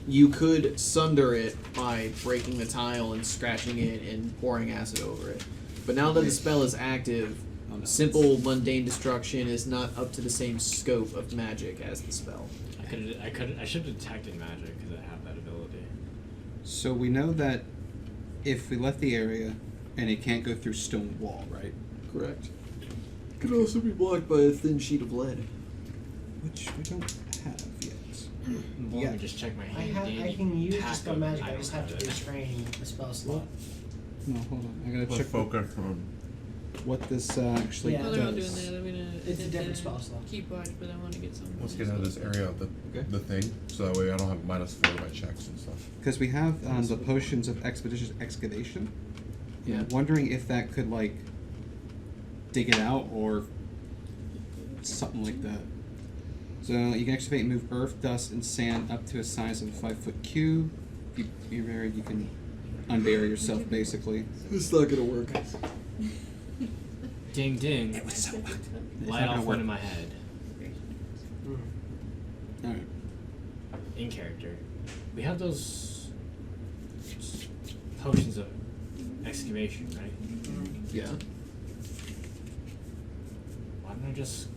you could sunder it by breaking the tile and scratching it and pouring acid over it. But now that the spell is active, simple mundane destruction is not up to the same scope of magic as the spell. I should have detected magic because I have that ability. So we know that if we left the area and it can't go through stone wall, right? Correct. It could also be blocked by a thin sheet of lead. Which we don't have yet. Well, let me just check my I handy can use pack Dispel of Magic, I item just have to credit. restrain the spell slot. No, hold on. I gotta Let's check focus on. what this actually Yeah. While they're all doing does. that, I'm gonna It's a attempt different to spell slot. keep watch, but I want to get some. Let's get out of this area of the thing, so that way I don't have -4 to my checks and stuff. Because we have the potions of expeditious excavation. Yeah. I'm wondering if that could like dig it out or something like that. So you can excavate and move earth, dust, and sand up to a size of a 5-foot cube. If you're married, you can unbury yourself basically. It's not gonna work. Ding ding. It was so Light not gonna off work. one in my head. Alright. In character. We have those potions of excavation, right? Yeah. Why don't I just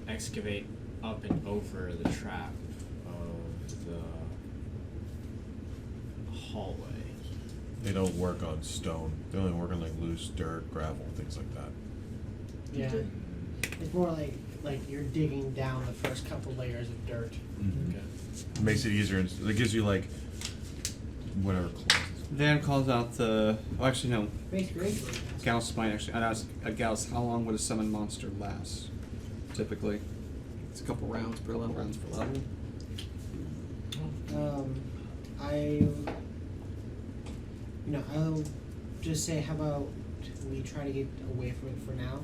excavate up and over the trap of the hallway? They don't work on stone. They only work on like loose dirt, gravel, things like that. Yeah. It's more like you're digging down the first couple layers of dirt. Mm-hmm. Okay. It makes it easier. And it gives you like whatever clauses. Van calls out the. Oh, actually, no. Makes great. Gauss might actually. I'd ask Gauss, how long would a summoned monster last? Typically. It's a couple rounds per level. Rounds per level. I'll just say, how about we try to get away from it for now,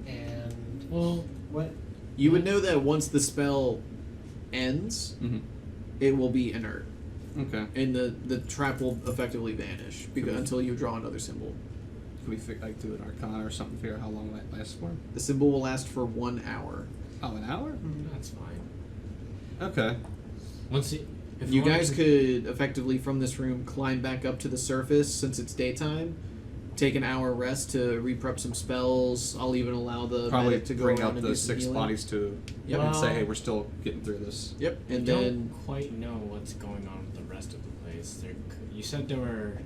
and Well, what? You would know that once the spell ends, Mm-hmm. it will be inert, Okay. and the trap will effectively vanish because until you draw another symbol. Could we like do an arcana or something? Figure out how long that lasts for? The symbol will last for 1 hour. Oh, an hour? that's fine. Okay. Once it, if You wanted guys to- could effectively from this room climb back up to the surface since it's daytime. Take an hour rest to reprep some spells. I'll even allow the Probably medic to go bring around out and the do some 6 healing. bodies to Yep. and say, Well- hey, we're still getting through this. Yep, and I then don't quite know what's going on with the rest of the place. You said there were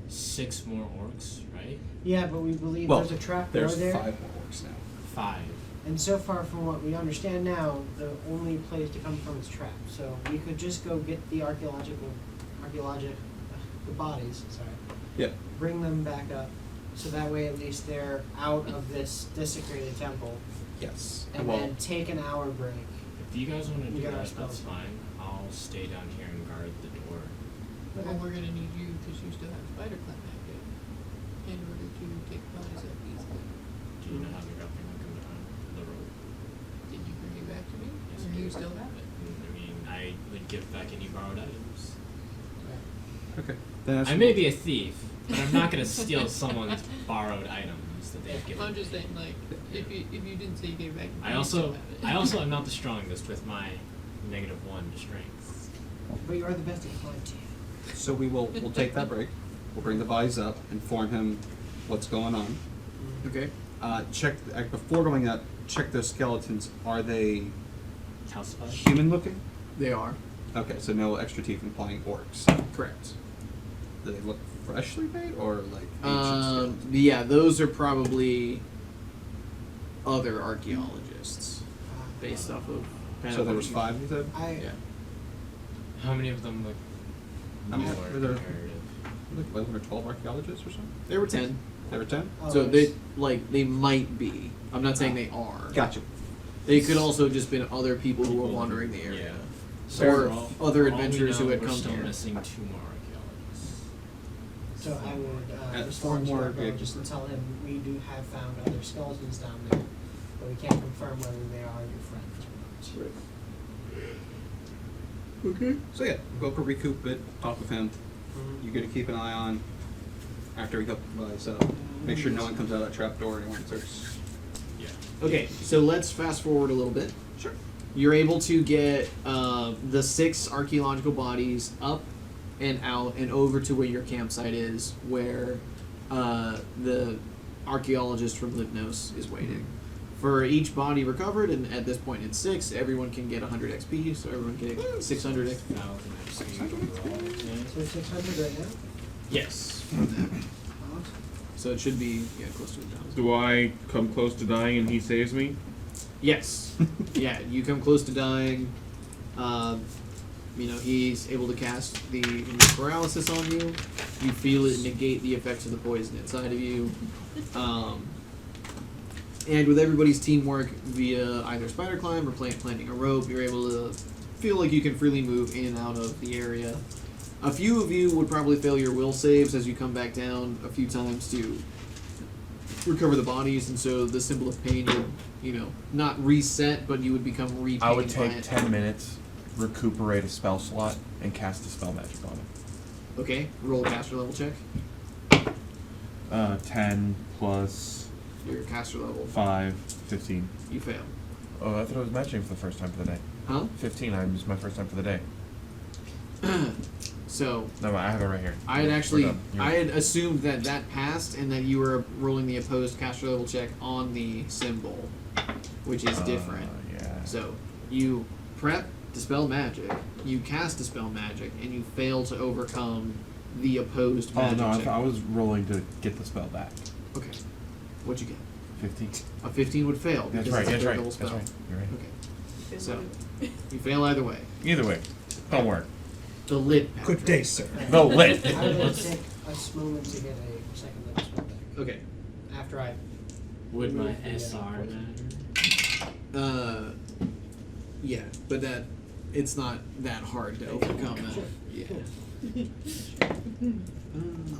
6 more orcs, right? Yeah, but we believe Well, there's a trap door There's there. 5 more orcs now. 5. And so far, from what we understand now, the only place to come from is trap. So we could just go get the the bodies. Sorry. Yeah. Bring them back up, so that way at least they're out of this desecrated temple, Yes. and Well, then take an hour break. If you guys want to We do got our that, that's spells. fine. I'll stay down here and guard the door. Well, we're gonna need you because you still have spider climb back in order to take bodies up easily. Do you know how the grappling hook and the rope? Did you bring it back to me? Yes, Or I do you did. still have it? I mean, I would give back any borrowed items. okay. Then that's I may be a thief, but I'm not going to steal someone's borrowed items that they've given I'm me. just saying, like, if you didn't say you gave it back to me, I you still also, have it. I also am not the strongest with my -1 to strength. But you are the best at flying. So we'll take that break. We'll bring the bodies up, inform him what's going on. okay. Check before going up. Check those skeletons. Are they Calcified? human looking? They are Okay, so no extra teeth implying orcs. correct. Do they look freshly made or like ancient skeletons? Yeah, those are probably other archaeologists based off of. So there was 5, you said? Yeah. How many of them look How many- more were there- comparative? Like 11 or 12 archaeologists or something? There were 10. There were 10? Oh, So there's- they might be. I'm not saying they are. Gotcha. They could also just been other people who were wandering the area. or for all- other for all we adventurers know, who had we're come still here. missing 2 more archaeologists. So I would At respond to four more, Marco yeah, just just- to tell him we do have found other skeletons down there, but we can't confirm whether they are your friends or not. Okay. So yeah, go up and recoup it, talk with him. Mhm. You're gonna keep an eye on after we go set up. Make sure no one comes out of that trap door or anyone starts. Yeah. Okay, so let's fast forward a little bit. Sure. You're able to get the 6 archaeological bodies up and out and over to where your campsite is, where the archaeologist from Lipnos is waiting. For each body recovered, and at this point it's 6, everyone can get 100 XP, so everyone can get 600 XP. 1,000 XP overall. So 600 right now? Yes. So it should be close to 1,000. Do I come close to dying and he saves me? Yes. Yeah, you come close to dying. He's able to cast the paralysis on you. You feel it negate the effects of the poison inside of you. And with everybody's teamwork via either spider climb or planting a rope, you're able to feel like you can freely move in and out of the area. A few of you would probably fail your will saves as you come back down a few times to recover the bodies, and so the symbol of pain would, not reset, but you would become repained. I would by take it. 10 minutes, recuperate a spell slot, and cast a spell magic on it. Okay, roll a caster level check. 10 plus Your caster level. 5, 15. You fail. Oh, I thought I was matching for the first time for the day. Huh? 15, I used my first time for the day. So No, I have it right here. I had We're done. I had assumed that passed and that you were rolling the opposed caster level check on the symbol, which is different. Yeah. So you prep dispel magic, you cast dispel magic, and you fail to overcome the opposed Oh magic no, I check. thought I was rolling to get the spell back. Okay. What'd you get? 15. A 15 would fail. That's because right. it's a That's third right. level That's spell. right. You're right. Okay. So you fail either way. Either way, don't work. The lit. Good day, sir. The lit. I will take a moment to get a second level spell back. Okay. After I. Would my remove the, SR poison. matter? Yeah, but it's not that hard to overcome that. Yeah.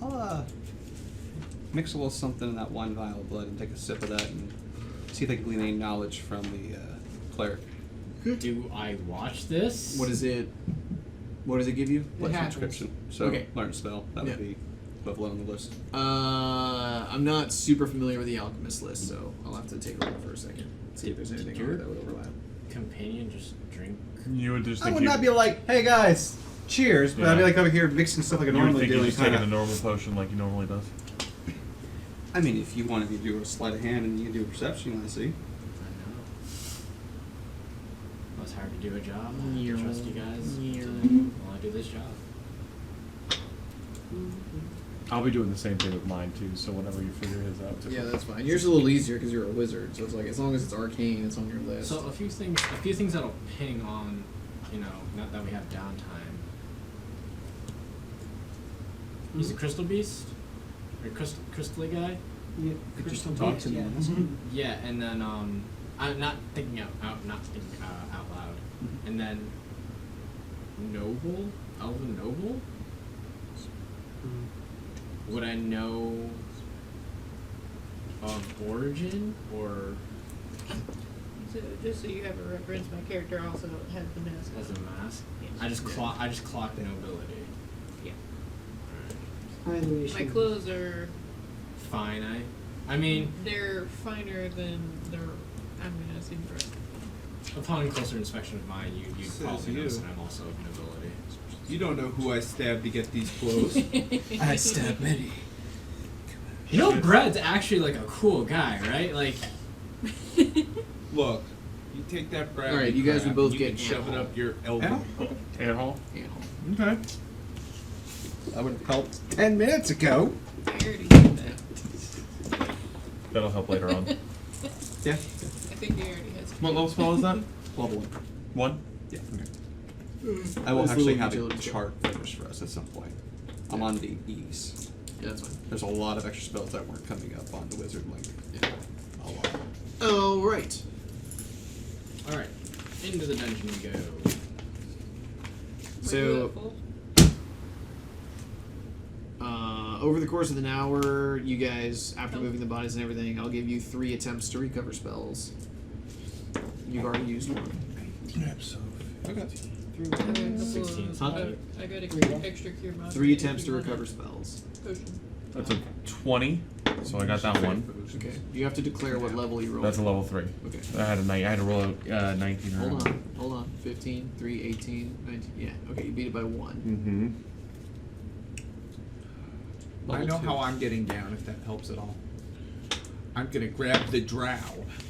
I'll mix a little something in that one vial of blood and take a sip of that and see if I can glean any knowledge from the cleric. Do I watch this? What is it? What does it give you? What's the happens. description? So Okay. learn spell. That Yeah. would be equivalent on the list. I'm not super familiar with the alchemist list, so I'll have to take a look for a second. See if there's anything on it that would overlap. Companion just drink. You would just I think would you not be like, hey guys, cheers, but I'd be Yeah. like over here mixing stuff like I you would normally think do. you're and just taking a kinda, normal potion like he normally does. I mean, if you wanted me to do a sleight of hand and you can do a perception, I see. I know. Well, it's hard to do a job. I have to trust you guys while I do this job. I'll be doing the same thing with mine too, so whenever you figure his out too. Yeah, that's fine. Yours is a little easier because you're a wizard, so it's like as long as it's arcane, it's on your list. So a few things that'll ping on, not that we have downtime. He's a crystal beast, or crystally guy. Yeah, Could crystal just talk beast, to me, yeah. mhm. Yeah, and then I'm not thinking out loud. And then noble, elven noble. Would I know of origin or So just so you have a reference, my character also has the mask. as a mask? Yes. I just clocked nobility. Yeah. Hi, Louise. My clothes are Fine. I mean, they're finer than their. I'm gonna assume for upon closer inspection of mine, you'd Says probably you. notice that I'm also of nobility. You don't know who I stabbed to get these clothes. I stab many. You know, Brad's actually like a cool guy, right? Like, Look, you take that Bradley Alright, you guys crap would both and get you can shove it ammo. up your elbow. Ant hall? Animal. Okay. I would have helped 10 minutes ago. I already did that. That'll help later on. Yeah. I think he already has. What level spell is that? Level 1. 1? Yeah. I will That's actually little have a utility chart finished for us at some point. I'm on the E's. Yeah, that's fine. There's a lot of extra spells that weren't coming up on the Wizard Link. Yeah. A lot. Oh right. all right, into the dungeon we go. So, over the course of an hour, you guys, after moving the bodies and everything, I'll give you 3 attempts to recover spells. You've already used one. Okay. 16. Huh? I got a extra cure mod. 3 attempts to recover spells. Potion. That's a 20, so I got that one. Okay. You have to declare what level you rolled. That's a level 3. Okay. I had to roll a 19 or Hold on. 15, 3, 18, 19. Yeah. Okay, you beat it by 1. Mm-hmm. I know how I'm getting down, if that helps at all. I'm gonna grab the drow.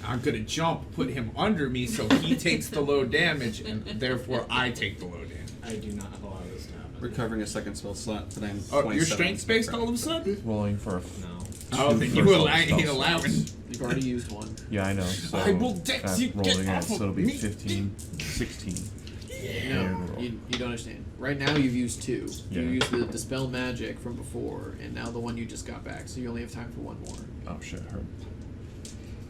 I'm gonna jump, put him under me so he takes the low damage, and therefore I take the low damage. I do not allow this to happen. Recovering a second spell slot, but I'm Oh, 27. your strength's based all of a sudden? Rolling for a No. Oh, then you ain't allowing. You've already used one. Yeah, I know. So I will dex that you, rolled get again, off so of it'll be me. 15, 16. No, you don't understand. Right now you've used 2. Yeah. You used the Dispel Magic from before, and now the one you just got back, so you only have time for 1 more. Oh shit, hurt.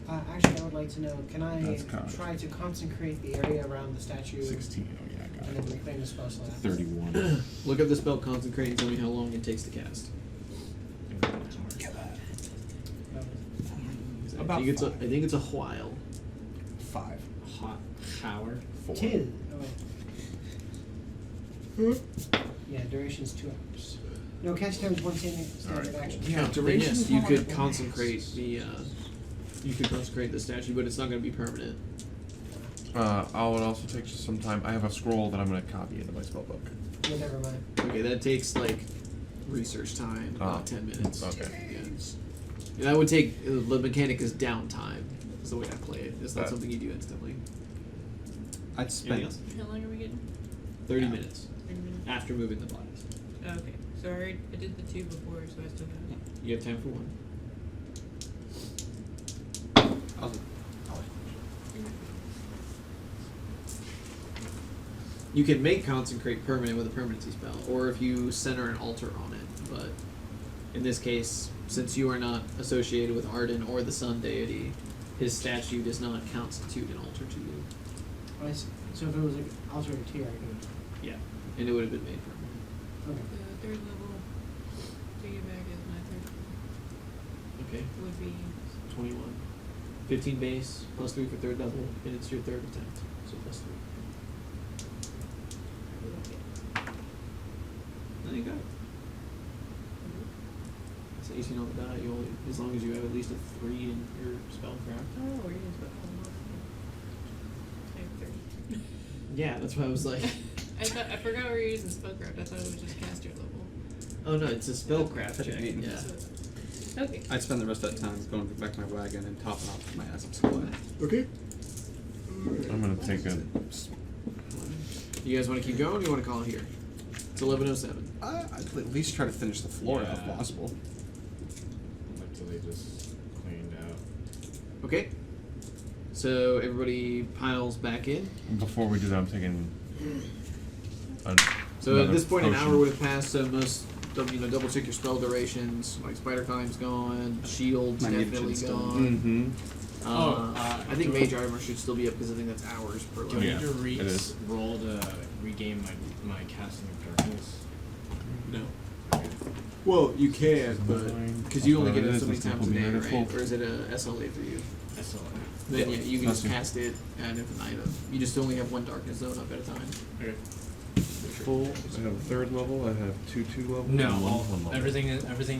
Actually, I would like to know, can I That's kind of- try to consecrate the area around the statue 16. Oh yeah, I got and it. then reclaim the spell slot? 31. Look up the spell Consecrate and tell me how long it takes to cast. About I think it's a while. 5. Hot shower. 4. 2. Oh, wait. Yeah, duration's 2 hours. No, catch time is 1 standard action. Yeah, duration yes, is you how could long it consecrate the statue, but it's not going to be permanent. I would also take some time. I have a scroll that I'm going to copy into my spellbook. Yeah, never mind. Okay, that takes like research time, about Oh, 10 minutes. okay. Yeah. And that would take the mechanic is downtime. Is the way I play it. It's not That- something you do instantly. I'd Anything spend else? How long are we getting? 30 minutes 30 minutes. after moving the bodies. Okay. So I did the 2 before, so I still got it. You have time for 1. You can make Consecrate permanent with a permanency spell, or if you center an altar on it. But in this case, since you are not associated with Arden or the Sun Deity, his statue does not constitute an altar to you. I see. So if it was like alternate tier, I could. Yeah, and it would have been made permanent. Okay. The 3rd level to get back as my 3rd Okay, would be 21. 15 base, plus 3 for 3rd level, and it's your 3rd attempt, so plus 3. There you go. It's 18 on the die. You only, as long as you have at least a 3 in your spellcraft. Oh, we're using I have 30. Yeah, that's why I was like. I forgot we were using spellcraft. I thought it was just caster level. Oh no, it's a spellcraft That's check. neat. Yeah. Okay. I'd spend the rest of that time going back to my wagon and topping off my ass up supply. Okay. I'm going to take a. You guys want to keep going? Or you want to call it here? It's 11:07. I'd at least try to finish the floor if Yeah. possible. Luckily, just cleaned out. Okay. So everybody piles back in. Before we do that, I'm taking. So at this point, an potion. hour would have passed. So most, double check your spell durations. Like spider climb's gone, shields My definitely mutagen's done. gone. Mm-hmm. I think mage armor should still be up because I think that's hours per Do level. I Yeah, need to it is. roll to regain my casting of darkness? No. Well, you can, but because you only get it so many times a day, right? Or is it a SLA for you? SLA. Then yeah, you can just Nothing. cast it ad infinitum. You just only have 1 darkness zone up at a time. Okay. Full. I have a 3rd level. I have 2 levels. No, and all, one level. everything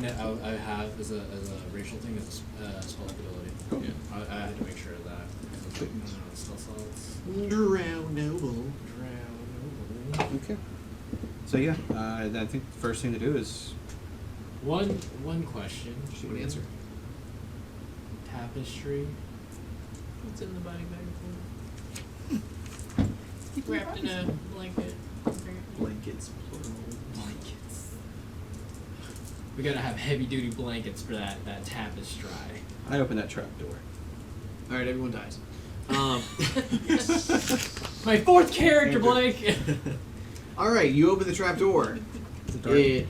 that I have as a racial thing is spell ability. Yeah. I had to make sure of that. Spell slots. Drow noble. Okay. So yeah, I think the first thing to do is One question. She would answer. Tapestry. It's in the body bag. Wrapped in a blanket. apparently. Blankets, plural. Blankets. We gotta have heavy duty blankets for that tapestry. I open that trap door. All right, everyone dies. My 4th character blanket. All right, you open the trap door. It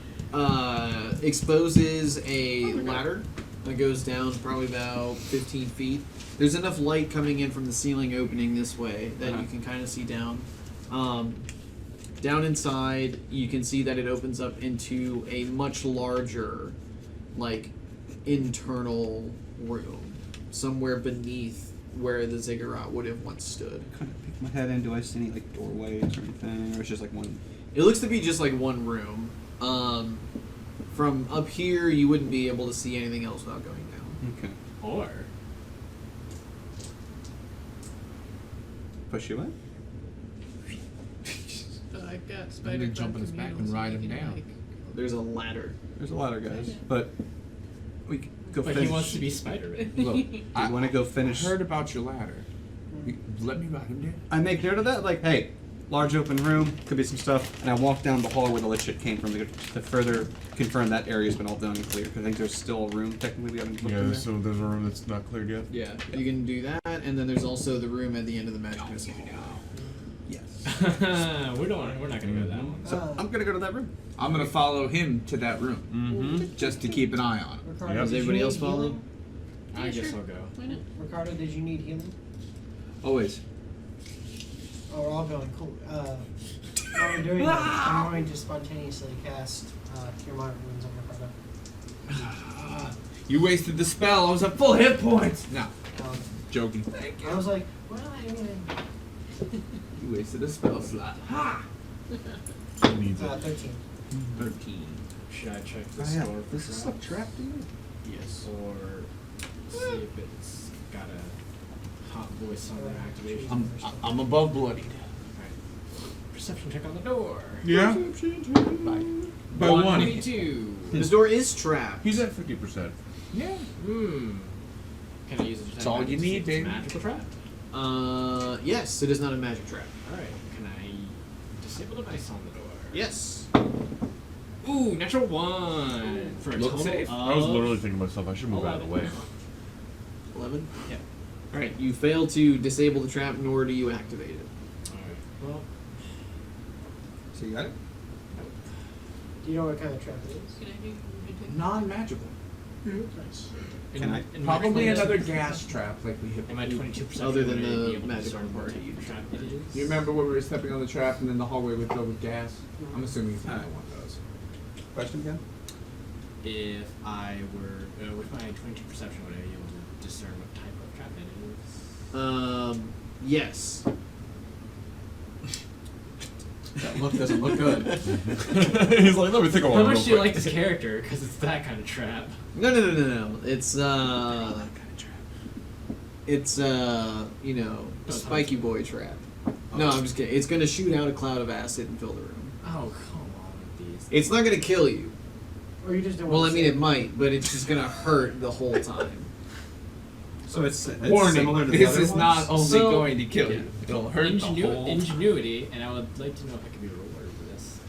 exposes a ladder that goes down probably about 15 feet. There's enough light coming in from the ceiling opening this way that you can kind of see down. Down inside, you can see that it opens up into a much larger, like, internal room, somewhere beneath where the ziggurat would have once stood. Kind of peek my head in. Do I see any like doorways or anything, or it's just like one? It looks to be just like one room. From up here, you wouldn't be able to see anything else without going down. Okay. Or Push you in. I've got I'm spider gonna jump on his back and ride him down. There's a ladder. There's a ladder, guys, but we can go but finish. he wants to be Spider-Man. Look, I want to go finish. heard about your ladder. Let me ride him down. I make note of that. Like, hey, large open room, could be some stuff, and I walk down the hall where the lit shit came from to further confirm that area's been all done and cleared. I think there's still a room technically we haven't looked in there. so there's a room that's not cleared yet. Yeah, you can do that, and then there's also the room at the end of the magic missile hall. Yes. We're not gonna go that one. So I'm gonna go to that room. I'm gonna follow him to that room, Mm-hmm. just to keep an eye on him. Ricardo, Yep. Does did you everybody need else follow? healing? I guess I'll go. Why not? Ricardo, did you need healing? Always. Oh, we're all going. Cool. While we're doing that, I'm going to spontaneously cast Cure Minor Wounds on Ricardo. You wasted the spell. I was at full hit points. No, Um, joking. I was like, well, I mean, You wasted a spell slot. Ha! He needs it. 13. 13. Should I check the Oh, yeah. store for This is a traps? trap, dude. Yes. Or see if it's got a hot voice on their activation. I'm above bloodied. Alright. Perception check on the door. Yeah. By one. 182. This door is trapped. He's at 50%. Yeah. Hmm. Can I use it? It's all you need, baby. baby. Magical trap. Yes, it is not a magic trap. Alright. Can I disable device on the door? Yes. Ooh, natural 1 for a Look total safe. of I was literally thinking to myself, I should move out of the way. 11. Yeah. All right, you fail to disable the trap, nor do you activate it. Alright. Well, So you got it? Do you know what kind of trap it is? Can I do? Non-magical. Nice. Can I- Probably another gas trap like we hit. Am I 22 percent Other than be the able to magic discern what party. type of trap it is? You remember when we were stepping on the trap and then the hallway would fill with gas? I'm assuming it's not one of those. Question again? If I were with my 22 perception, would I be able to discern what type of trap it is? Yes. That look doesn't look good. He's like, let me think about How it. much real do you quick. like this character? Because it's that kind of trap. No. It's you know, a spiky boy trap. No, I'm just kidding. It's gonna shoot out a cloud of acid and fill the room. Oh, come on with these. It's not gonna kill you. Or you just don't Well, want I to mean, say it might, but it's just gonna hurt the whole time. So it's similar Warning, to the this other is ones? not only So- going to kill you. It'll hurt the whole ingenuity, and I would like to know if I could be rewarded for this.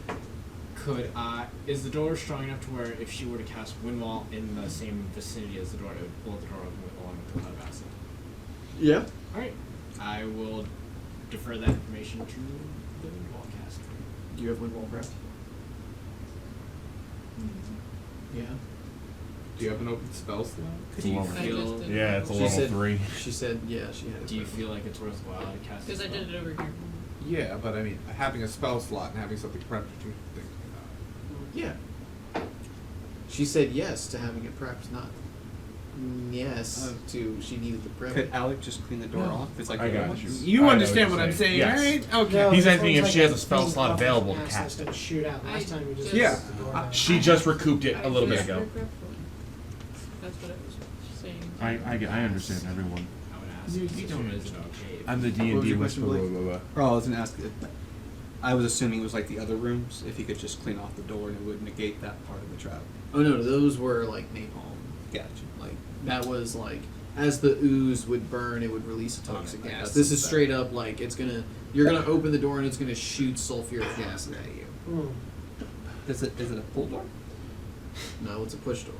Could is the door strong enough to where if she were to cast Wind Wall in the same vicinity as the door, it would blow the door open along with the cloud of acid? Yeah. Alright. I will defer that information to the Wind Wall caster. Do you have wind wall craft? Yeah. Do you have an open spell slot? Do you level. feel? Yeah, it's a She level said- 3. She said, yeah, she had it. Do you feel like it's worthwhile to cast? Because I did it over here. Yeah, but I mean, having a spell slot and having something prepped to do things Yeah. She said yes to having it prepped, not yes to she needed the prep. Could Alec just clean the door off? It's like I the got other ones? you. You I understand know what I'm you're saying, Yes. right? Okay. No, He's this asking one's if she has a a spell thing slot off available to acid cast that's it. gonna shoot out. Last I time we just Yeah. closed the door down. She just recouped it a little bit I ago. used it. That's what I was saying. I understand everyone. I would ask. You don't is it okay? I'm the What was D&D your whisperer. question, Blah, Blake? blah, blah. Oh, I was gonna ask. I was assuming it was like the other rooms. If he could just clean off the door, and it would negate that part of the trap. Oh no, those were like napalm. Gotcha. Like that was like as the ooze would burn, it would release a toxic Okay, gas. that's This is bad. straight up like you're gonna open the door and it's gonna shoot sulfuric acid at you. Mm. Is it a pull door? No, it's a push door.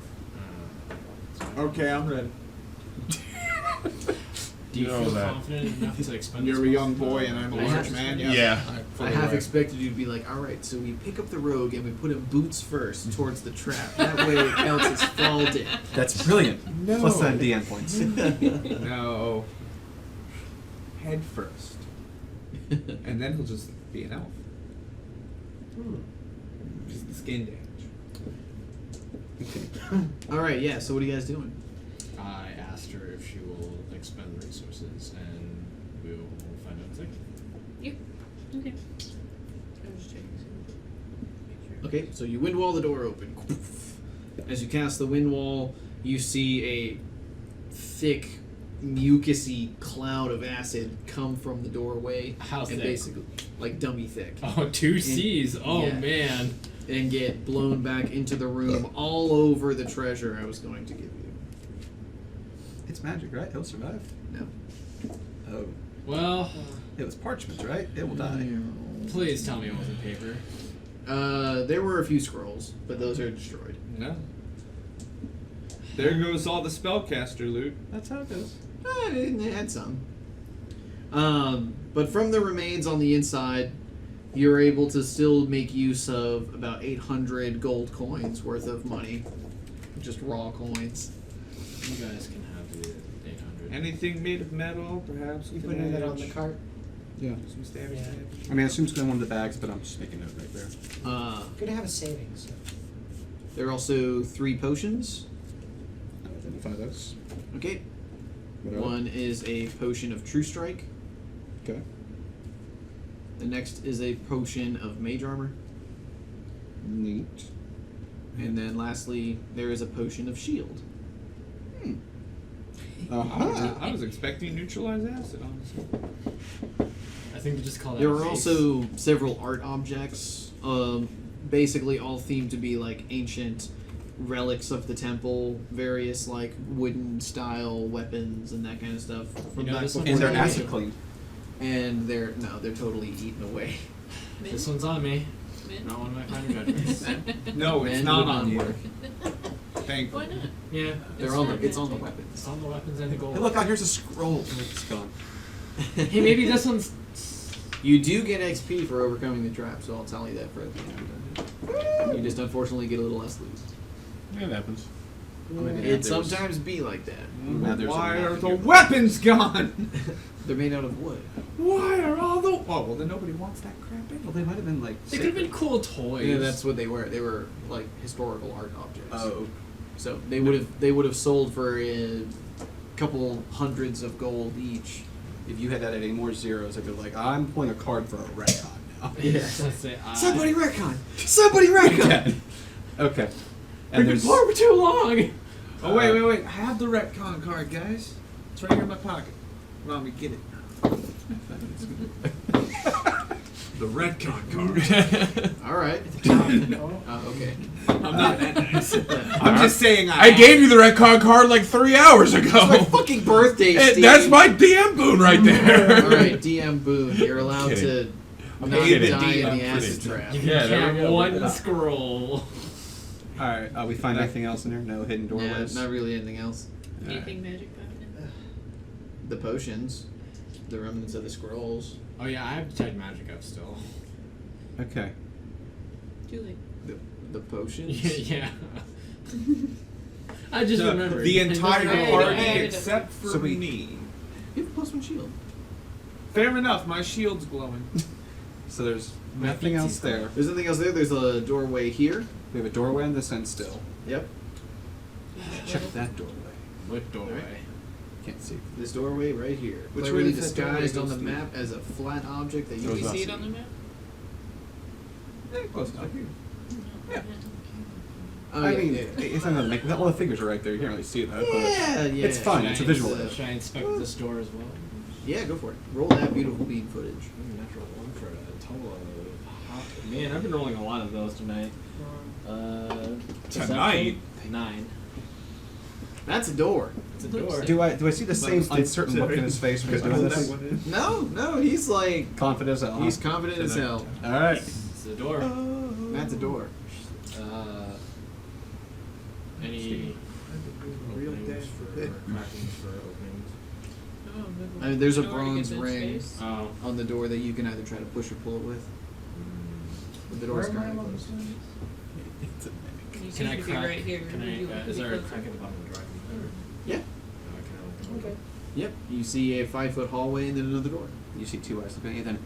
Okay, I'm ready. Do you You know feel that. confident enough to expend? You're a this young spell? boy and I'm a I large have- man. Yeah. Yes. I half expected you to be like, all right, so we pick up the rogue and we put him boots first towards the trap. That way it counts as fall damage. That's brilliant. No. Plus 10 DN points. No. Head first. And then he'll just be an elf. Just the skin damage. All right, yeah. So what are you guys doing? I asked her if she will expend resources, and we will find out later. Yep. Okay. I was just checking. Make sure. Okay, so you wind wall the door open. As you cast the wind wall, you see a thick, mucusy cloud of acid come from the doorway. How and thick? Basically, like dummy thick. Oh, 2 C's. Oh, yeah. man. And get blown back into the room all over the treasure I was going to give you. It's magic, right? It'll survive. No. Oh. Well, It was parchment, right? It will die. please tell me it wasn't paper. There were a few scrolls, but those are destroyed. No. There goes all the spellcaster loot. That's how it goes. They had some. But from the remains on the inside, you're able to still make use of about 800 gold coins worth of money. Just raw coins. You guys can have the 800. Anything made of metal, perhaps? You with putting an that on the edge? cart? Yeah. Some stabby Yeah. stabby. I mean, I assume it's going in one of the bags, but I'm just making a note right there. Good to have a savings. So. There are also 3 potions. I'll identify those. Okay. What are One is a potion of True Strike. they? Okay. The next is a potion of Mage Armor. Neat. And then lastly, there is a potion of Shield. I was expecting neutralized acid, honestly. I think they just call that There a were base. also several art objects, basically all themed to be like ancient relics of the temple, various like wooden style weapons and that kind of stuff. From know, back this one- before And they're they- acid clean. And they're totally eaten away. This one's on me. Mint? Not one of my finer judgments. No, it's Men not would on you. work. Thank Why you. not? Yeah. They're It's on not the, it's on the magic. weapons. It's on the weapons and the gold. Hey, look out! Here's a scroll. It's gone. Hey, maybe this one's. You do get XP for overcoming the trap, so I'll tell you that for the end. You just unfortunately get a little less loot. Yeah, it happens. It sometimes be like that. Now there's a Why map are in the here. weapons gone? They're made out of wood. Why are all the... Oh, well, then nobody wants that crap Well, anyway. they might have been like. They could have been cool toys. Yeah, that's what they were. They were like historical art objects. Oh. So they would have sold for a couple hundreds of gold each. If you had added any more zeros, I'd be like, I'm pulling a card for a retcon now. Yeah. Let's say Somebody retcon! Somebody retcon! Okay. We've been poor for too long. Oh, wait. I have the retcon card, guys. It's right here in my pocket. Allow me to get it. The retcon card. All right. Oh. Okay. I'm not that nice. I'm just saying I gave you the retcon card like 3 hours ago. It's my fucking birthday, Steve. That's my DM boon right there. All right, DM boon. You're allowed to I'm not kidding. die in I'm the acid kidding. trap. You can Yeah, there count we go. one scroll. Alright, we find anything else in there? No hidden Yeah, doorways? not really anything else. Anything magic happening? The potions, the remnants of the scrolls, Oh yeah, I have detect magic up still. Okay. Too late. the potions. Yeah. I just remembered. The entire Hey, party hey, except for So we- me. You have a +1 shield. Fair enough, my shield's glowing. So there's My nothing feetsies else there. There's nothing else there. There's a doorway here. We have a doorway on this end still. Yep. Check that doorway. What doorway? Can't see. This doorway right here. Which way Clearly does that doorway disguised go, on the Steve? map as a flat object that you Do we can see it on the map? Close enough. Yeah. Oh, I yeah, mean, yeah. it's not gonna make all the figures are right there. You can't really see that. Yeah, yeah. It's fine. It's a visual. Should I inspect this door as well? Yeah, go for it. Roll that beautiful bean footage. Natural 1 for a total of... Man, I've been rolling a lot of those tonight. Tonight? Perception, 9. That's a door. It's a door. Do I see the same Steve, uncertain look in his face when he's doing this? No, he's like Confident as hell. he's confident as hell. All right. It's a door. That's a door. Any Real openings dead. for crackings for openings? Oh, maybe I mean, there's a in order to get bronze that ring space. Oh. on the door that you can either try to push or pull it with. But the door's Where am I kind of on closed. It's a mimic. You Can seem I to be crack? right here. Can Would you I? like to Is be there a closer? crack at the bottom of the door? Yeah. No, I can Okay. Yep. You see a 5-foot hallway and then another door. You see two eyes looking at you, then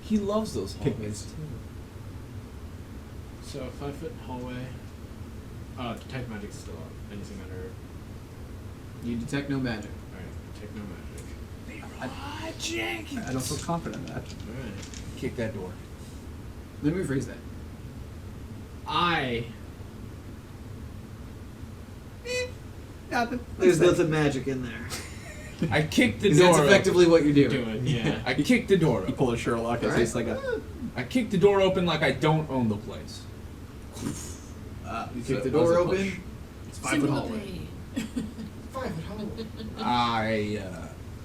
He loves those Pygmies. So 5-foot hallway. Detect magic's still up. Anything under? You detect no magic. Alright, detect no magic. I don't feel confident in that. Alright. Kick that door. Let me rephrase that. Nothing. There's nothing magic in there. I kicked the 'Cause door. that's effectively what you're doing. Do it, yeah. I kicked the door You open. pull a Sherlock. It's Alright. just like a. I kicked the door open like I don't own the place. You So kick the it was door a open. push. It's 5-foot hallway. 5-foot hallway.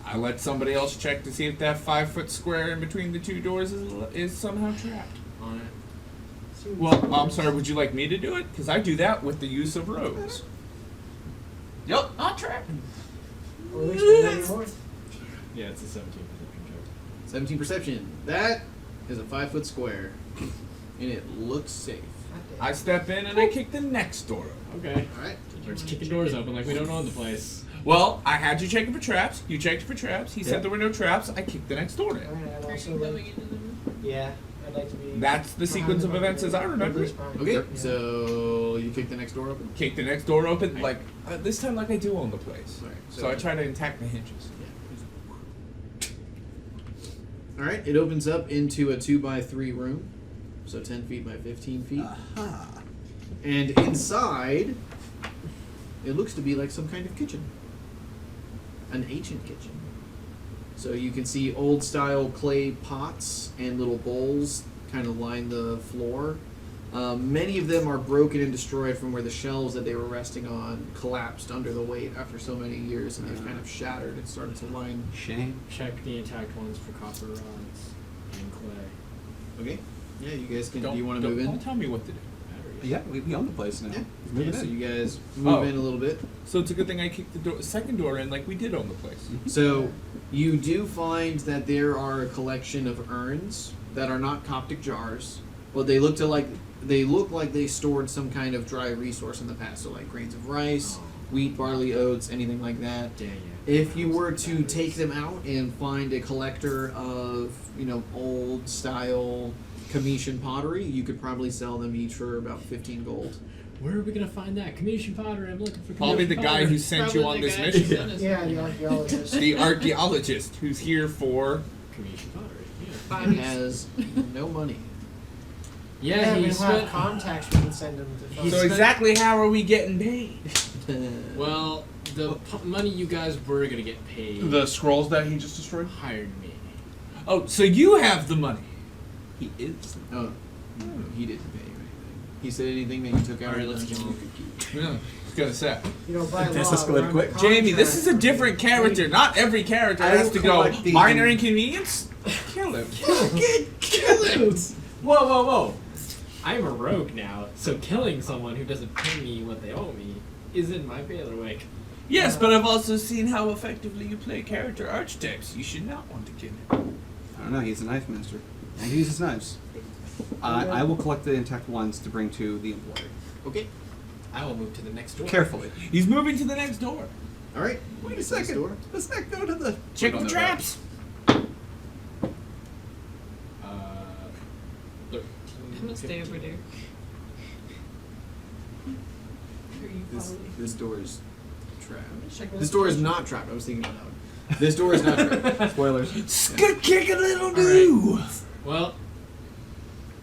I let somebody else check to see if that 5-foot square in between the two doors is somehow trapped. On it. Well, I'm sorry. Would you like me to do it? Because I do that with the use of rogues. Yep, not trapped. Or at least not anymore. Yeah, it's a 17 perception check. 17 perception. That is a 5-foot square, and it looks safe. I step in and I kick the next door open. Okay. All right. We're just kicking doors open like we don't own the place. Well, I had you check for traps. You checked for traps. He said there were no traps. I kicked the next door in. Alright, I'd Are also you like, going into the room? yeah, I'd like to be. That's the sequence of events as I remember it. Okay, so you kick the next door open. Kick the next door open, like this time, like I do own the place. Right, So I try to intact the hinges. All right, it opens up into a 2x3 room, so 10 feet by 15 feet. And inside, it looks to be like some kind of kitchen. An ancient kitchen. So you can see old style clay pots and little bowls kind of line the floor. Many of them are broken and destroyed from where the shelves that they were resting on collapsed under the weight after so many years, and they've kind of shattered and started to line. Shame. Check the intact ones for copper rods and clay. Okay. Yeah, you guys can. Don't, Do you want to don't, move in? don't tell me what to do. Batteries. Yeah, we own the place now. Yeah. Move Okay, it so in. you guys move in a little bit. So it's a good thing I kicked the second door in, like we did own the place. So you do find that there are a collection of urns that are not Coptic jars, but they look like they stored some kind of dry resource in the past. So like grains of rice, wheat, barley, oats, anything like that. Dang it. If you were to take them out and find a collector of, old style Cometian pottery, you could probably sell them each for about 15 gold. Where are we gonna find that? Comedian pottery. I'm looking for Probably the Comedian guy pottery. who sent you on this Probably the guy who mission. sent us Yeah, there. the archaeologist. The archaeologist who's here for. Comedian pottery. Yeah. He Bodies. has no money. Yeah, we he have spent. contacts we can send him to find. So exactly how are we getting paid? Well, the money you guys were gonna get paid The scrolls that he just destroyed? hired me. Oh, so you have the money. He is. Oh, he didn't pay you anything. He said anything that you took out Alright, of the let's dungeon go. you could keep. Yeah, I was gonna say. By This law, escalated we're under quick. Jamie, this is a contract. different character. Not every character I has will to go collect the- minor inconvenience. Kill him. Kill him! Whoa, whoa, whoa! I'm a rogue now, so killing someone who doesn't pay me what they owe me is in my bailiwick. Yes, but I've also seen how effectively you play character archetypes. You should not want to kill him. I don't know. He's a knife master, and he uses knives. I will collect the intact ones to bring to the employer. Okay. I will move to the next door. Carefully. He's moving to the next door. Alright. Wait a Next second. door. Let's not go to the. Check We for don't know traps. Look. I'm gonna stay over there. Are you following? This door is trapped. Check This door is not trapped. I was thinking about that. This door is not trapped. that. Spoilers. Kick a little do. Well,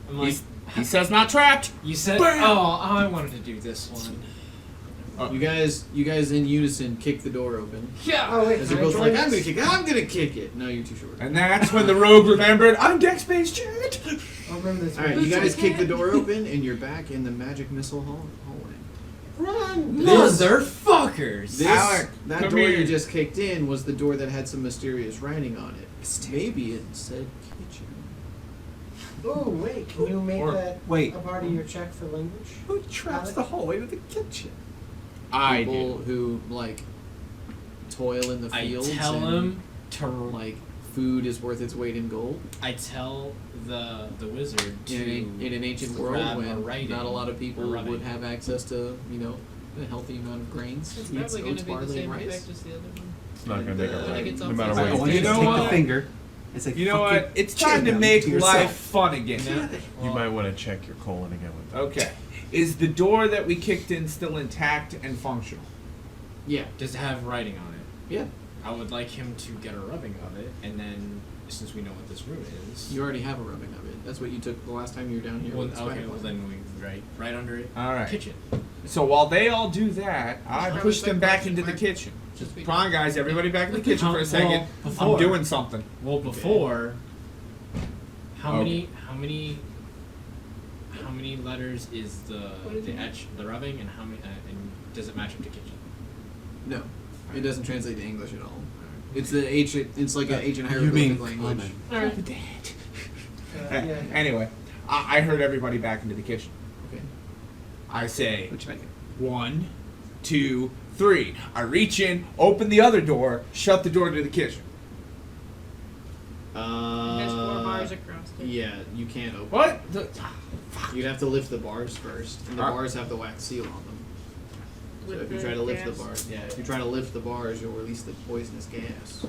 I'm like, He says not trapped. you said. Bam! Oh, I wanted to do this one. You guys in unison kick the door open. Yeah. Oh wait, As can you're I both join like, us? I'm gonna kick it. No, you're too short. And that's when the rogue remembered, I'm Dex-based chat. I'll remember this. Alright, you guys kick the door open and you're back in the magic missile hallway. Run! Motherfuckers! That come door here. you just kicked in was the door that had some mysterious writing on it. Maybe it said kitchen. Oh wait, can you make Or- that wait. a part of your check for language? Who traps the hallway to the kitchen? I People do. who toil in the I fields. tell and, him to food is worth its weight in gold. I tell the wizard to In an ancient world grab a when writing not a lot of people or running. would have access to, a healthy amount of grains. It's Wheat, probably oats, gonna be the barley, same and rice. effect as the other one. It's not gonna make it I think right. it's No all matter fine. I what. want you to know take what? the finger It's like, You know fucking what? It's chill time to down make to yourself. life fun again. You might want to check your colon again with that. Okay. Is the door that we kicked in still intact and functional? Yeah. Does it have writing on it? Yeah. I would like him to get a rubbing of it, and then since we know what this room is, You already have a rubbing of it. That's what you took the last time you were down here. well, with the okay, spider well climb. then we right under it. All right. Kitchen. So while they all do that, I Just push them probably back question into the mark. kitchen. Just be- Come on, guys, everybody back in the kitchen for a Well, second. I'm before- doing something. Well, before, how Okay. many letters is the What is it? etch, the rubbing, and how many, and does it match up to kitchen? No, it doesn't translate to English at all. It's the ancient. It's like an ancient You mean hieroglyphic language. common. Alright. Yeah. Anyway, I heard everybody back into the kitchen. Okay. I say Which I get. 1, 2, 3. I reach in, open the other door, shut the door to the kitchen. There's 4 bars across it. Yeah, you can't open. What? You'd have to lift the bars first, and the Alright. bars have the wax seal on them. So With if you the try to lift gas. the bars, if you try to lift the bars, you'll release the poisonous gas.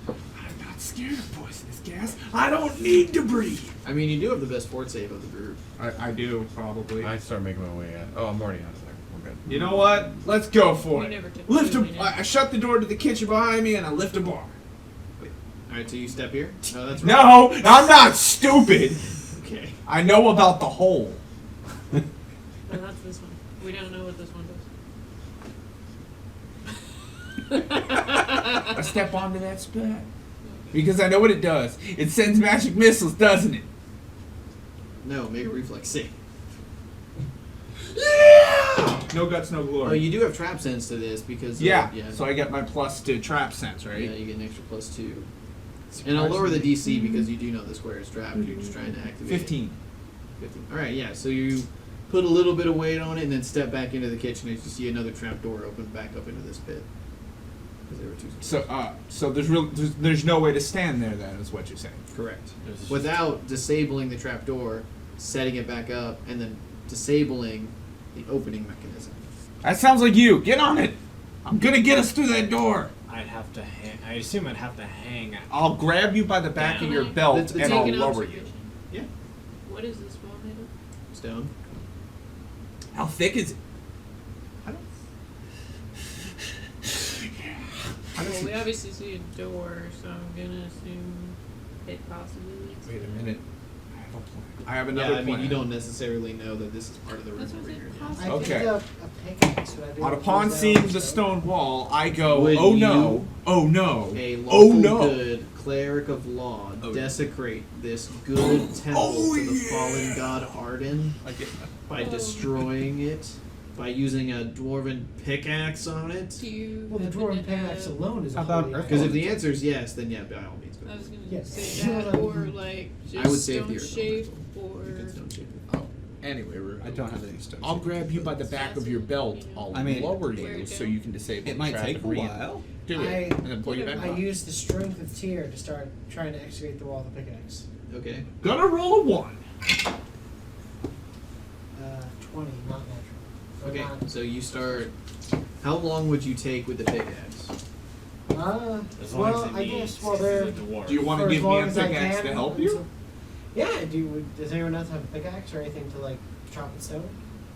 I'm not scared of poisonous gas. I don't need to breathe. I mean, you do have the best fort save of the group. I do, probably. I start making my way out. Oh, I'm already out of there. We're good. You know what? Let's go for We it. never took Lift food, we a, never- I shut the door to the kitchen behind me and I lift a bar. All right, so you step here. No, that's right. No, I'm not stupid. Okay. I know about the hole. No, that's this one. We don't know what this one does. I step onto that spot. Because I know what it does. It sends magic missiles, doesn't it? No, make a reflex save. Yeah! No guts, no Oh, glory. you do have trap sense to this because Yeah. yeah. So I get my plus to trap sense, right? Yeah, you get an extra +2. And I'll lower the DC because you do know the square is trapped. You're just trying to activate it. 15. 15. All right, yeah. So you put a little bit of weight on it and then step back into the kitchen as you see another trap door open back up into this pit. Because there were 2 squares. So there's no way to stand there then, is what you're saying. Correct. There's- Without disabling the trap door, setting it back up, and then disabling the opening mechanism. That sounds like you. Get on it. I'm gonna get us through that door. I'd have to I assume I'd have to hang. I'll grab you by the back of your belt It's and take I'll an lower you. observation. Yeah. What is this wall made of? Stone. How thick is it? Well, we obviously see a door, so I'm gonna assume it possibly leads. Wait a minute. I have a plan. I have another Yeah, I mean, plan. you don't necessarily know that this is part of the room That's what over I here. said, Yeah. possibly. I Okay. picked up a pickaxe. Would I be able to Upon use that seeing on the stone? stone wall, I go, Would oh you- no, oh no, A oh lawful no. good cleric of law Oh, yeah. desecrate this good temple Oh, to the yeah. fallen god Arden by Oh. destroying it, by using a dwarven pickaxe on it? Do you Well, the happen dwarven to pickaxe have- alone is a How about holy earth item. Because if the answer is yes, then yeah, by all means. Go. I was gonna Yes. say that, or like just I would save stone the earth shape, elemental. or You can stone shape it. Anyway, Ruben, I don't have any stones. I'll grab you by the back of your belt. I'll I mean, lower wear you it so down. you can disable It the might trap take and a re- while. Do it, and then pull you back I up. used the strength of Tyr to start trying to excavate the wall with the pickaxe. Okay. Gonna roll a 1. 20, not natural. Or Okay. not- So you start. How long would you take with the pickaxe? As long well, as it I needs, guess, well, 'cause they're. he's a dwarf. Do you want for to as give me long a as I pickaxe can, to help you? Yeah, does anyone else have a pickaxe or anything to, like, chop and stone?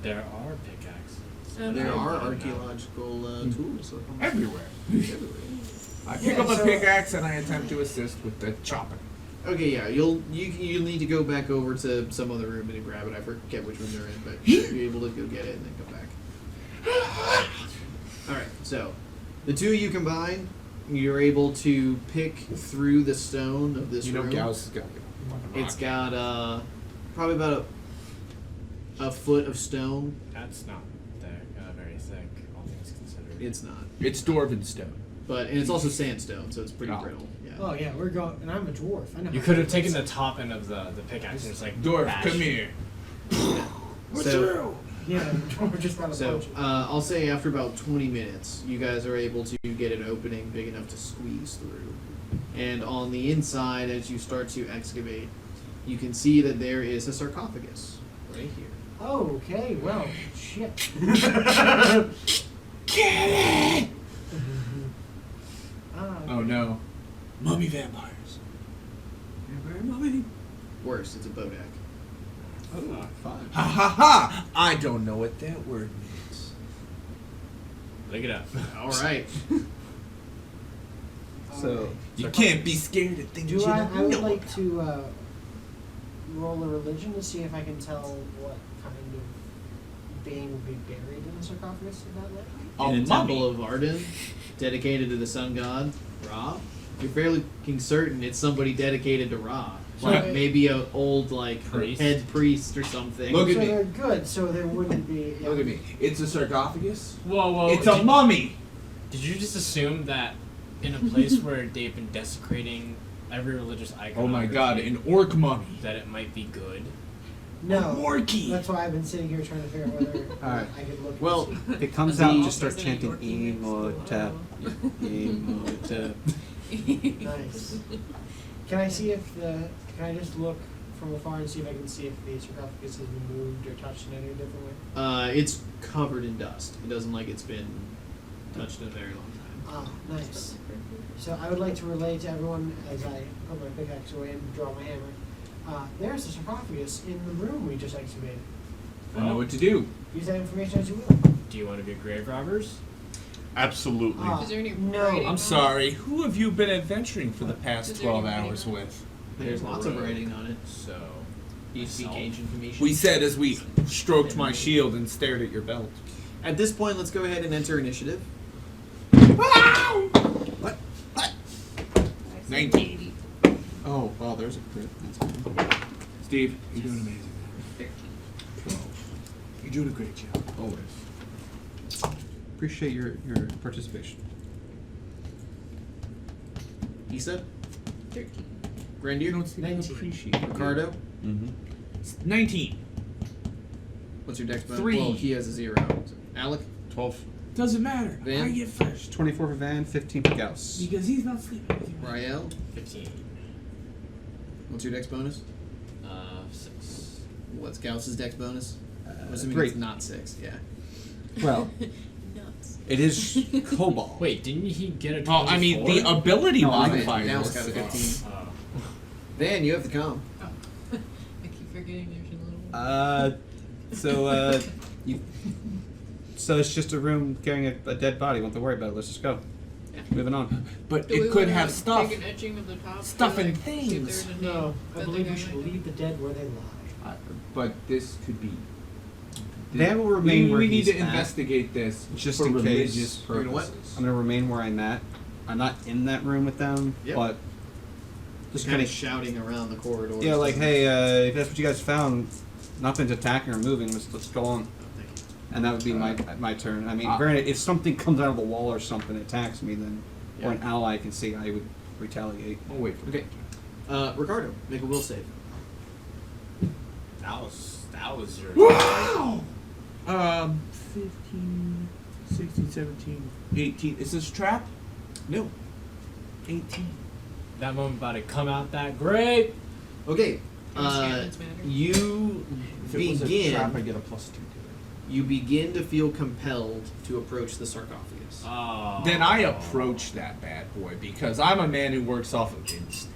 There are pickaxes. There are I don't know. archaeological tools Everywhere. everywhere. I pick Yeah, up a so- pickaxe and I attempt to assist with the chopping. Okay, yeah, you'll need to go back over to some other room and grab it. I forget which room they're in, but you'll be able to go get it and then come back. All right, so the two of you combine, you're able to pick through the stone of this You know, room. Gauss has got It's got probably about a foot of stone. That's not very thick, all things considered. It's not, It's dwarven stone. and it's also sandstone, so it's pretty Oh. brittle. Yeah. Oh, yeah, we're going. And I'm a dwarf. I know You how could to have do taken this. the top end of the pickaxe and just like Dwarf, bash. come here. What's So- through? Yeah, the dwarf just got a So, punch. I'll say after about 20 minutes, you guys are able to get an opening big enough to squeeze through. And on the inside, as you start to excavate, you can see that there is a sarcophagus right here. Okay, well, shit. Get it! Ah, Oh no. Mummy vampires. Vampire mummy. Worse, it's a bodak. Oh, fine. Ha ha ha! I don't know what that word means. Look it up. All right. So You can't be scared of things you Do I don't would know like about. to roll a religion to see if I can tell what kind of being would be buried in the sarcophagus of that life. In the temple of Arden, dedicated to the sun god, Ra. You're fairly certain it's somebody dedicated to Ra. Like So- maybe an old Priest. head priest or something. Look at so me. they're good, so there wouldn't be. Look at me. It's a sarcophagus. Whoa. It's a mummy. Did you just assume that in a place where they've been desecrating every religious icon? Oh my god, an orc mummy. That it might be good. No. Orky. That's why I've been sitting here trying to figure out whether Alright. I could look. Well, and if it comes The- out, just start Is it chanting Orky next Imhotep. Imhotep. see. Nice. Can I see if the? Can I just look from afar and see if I can see if the sarcophagus has been moved or touched in any different way? it's covered in dust. It doesn't like it's been touched in a very long time. Ah, nice. So I would like to relay to everyone as I put my pickaxe away and draw my hammer. There's the sarcophagus in the room we just excavated. I know what to do. Use that information as you will. Do you want to be grave robbers? Absolutely. Ah, Is there any no. writing I'm on sorry. Who have you been adventuring for the past Is there 12 any writing hours on it? with? There's lots of road. writing on it. So. You speak Myself. ancient Phoenician. We said as we stroked my shield and stared at your belt. At this point, let's go ahead and enter initiative. What? 19. Oh, wow, there's a crit. That's good. Steve, you're doing amazing. 12. You're doing a great job. Always. Appreciate your participation. Issa, 13. Grandier, Don't seem to 19. appreciate it. Ricardo. Mm-hmm. 19. What's your dex bonus? 3. Well, he has a 0. Alec, 12. Doesn't matter. Van? I get first. 24 for Van, 15 for Gauss. Because he's not sleeping with you. Rael. 15. What's your dex bonus? 6. What's Gauss's dex bonus? I'm assuming 3. it's not 6. Yeah. Well, Nuts. it is Cobalt. Wait, didn't he get a 24? Well, I mean, the ability No, I modifier. Now is it's got a 6. 15. Oh. Van, you have the com. Oh. I keep forgetting there's a little. So it's just a room carrying a dead body. Won't have to worry about it. Let's just go. Yeah. Moving on. But Do we it could wanna have stuff. Take an etching of the top. Stuff to, and like, see if things. there's a name No, I that the believe guy we should might leave the dead where they lie. But this could be. Van will remain we where need he's to at, investigate this just for in case. religious You're gonna what? purposes. I'm gonna remain where I'm at. I'm not in that room with them, Yep. but Just just kind kind of of shouting around the corridor. yeah, like hey, if that's what you guys found, nothing's attacking or moving. Let's go on. And that would be my turn. I mean, granted, if something comes out of the wall or something and attacks me, then or an ally can see, I would retaliate. Oh wait. For Okay. Ricardo, make a will save. That was your. Wow! 15, 16, 17, 18. Is this a trap? No. 18. That moment about to come out that great. Okay. Enchantments matter. You If it was a trap, I begin. get a +2 to it. You begin to feel compelled to approach the sarcophagus. Oh. Then I approach that bad boy because I'm a man who works off of instinct.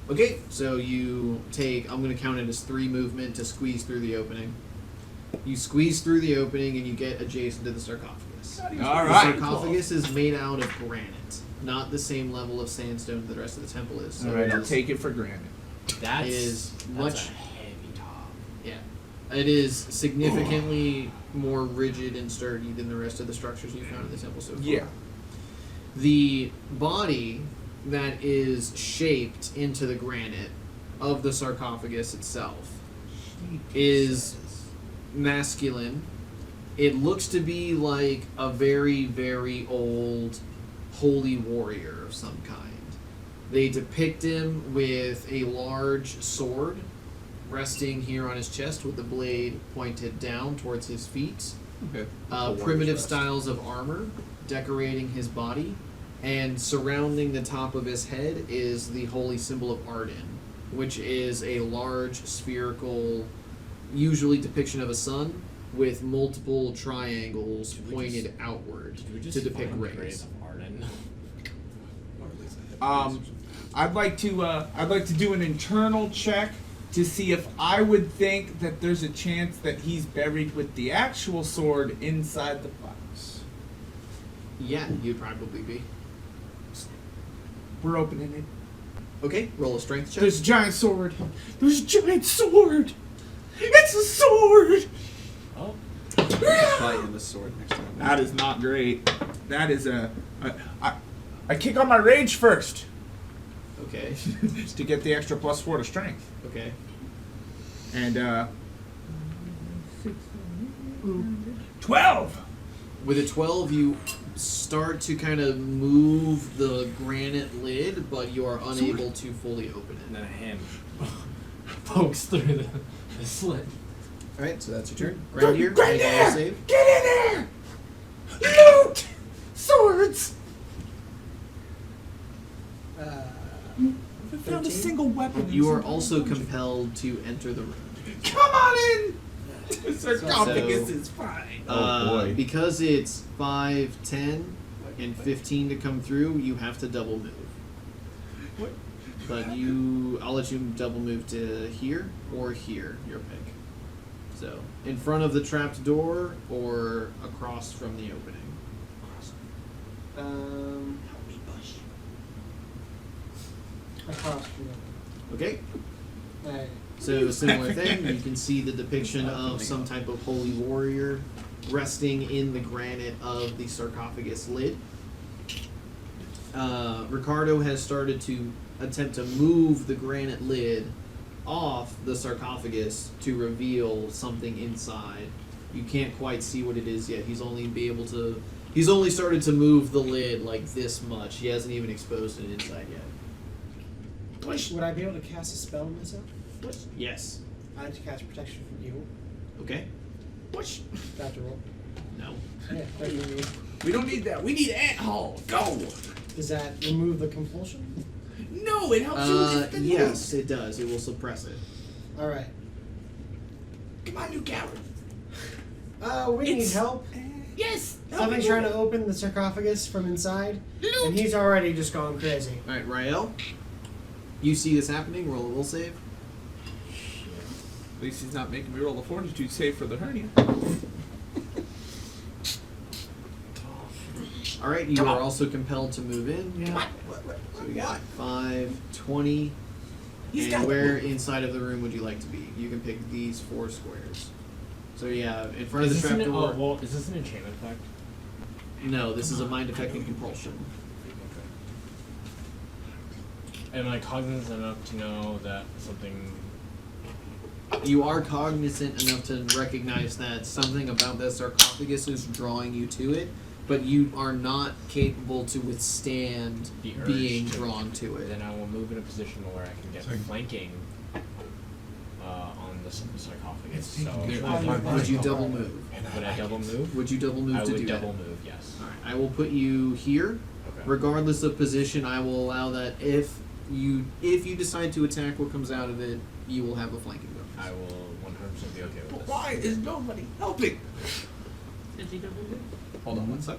Okay, so you take. I'm going to count it as 3 movement to squeeze through the opening. You squeeze through the opening and you get adjacent to the sarcophagus. All The right. sarcophagus is made out of granite, not the same level of sandstone that the rest of the temple is. So All right, it I'll is- take it for granted. That's is that's much- a heavy top. Yeah, it is significantly more rigid and sturdy than the rest of the structures you found in the temple so far. Yeah. The body that is shaped into the granite of the sarcophagus itself is masculine. It looks to be like a very, very old holy warrior of some kind. They depict him with a large sword resting here on his chest with the blade pointed down towards his feet. Okay. Primitive styles of armor decorating his body, and surrounding the top of his head is the holy symbol of Arden, which is a large spherical, usually depiction of a sun with multiple triangles pointed outward Did we just to depict find the rays. grave of Arden? I'd like to do an internal check to see if I would think that there's a chance that he's buried with the actual sword inside the box. Yeah, you'd probably be. We're opening it. Okay, roll a strength check. There's a giant sword. There's a giant sword. It's a sword. Oh. Fight in the sword next time. That is not great. That is I kick on my rage first. Okay. Just to get the extra +4 to strength. Okay. And 12. With a 12, you start to kind of move the granite lid, but you are unable to fully open And it. then a hand pokes through the slit. Alright, so that's your turn. Grandier, make a will save. Get in there! Loot! Swords! I found a 13? single weapon. You are also compelled to enter the room. Come on in! The sarcophagus So- is fine. Oh, boy. Because it's 5, 10, and 15 to come through, you have to double move. What? But I'll let you double move to here or here, your pick. So, in front of the trapped door or across from the opening. Across from it. Okay? Alright. So, similar thing, you can see the depiction of some type of holy warrior resting in the granite of the sarcophagus lid. Ricardo has started to attempt to move the granite lid off the sarcophagus to reveal something inside. You can't quite see what it is yet. He's only started to move the lid like this much. He hasn't even exposed it inside yet. Would I be able to cast a spell on myself? Yes. I have to cast protection from evil. Okay. Do I have to roll? No. Yeah, 13. We don't need that. We need ant hall. Go! Does that remove the compulsion? No, it helps you with the Yes, it does. It will suppress it. Alright. Come on, you coward. We need help. Yes. Something's trying to open the sarcophagus from inside, and he's already just gone crazy. Alright, Rael. You see this happening. Roll a will save. At least he's not making me roll a fortitude save for the hernia. Alright, you are also compelled to move in. Yeah. So we got 5, 20. And where inside of the room would you like to be? You can pick these 4 squares. So yeah, in front of the trap door. Well, is this an enchantment effect? No, this is a mind affecting compulsion. Am I cognizant enough to know that something? You are cognizant enough to recognize that something about that sarcophagus is drawing you to it, but you are not capable to withstand The urge being to- drawn to it. Then I will move in a position where I can get flanking on the sarcophagus. So Would you double move? Would I double move? Would you double move I to would do double that? move. Yes. Alright, I will put you here. Okay. Regardless of position, I will allow that if you decide to attack what comes out of it, you will have a flanking bonus. I will 100% be okay with But this. why is nobody helping? Did you double move? Hold on one sec.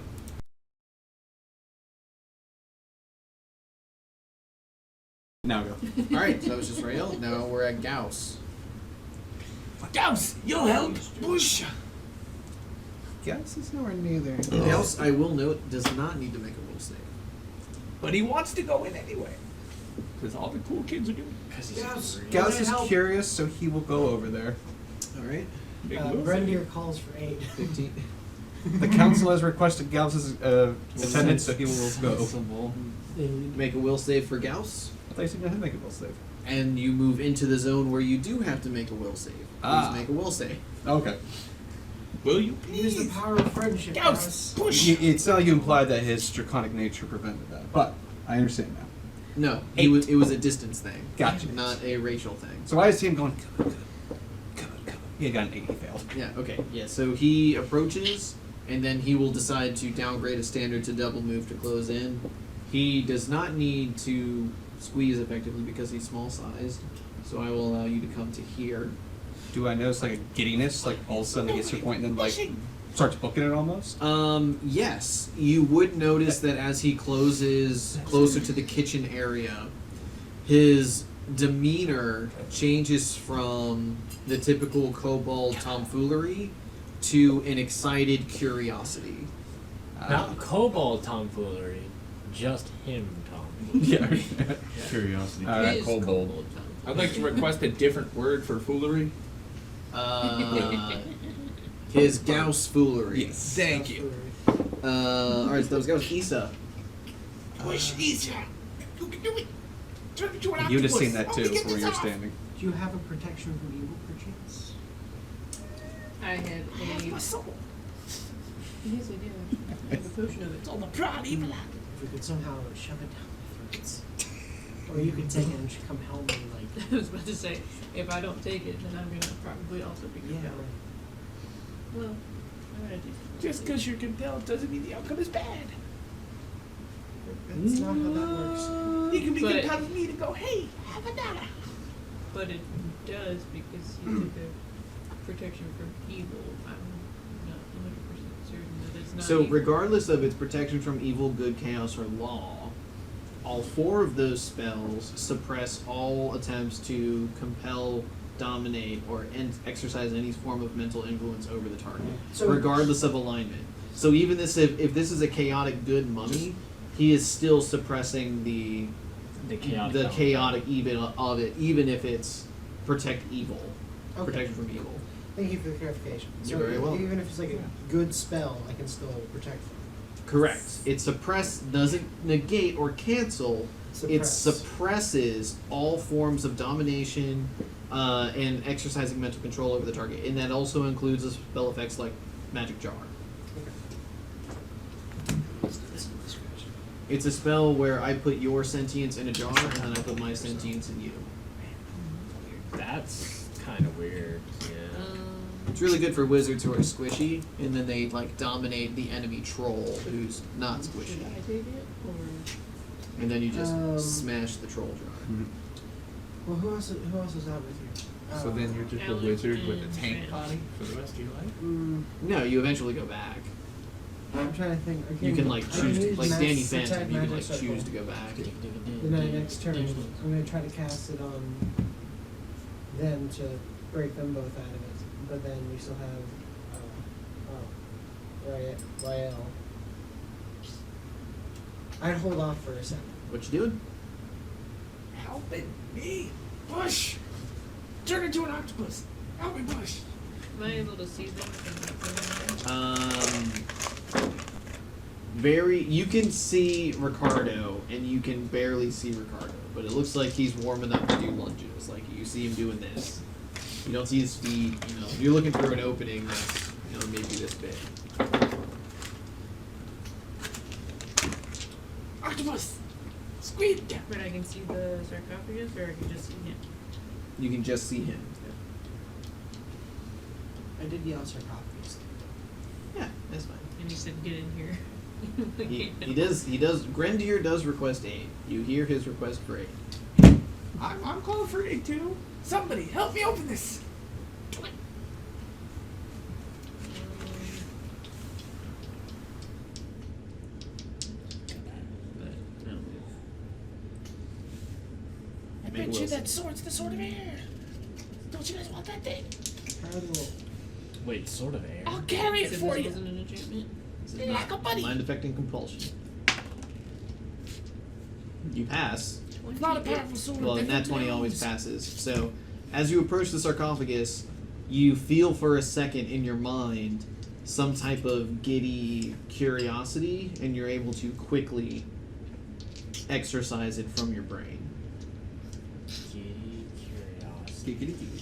Now go. Alright, so that was just Rael. Now we're at Gauss. Gauss, you'll help. Whoosh. Guess it's nowhere near there. Gauss, I will note, does not need to make a will save. But he wants to go in anyway. Because all the cool kids are doing it. Because he's Gauss. green. Gauss is Help. curious, so he will go over there. Alright. Big moves. Brendir calls for aid. 15. The council has requested Gauss's attendance, so he will go. Make a will save for Gauss. I thought you said you had to make a will save. And you move into the zone where you do have to make a will save. Ah. Please make a will save. Okay. Will you Use the please? power of friendship, Gauss, Gauss. push. It's not like you implied that his draconic nature prevented that, but I understand now. No, it was a distance thing. Gotcha. Not a racial thing. So why is he going, come on. He got an 8, he failed. Yeah, okay. Yeah, so he approaches, and then he will decide to downgrade a standard to double move to close in. He does not need to squeeze effectively because he's small sized, so I will allow you to come to here. Do I notice like a giddiness, like all of a sudden he gets to a point and then like starts booking it almost? Yes, you would notice that as he closes closer to the kitchen area, His demeanor changes from the typical kobold tomfoolery to an excited curiosity. Not kobold tomfoolery, just him tomfoolery. Yeah. Curiosity. It is Kobold. Tom. I'd like to request a different word for foolery. His Gauss foolery. Yes. Thank you. Alright, so that was Gauss. Issa. Push Isa. You can do it. Turn into an You'd have octopus. seen that Oh, too we get where this you're off. standing. Do you have a protection from evil, perchance? I have a. My soul. Yes, I do. I have a potion of it. It's all the pride, evil. If we could somehow shove it down my throats. Or you could take it and come help me, like... I was about to say, if I don't take it, then I'm gonna probably also be Yeah, compelled. right. Well, I'm gonna do. Just because you're compelled doesn't mean the outcome is bad. That's not how that works. You can be But- compelled me to go, hey, have a dollar. But it does because you took a protection from evil. I'm not 100% certain that it's not. So, evil. regardless of its protection from evil, good, chaos, or law, all 4 of those spells suppress all attempts to compel, dominate, or exercise any form of mental influence over the target, So- regardless of alignment. So, even this, if this is a chaotic good mummy, he is still suppressing the chaotic evil of it, even if it's protect evil, Okay. protection from evil. Thank you for the clarification. You're So very welcome. even if it's like a good spell, I can still protect from Correct. It doesn't negate or cancel. It Suppress. suppresses all forms of domination and exercising mental control over the target, and that also includes the spell effects like Magic Jar. It's a spell where I put your sentience in a jar, and then I put my sentience in you. That's kind of weird. Yeah. It's really good for wizards who are squishy, and then they like dominate the enemy troll who's not Should squishy, I take it or? and then you just smash the troll jar. Well, who else is out with you? So then you're just a Alex wizard with a and tank Fran. body for the rest of your life? No, you eventually go back. I'm trying to think. You can like I can choose to, use like mass Danny attack Phantom, you can magic like circle. choose to go back. The next turn, I'm going to try to cast it on them to break them both out of it. But then we still have Rael. I'd hold off for a second. What you doing? Helping me. Push. Turn into an octopus. Help me push. Am I able to see them from You can see Ricardo, and you can barely see Ricardo, but it looks like he's warming up to do lunges. Like you see him doing this. You don't see his feet. You know, you're looking through an opening that's maybe this big. Octopus. Squid. But I can see the sarcophagus, or I can just see him. You can just see him. I did yell sarcophagus. Yeah, that's fine. And you said, "Get in here." He does. Grendier does request aid. You hear his request for aid. I'm calling for aid too. Somebody help me open this. I Make a bet you Wilson. that sword's the sword of air. Don't you guys want that thing? Wait, sort of air. I'll carry it So for this you. wasn't an enchantment. Like a buddy. Mind affecting compulsion. You pass. It's not a powerful sword. Well, They're nat for 20 always gnomes. passes. So, as you approach the sarcophagus, you feel for a second in your mind some type of giddy curiosity, and you're able to quickly exercise it from your brain. Giddy curiosity.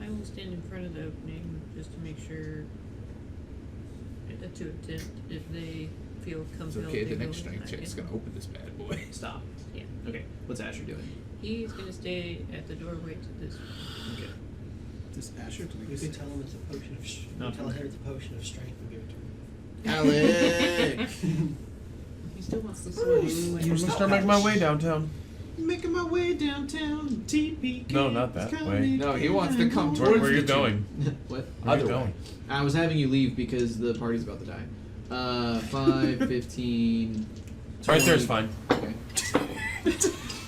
I will stand in front of the opening just to make sure to attempt if they feel It's compelled okay, to the go next in strength that check's way. gonna open this bad boy. Stop. Yeah. Okay, what's Asher doing? He's gonna stay at the doorway to this. Okay. Does Asher You could tell him it's a potion of No. tell her it's a potion of strength and give it to him. Alec! He still wants the sword. I'm gonna start making my way downtown. Making my way downtown, TPK. No, not that way. No, he wants to come Where towards are you the going? What? Where are you Other way. going? I was having you leave because the party's about to die. 5, 15. Right there's fine. Okay.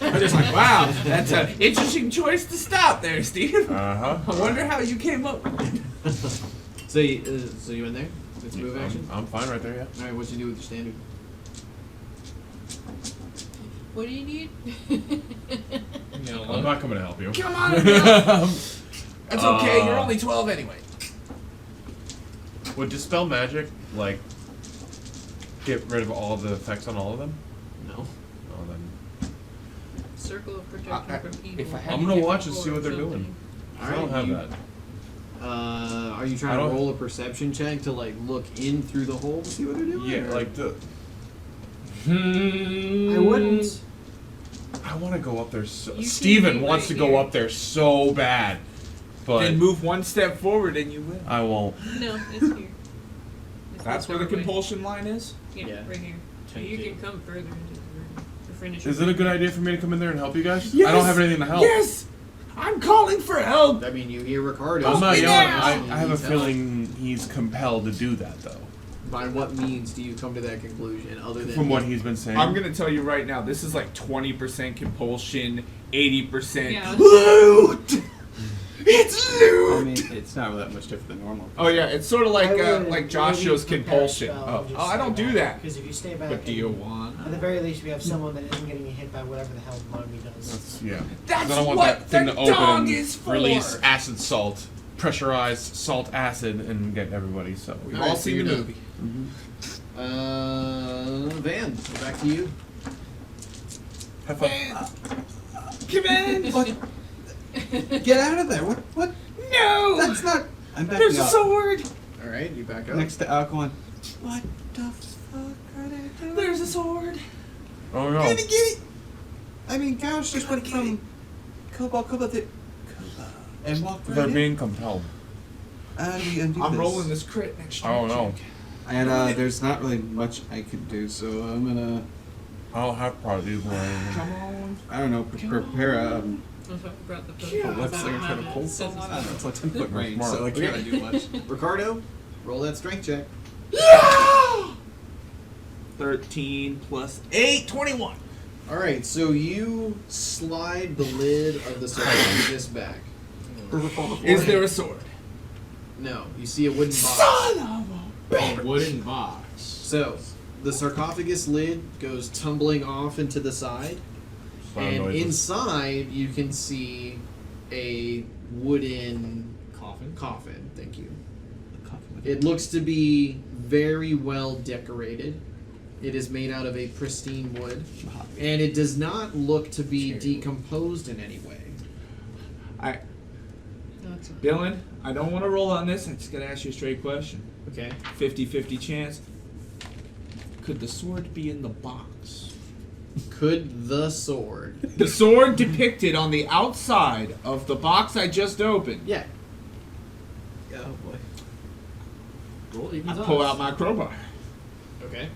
I'm just like, wow, that's an interesting choice to stop there, Steve. Uh-huh. I wonder how you came up with it. So you in there? It's move action? I'm fine right there, yeah. Alright, what you do with your standard? What do you need? I'm not coming to help you. Come on, Bill. That's okay, you're only 12 anyway. Would Dispel Magic, like, get rid of all the effects on all of them? No. Oh, then. Circle of protection from evil. if I had- I'm gonna watch and Or see what they're something. doing. I Alright, don't have you- that. Are you trying I to don't- roll a perception check to like look in through the hole to see what they're doing? Yeah, or- like the. I wouldn't. I want to go up there so. You can Steven be wants right to go here. up there so bad. But Then move one step forward and you win. I won't. No, it's here. It's That's where the doorway. compulsion line is? Yeah, Yeah. right here. So you can come further into the room to finish. Is your it a good thing. idea for me to come in there and help you guys? Yes! I don't have anything to help. Yes! I'm calling for help! I mean, you hear Ricardo. I'm not me yelling. now! I have a Needs help. feeling he's compelled to do that, though. By what means do you come to that conclusion, other than From what he's been saying. I'm gonna tell you right now, this is like 20% compulsion, 80% Yeah. loot! It's I loot! mean, it's not that much different than normal. Oh yeah, it's sort of like I would Josh maybe shows prepare a compulsion. spell Oh, and just I don't stay do back, that. Because if you stay back, But do you and- want? at the very least, we have someone that isn't getting hit by whatever the hell Mommy does. That's, yeah. That's Then I want what that thing the to open dog and is for. release acid salt, pressurized salt acid, and get everybody. So We've Alright, all so seen the you're movie. Van, back to you. have fun. Come in! Get out of there! What? No! That's not. I'm backing There's a up. sword! Alright, you back up. Next to Alkaline. What the fuck are they doing? There's a sword! Oh no. Get it! I mean, gosh, just went from Koba to Koba and walked right They're in. being compelled. How do we undo I'm this? rolling this crit next I don't know. And there's not really much I could do, so I'm gonna, I don't have prodigy. Come on. I don't know, prepare a. That's why I brought the Yeah. book. What's About there trying to how pull it something? says I don't know, it's it's like 10-foot range, Smart. so I can't really do much. Ricardo, roll that strength check. 13 plus 8, 21. Alright, so you slide the lid of the sarcophagus back. Is there a sword? No, you see a wooden box. Son of a bitch! Wooden box. So, the sarcophagus lid goes tumbling off into the side, and inside you can see a wooden coffin. Thank you. It looks to be very well decorated. It is made out of a pristine wood, and it does not look to be decomposed in any way. That's a- Dylan, I don't want to roll on this. I'm just going to ask you a straight question. Okay. 50-50 chance. Could the sword be in the box? Could the sword? The sword depicted on the outside of the box I just opened. Yeah. Oh boy. Roll even I pull out my crowbar. Okay.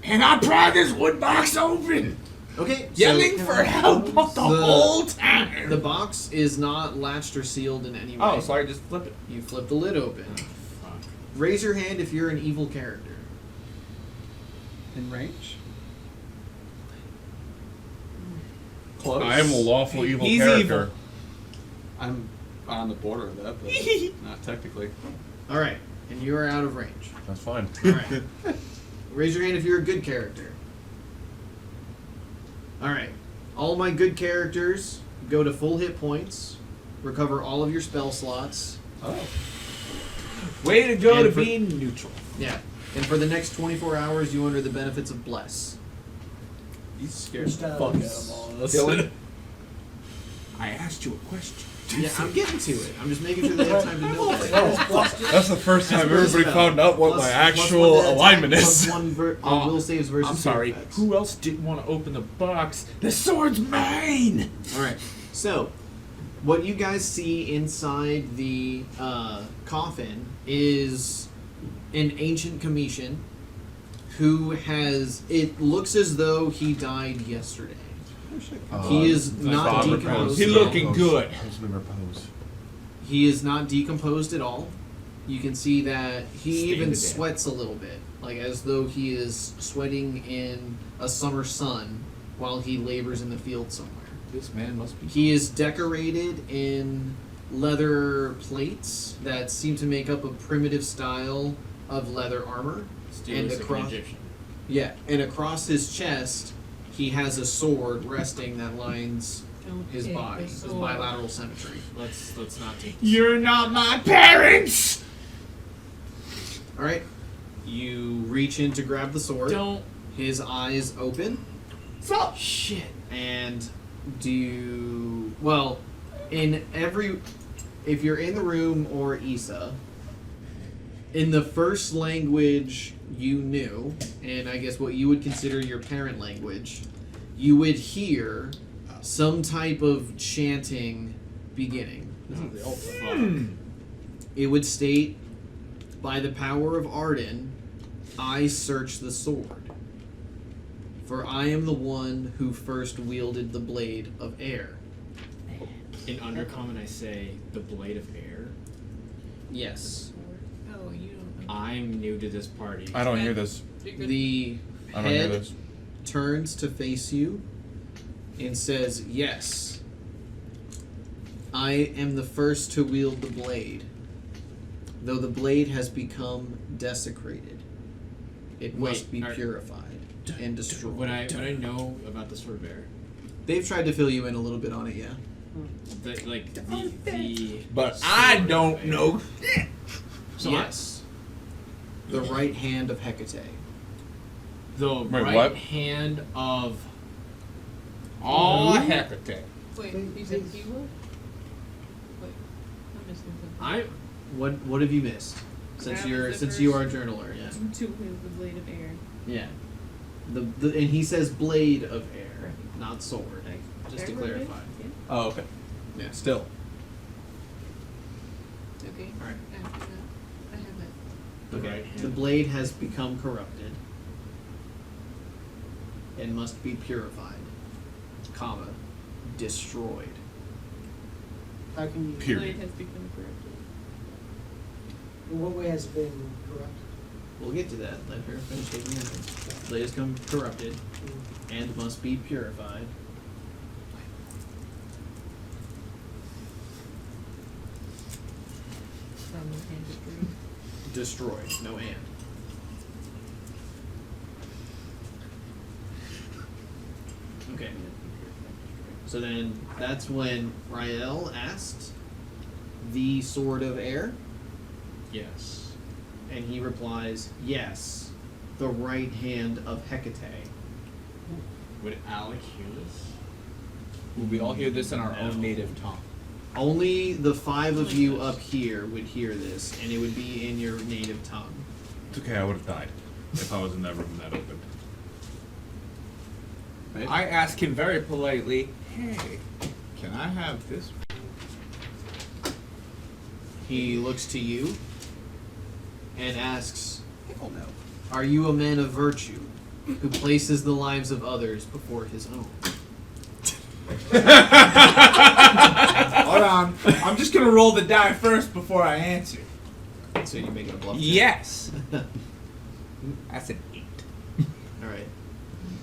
And I pry this wood box open! Okay. Yelling so for help the whole time! The box is not latched or sealed in any way. Oh, so I just flip it. You flip the lid open. Raise your hand if you're an evil character. In range? Close. I am a lawful evil He's character. evil. I'm on the border of that, but not technically. Alright. And you are out of range. That's fine. Alright. Raise your hand if you're a good character. Alright. All my good characters go to full hit points, recover all of your spell slots. Oh. Way to go And to for- being neutral. Yeah. And for the next 24 hours, you under the benefits of Bless. He's scared Just, the fuck out of all of us. Dylan, I asked you a question. Yeah, I'm getting to it. I'm just making sure they have time to know it. That's the first time Plus everybody spell. found out what Plus- my plus actual one to attack, alignment plus is. one will saves versus I'm sorry. effects. Who else didn't want to open the box? The sword's mine! Alright, so what you guys see inside the coffin is an ancient Cometian who has. It looks as though he died yesterday. He is not decomposed. He looking good. Repose. He is not decomposed at all. You can see that he Stay even to death. sweats a little bit, like as though he is sweating in a summer sun while he labors in the field somewhere. This man must be. He is decorated in leather plates that seem to make up a primitive style of leather armor. Stylistic across- Egyptian. Yeah, and across his chest, he has a sword resting that lines Don't his take body, the his sword. bilateral symmetry. Let's not take. You're not my parents. All right, you reach in to grab the sword. Don't. His eyes open. Stop. Shit. And well, if you're in the room or Issa, in the first language you knew, and I guess what you would consider your parent language, you would hear some type of chanting beginning. It would state, "By the power of Arden, I search the sword. For I am the one who first wielded the blade of air." In Undercommon, I say the blade of air. Yes. Oh, you don't know. I'm new to this party. I don't hear this. The I don't hear head this. turns to face you and says, "Yes, I am the first to wield the blade. Though the blade has become desecrated, it must Wait, be are- purified and destroyed." Would I know about the sword of air? They've tried to fill you in a little bit on it, yeah. The But I don't know. So Yes. The right hand of Hecate. the Wait, right what? hand of All Hecate. Wait, you said he will? Wait, I'm missing something. I. What have you missed? Since Grab you're the since you are a first- journaler, yeah. To wield the blade of air. Yeah. The and he says blade of air, not sword. Just to Air blade? clarify. Yeah. Oh, okay. Yeah. Still. Okay. Alright. After that, I have that. The Okay. right hand. The blade has become corrupted and must be purified, comma, destroyed. How can you? The Period. blade has become corrupted. In what way has it been corrupted? We'll get to that. Let her finish taking her notes. The blade has become corrupted and must be purified. From the hand of dream. Destroyed. No and. Okay. So then that's when Rael asked the sword of air, Yes. and he replies, "Yes, the right hand of Hecate." Would Alec hear this? We all hear this in our own native tongue. Only the five of you up here would hear this, and it would be in your native tongue. It's okay, I would have died if I was in that room that open. I ask him very politely, "Hey, can I have this?" He looks to you and asks, Oh no. "Are you a man of virtue who places the lives of others before his own?" Hold on. I'm just gonna roll the die first before I answer. So you make it a bluff check. Yes. That's an 8. All right.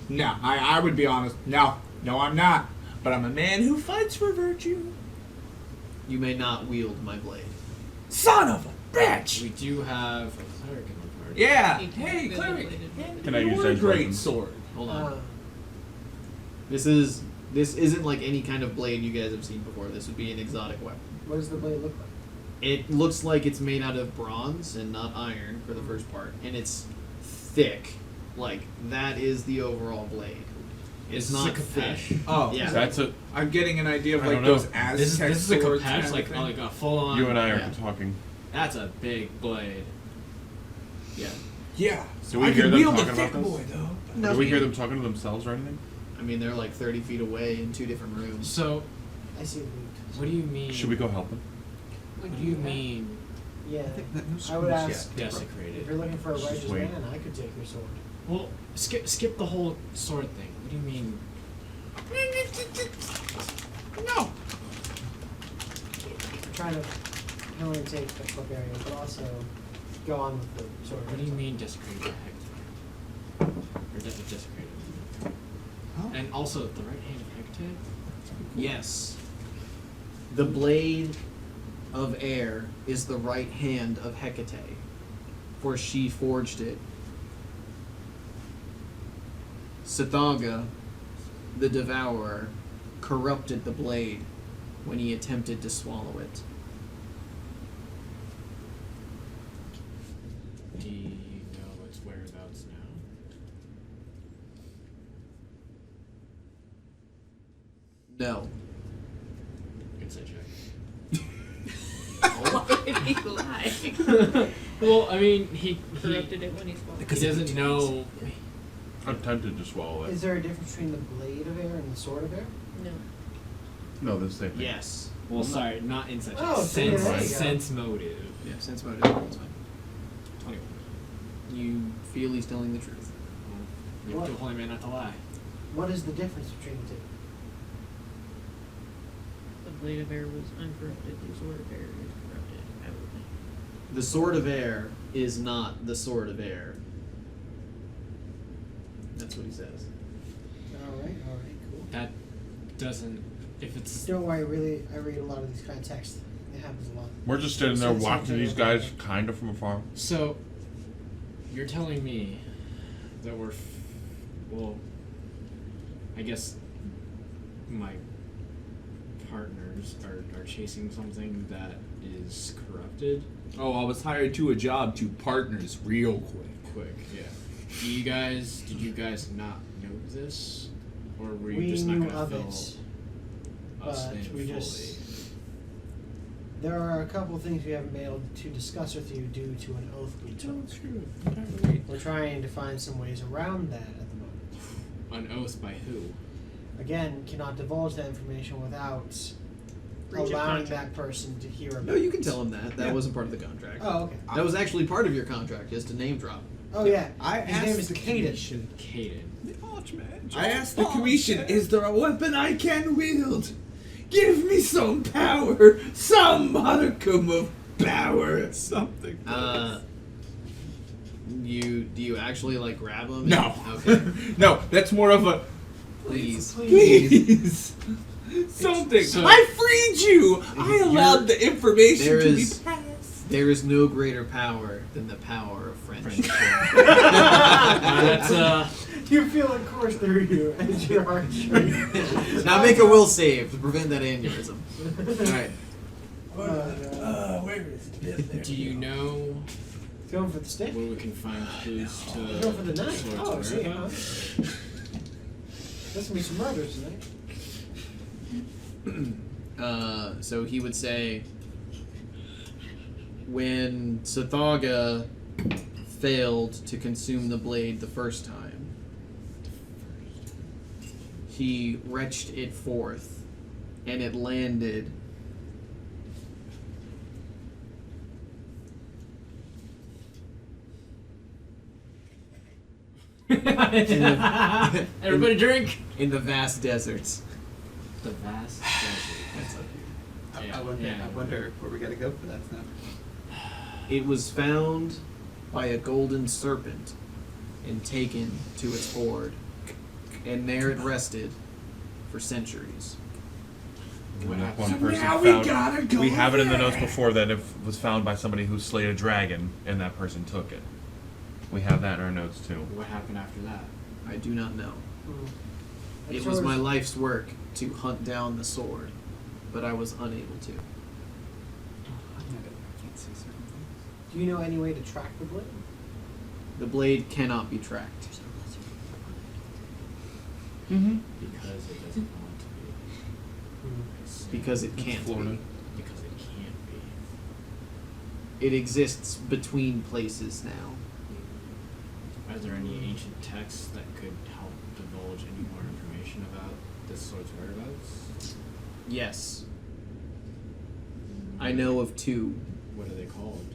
No, I would be honest. No, I'm not. But I'm a man who fights for virtue. You may not wield my blade. Son of a bitch! We do have a cleric in the party. Yeah. He can't Hey, wield the cleric. blade of air. Can I use You're a that great weapon? sword. Hold on. Uh, This isn't like any kind of blade you guys have seen before. This would be an exotic weapon. what does the blade look like? It looks like it's made out of bronze and not iron for the first part, and it's thick. Like that is the overall blade. It's Is this not a thick. Kapesh? Oh, Yeah. That's a. I'm getting an idea of I like don't know. those Aztec This is a swords Kapesh, kind of like thing. a full on. You and I are yeah. talking. That's a big blade. Yeah. Yeah. Do we I hear can them wield a talking thick about this? boy though. No. Do we hear them talking to themselves or anything? I mean, they're like 30 feet away in two different rooms. So, I see the what do you mean? Should we go help them? What do you mean Yeah. think that no I would screws ask yet. if desecrated? you're looking for a Just righteous wait. man, I could take your sword. Well, skip the whole sword thing. What do you mean? No. I'm trying to can only take the Barbarian, but also go on with the sword. What do you mean desecrated by Hecate? Or desecrated? Huh? And also, the right hand of Hecate? Yes. The blade of air is the right hand of Hecate, for she forged it. Sarcophagus, the devourer, corrupted the blade when he attempted to swallow it. Do you know its whereabouts now? No. Insight check. Why did he lie? Well, I mean, he Corrupted it when he swallowed he doesn't know. I'm tempted to swallow Is there a difference between the blade of air and the sword of air? No. No, the same thing. Yes. Well, sorry, not insight check. Oh, so there you go. Sense motive. Yeah, sense motive. That's fine. 21. You feel he's telling the truth. You have to a holy man not to lie. What is the difference between the two? The blade of air was uncorrupted. The sword of air is corrupted. I would think. The sword of air is not the sword of air. That's what he says. Alright, cool. That doesn't. If it's. Don't worry, I read a lot of these kind of texts. It happens a lot. We're just sitting there Sense watching motive these of guys air. kind of from afar. So, you're telling me that we're. Well, I guess my partners are chasing something that is corrupted. Oh, I was hired to a job to partners real quick. Yeah. Did you guys not know this? Or were you We just not knew going of to it, fill us but in we fully? just. There are a couple of things we haven't been able to discuss with you due to an oath we took. We're trying to find some ways around that at the moment. An oath by who? Again, cannot divulge that information without Breach of allowing contract. that person to hear about No, you can it. tell him that. That Yeah. wasn't part of the contract. Oh, okay. That was actually part of your contract, is to name drop. Oh, yeah. I His name asked is the Caden. commission. Caden. I asked the commission, is there a weapon I can wield? Give me some power, some modicum of power, something. Do you actually like grab him? No. Okay. No, that's more of a Please. please. Something. So- I freed you. I allowed the information There to is- be passed. There is no greater power than the power of friendship. That's You feel it course through you as your heart shrinks. Now make a will save to prevent that aneurysm. Alright. Where is it? do you know Going for the stick? where we can find clues to Go for the knife. Sword's Oh, see, huh? whereabouts? There's gonna be some murders tonight. So he would say, when Sarcophagus failed to consume the blade the first time, he retched it forth, and it landed Everybody drink. in the vast deserts. The vast desert. That's up here. I wonder where we gotta go for that now. It was found by a golden serpent and taken to its hoard, and there it rested for centuries. When What one So person now we found, gotta go we have it in the notes there. before that it was found by somebody who slayed a dragon, and that person took it. We have that in our notes too. What happened after that? I do not know. That It sword was is- my life's work to hunt down the sword, but I was unable to. Do you know any way to track the blade? The blade cannot be tracked. Mm-hmm. Because it doesn't want to be. Because it can't Florida. be. Because it can't be. It exists between places now. Are there any ancient texts that could help divulge any more information about this sword's whereabouts? Yes. I know of two. What are they called?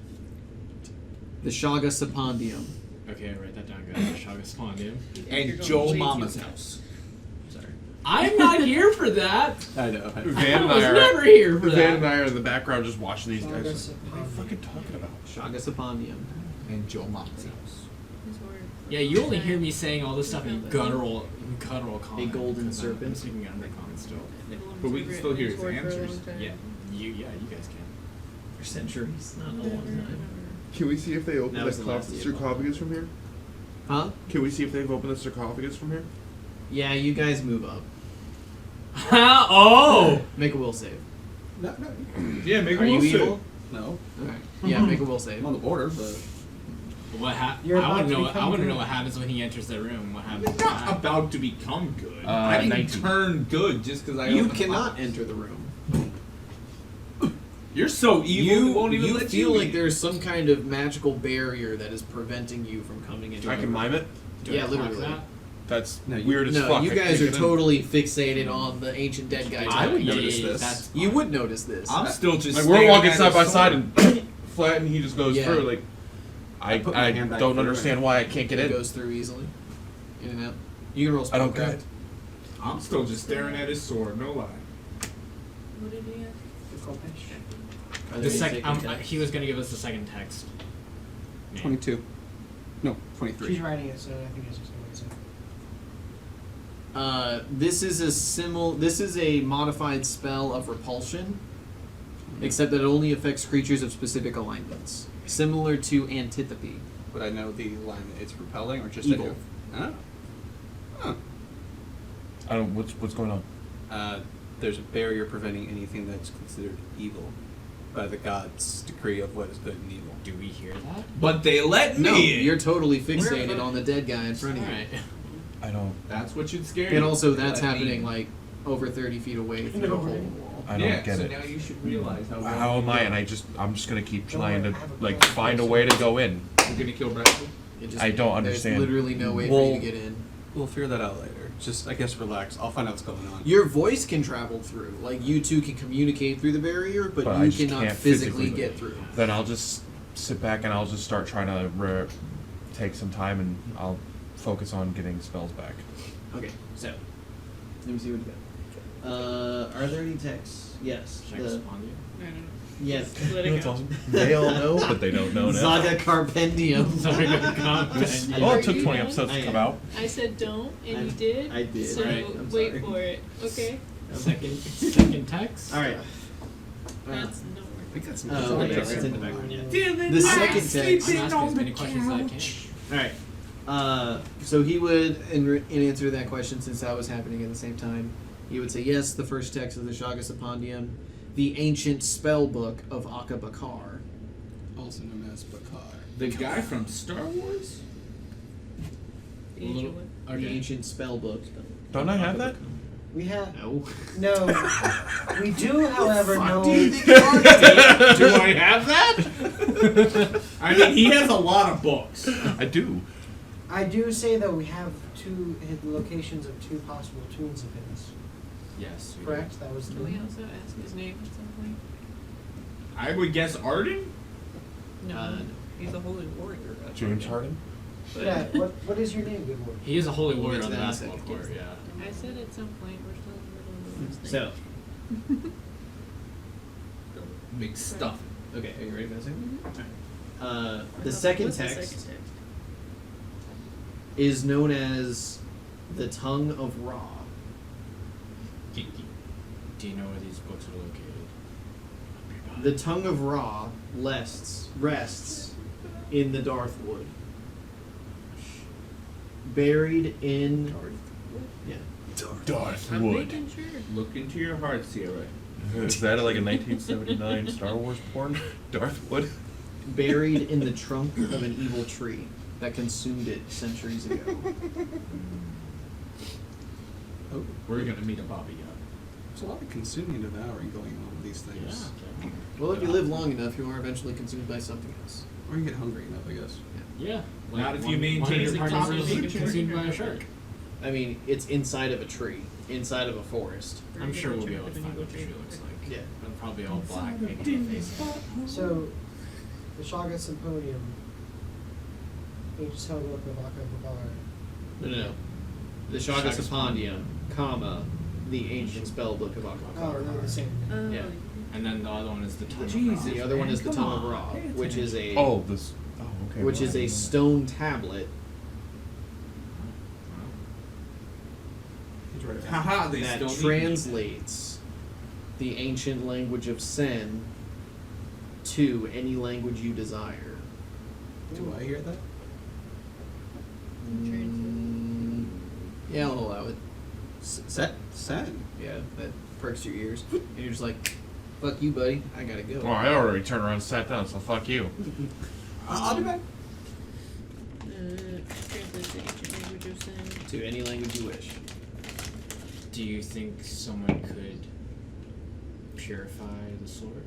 The Shaga Sapondium. Okay, write that down, guys. Shagaspondium. And Joe Mama's house. Sorry. I'm not here for that. I know. Van and I was I are never here for Van that. and I are in the background just watching these Saga guys. What are you Sapondium. fucking talking about? Shagasapandium. And Joe Moxie. His word. Yeah, you only hear me saying all this stuff in guttural comment. A golden 'cause serpent. I'm speaking undercommon still. But we can still hear his word for a answers. long time. Yeah, you guys can. For centuries, not a long time. Can we see if they open That was the last year. sarcophagus from here? Huh? Can we see if they've opened the sarcophagus from here? Yeah, you guys move up. Oh! Make a will save. No. Yeah, make Are a you will evil? No. Okay. Yeah, make a will save. I'm on the border, but What You're I about want to to know. become I want to know good. what happens when he enters the room. What happens? I'm not about to become good. I didn't 19. turn good just because I. You opened cannot up. enter the room. You're so evil. You, won't even you let feel you like in. there's some kind of magical barrier that is preventing you from coming into I the can room. mime it. Do Yeah, I clock literally. that? That's No, you- weird as No, fuck. you I guys can't are get in. totally fixated on the ancient dead guy. I would talking. notice Yeah, this. that's You fine. would notice this. I'm still just. Like we're staring walking at side his by side sword. and flat, and he just goes Yeah. through. Like I put my I hand back don't through understand it. why I can't get It in. goes through easily. In and out. You can roll I don't spellcraft. get it. I'm still just staring at his sword. No lie. What did he have? Are The there second. any second He was gonna give us the second text. name. 22. No, 23. She's writing it, so I think it's just going to say. This is a modified spell of repulsion, except that it only affects creatures of specific alignments, similar to Antipathy. Would I know the line that it's repelling or just Evil. Huh? I don't. What's going on? There's a barrier preventing anything that's considered evil by the gods' decree of what is good and evil. Do we hear that? But they let No, me in. you're totally fixated on the dead guy in front of you. Alright. I don't. That's what should scare you. And also, that's Let me happening in. like over 30 feet away through No, a hole right. in the wall. I don't yeah, get so it. now you should realize how. How am I? And I'm just gonna keep Don't trying worry, to I have a like plan. find a way to go in. You're gonna kill Bradley. It just- I don't understand. There's literally no way for Well- you to get in. We'll figure that out later. Just, I guess, relax. I'll find out what's going on. Your voice can travel through. Like, you two can communicate through the barrier, but But I you just cannot can't physically physically. get through. Then I'll just sit back and I'll just start trying to take some time and I'll focus on getting spells back. Okay, so let me see what you got. Are there any texts? Yes. Should I respond to you? I don't know. Yes. Just let it go. They all know, but they don't know now. Saga Carpendium. Sorry, comment. Well, it took 20 episodes I to come am. out. I said don't, and I- you did. I did. So Right, I'm wait sorry. for it. Okay. Second text. All right. That's no I work. think that's Oh, okay. okay, it's in the background. Yeah. Damn it, The I'm second text. I'm sleeping asking on as the many questions as I can. couch. All right. So he would, in answer to that question, since that was happening at the same time, he would say yes. The first text of the Shagasapandium, the ancient spell book of Akabakar. Also known as Bakar. The guy from Star Wars. The ancient one. The ancient spell book. Don't I have that? We have. No. No. We do, however, know. Do I have that? I mean, he has a lot of books. I do. I do say, though, we have two locations of two possible tunes of his. Yes. we Correct? That was the. Can we also ask his name at some point? I would guess Arden. No. He's a holy warrior. that's James what- Harden. But Yeah, what is your name, good word? He is a holy We'll warrior get on to the that in a basketball second. court. Yeah. I said at some point we're still in the middle of the last So, Big stuff. okay, are you ready for the second? Mm-hmm. The second What's the text second text? is known as the Tongue of Ra. Do you know where these books are located? The Tongue of Ra rests in the Darthwood. Buried in. Yeah. I'm making sure. Look into your heart, Sierra. Is that like a 1979 Star Wars porn? Darth Wood? Buried in the trunk of an evil tree that consumed it centuries ago. Oh, We're gonna meet a Bobby Yaga. there's a lot of consuming and devouring going on with these things. Yeah. Well, if you live long enough, you are eventually consumed by something else. Or you get hungry enough, I guess. Yeah. Not if you one maintain of your your proper partners is nutrition. consumed by a shark. I mean, it's inside of a tree, inside of a forest. I'm sure we'll be able to find what the tree looks like. Yeah. It'll probably all black, maybe no face. So, the Shaga Symphonium, ancient spell book of Akabakar. No. The Shakasapandium, comma, the ancient spellbook of Oh, Akmakar. they're the same. Yeah. And then the other one is the Tome of Jesus. Ra. The other one is the Come Tome of on, Ra, pay which is a Oh, this. Oh, okay. which well, is I a didn't know stone tablet Haha, they that still need me. translates the ancient language of Sen to any language you desire. Do I hear that? Yeah, I'll allow it. Set? Yeah, that perks your ears. And you're just like, fuck you, buddy. I gotta go. that. Well, I already turned around and sat down, so fuck you. I'll be back. Translate the ancient language of Sen. To any language you wish. Do you think someone could purify the sword?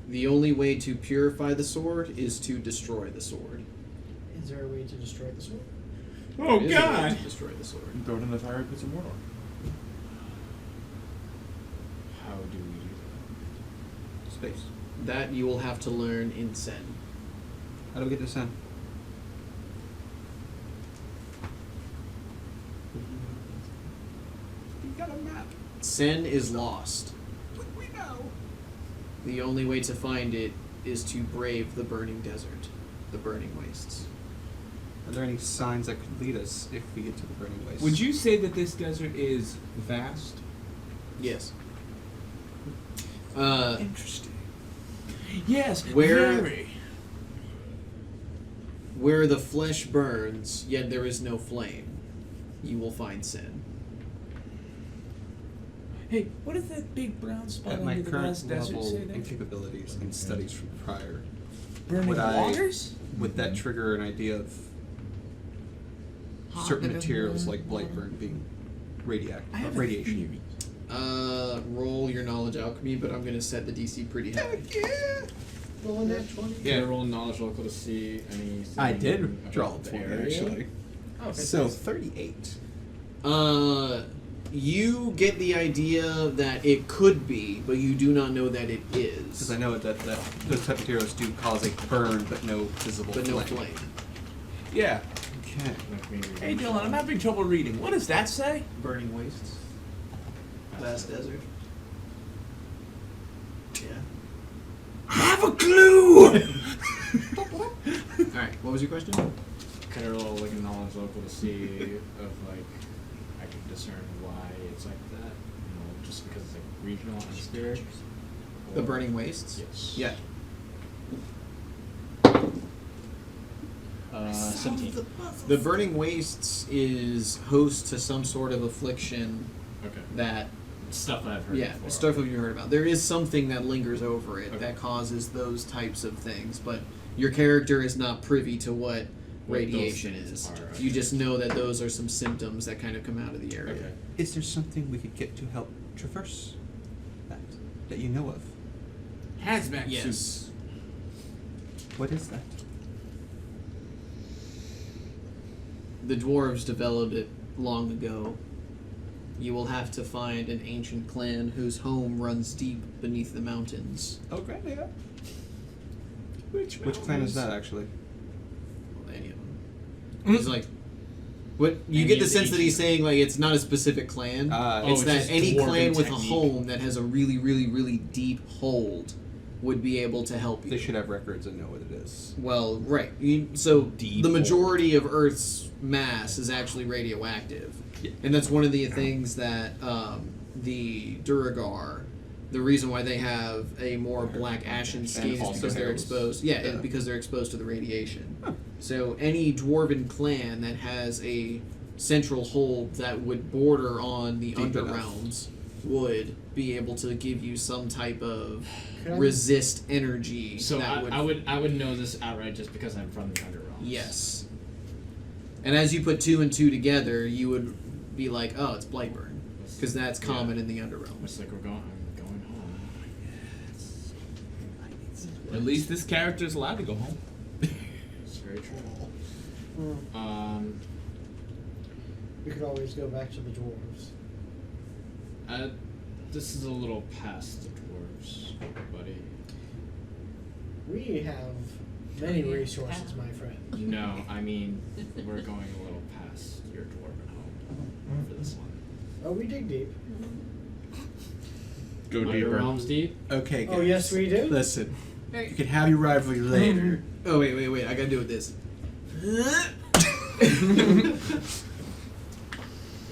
The only way to purify the sword is to destroy the sword. Is there a way to destroy the sword? Oh There is a way God! to destroy the sword. Throw it in the fiery pits of Mordor. How do we do Space. That you will have to learn in Sen. How do we get to Sen? You got a map. Sen is lost. We know. The only way to find it is to brave the burning desert, the burning wastes. Are there any signs that could lead us if we get to the burning waste? Would you say that this desert is vast? Yes. Interesting. Yes, Where- very. Where the flesh burns, yet there is no flame, you will find Sen. Hey, what is that big brown spot At my under the current last desert level say there? and capabilities and studies from prior, Burning would I- waters? would that trigger an idea of certain materials like Blightburn being radiation? Roll your knowledge alchemy, but I'm gonna set the DC pretty high. Roll that 20. Yeah, roll knowledge local to see any. I did draw about a the 20 area. actually. Oh, So fantastic. 38. You get the idea that it could be, but you do not know that it Because is. I know that those type of materials do cause a burn, but no visible But no flame. flame. Yeah. Okay. Like maybe Hey Dylan, I'm having trouble reading. What does that say? Burning wastes. Vast desert. Yeah. Have a clue! Alright, what was your question? Can I roll like a knowledge local to see of like I can discern why it's like that? You know, just because it's like regional and spirit. The burning wastes? Yes. Yeah. 17. The burning wastes is host to some sort of affliction Okay. that Stuff I've heard. yeah, before. stuff you've heard about. There is something that lingers over it Okay. that causes those types of things, but your character is not privy to what What radiation those is. things are, You okay. just know that those are some symptoms that kind of come out of the area. Okay. Is there something we could get to help traverse that you know of? Hazmat Yes. suits. What is that? The dwarves developed it long ago. You will have to find an ancient clan whose home runs deep beneath the mountains. Oh, great, yeah. Which clan is that actually? Well, any of them. He's like, what you Any get the of the sense that he's ancient saying like it's not a specific clan. Oh, It's it's that just any dwarven clan with a technique. home that has a really, really, really deep hold would be able to help you. They should have records and know what it is. Well, right. So Deep the majority of Earth's mass is actually radioactive, Yeah. and that's one of the things that the Duragar. The reason why they have a more black ashen skin is also because they're halos. exposed. Yeah, Yeah. because they're exposed to the radiation. So any dwarven clan that has a central hold that would border on the Deep enough. underrealms would be able to give you some type of Could I- resist energy. So that I would know this outright just because I'm from the Underrealms. Yes. And as you put two and two together, you would be like, oh, it's Blightburn. Because that's common in the Underrealms. It's like I'm going home. At least this character is allowed to go home. It's very true. We could always go back to the dwarves. This is a little past the dwarves, buddy. We have many resources, my friend. No, I mean we're going a little past for this one. Oh, we dig deep. Go Under deeper. realms deep. Okay, guys. Oh, yes, we do. Listen, Alright. you can have your rivalry later. Oh wait. I gotta do it with this.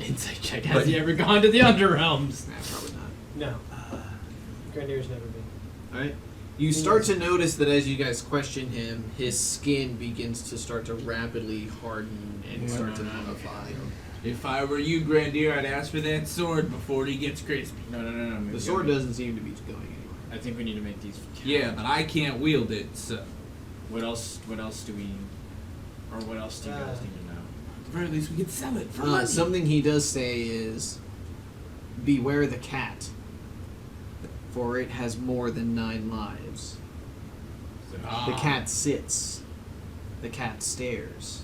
Insight check. Has he ever gone to the Underrealms? Nah, probably not. No. Grenadier's never been. All right. You start to notice that as you guys question him, his skin begins to start to rapidly harden and start to modify. If I were you, Grandier, I'd ask for that sword before he gets crispy. No. The sword doesn't seem to be going anywhere. I think we need to make these. Yeah, but I can't wield it, so. What else do we, or what else do you guys need to know? At the very least, we could sell it for money. Something he does say is, beware the cat, for it has more than 9 lives. The cat sits. The cat stares.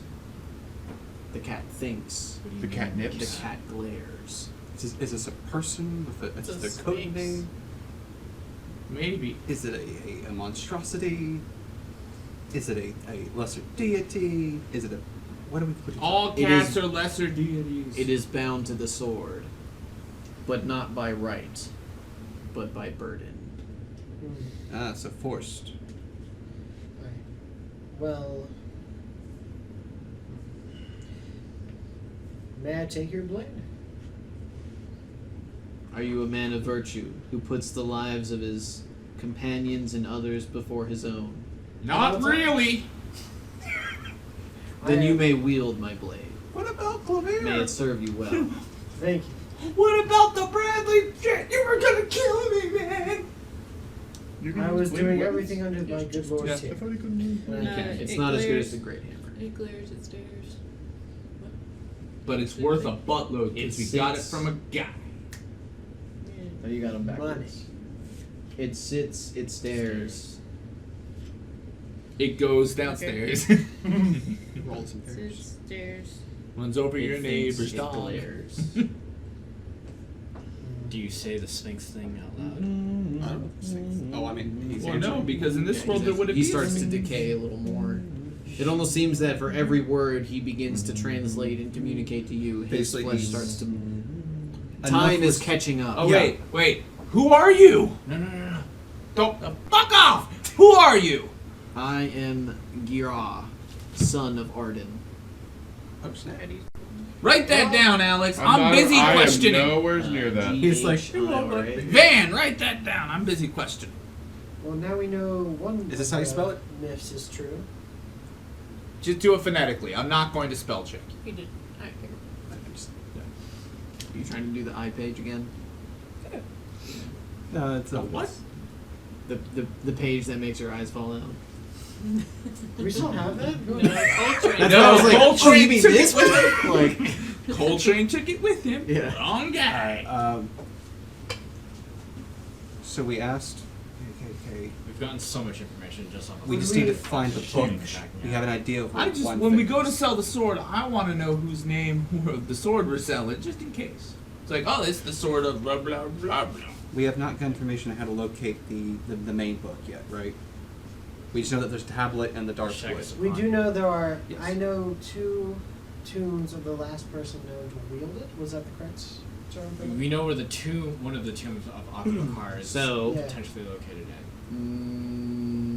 The cat thinks. The cat nips. The cat glares. Is this a person with a, It's a is it a code sphinx. name? Maybe. Is it a monstrosity? Is it a lesser deity? Is it a... What do we put it? All It cats is- are lesser deities. It is bound to the sword, but not by right, but by burden. Ah, so forced. Right. Well, may I take your blade? Are you a man of virtue who puts the lives of his companions and others before his own? Not really. Then you may wield my blade. What about Clavier? May it serve you well. Thank you. What about the Bradley shit? You were gonna kill me, man. I was doing everything under my good lord's Yeah. here. It's it not as good glares- as the Great Hammer. It glares, it stares. But it's worth a buttload because we got it from a guy. Oh, you got them backwards. It sits, it stares. It goes downstairs. Rolls and It pairs. stares. Runs over It your thinks, neighbor's it dog. glares. Do you say the Sphinx thing out loud? I don't think. Oh, I mean, he's Well, answering. no, because in this world there wouldn't He be. starts to decay a little more. It almost seems that for every word he begins to translate and communicate to you, his Basically, flesh he's- starts to. Enough Time is was- catching up. Oh wait. Who are you? No. Don't fuck off. Who are you? I am Gira, son of Arden. Oh, snap. Write that down, Alex. I'm busy questioning. I am nowhere near that. He's like, G-H-I-R-A. Van, write that down. I'm busy questioning. Well, now we know one. Is this how you spell it? Myths is true. Just do it phonetically. I'm not going to spell check. He did. Alright, here. Are you trying to do the I page again? No, it's A what? The page that makes your eyes fall out. Do we still have that? No, Coltrane. That's No, why I was like, Coltrane oh, you mean took this it with one? Like, Coltrane took it with him. Yeah. Wrong guy. So we asked. Okay. We've gotten so much information just off of We the just we- need to find the book. Backing We out. have an idea of I what just one when we thing go to is. sell the sword, I want to know whose name the sword we're selling, just in case. It's like, oh, it's the sword of blah blah blah blah. We have not got information on how to locate the main book yet, right? We just know that there's tablet and the dark Check wood. us. We do know there are. Yes. I know 2 tombs of the last person known to wield it. Was that the correct term? for that? We know where one of the tombs of Akabakar is So- Yeah. potentially located at.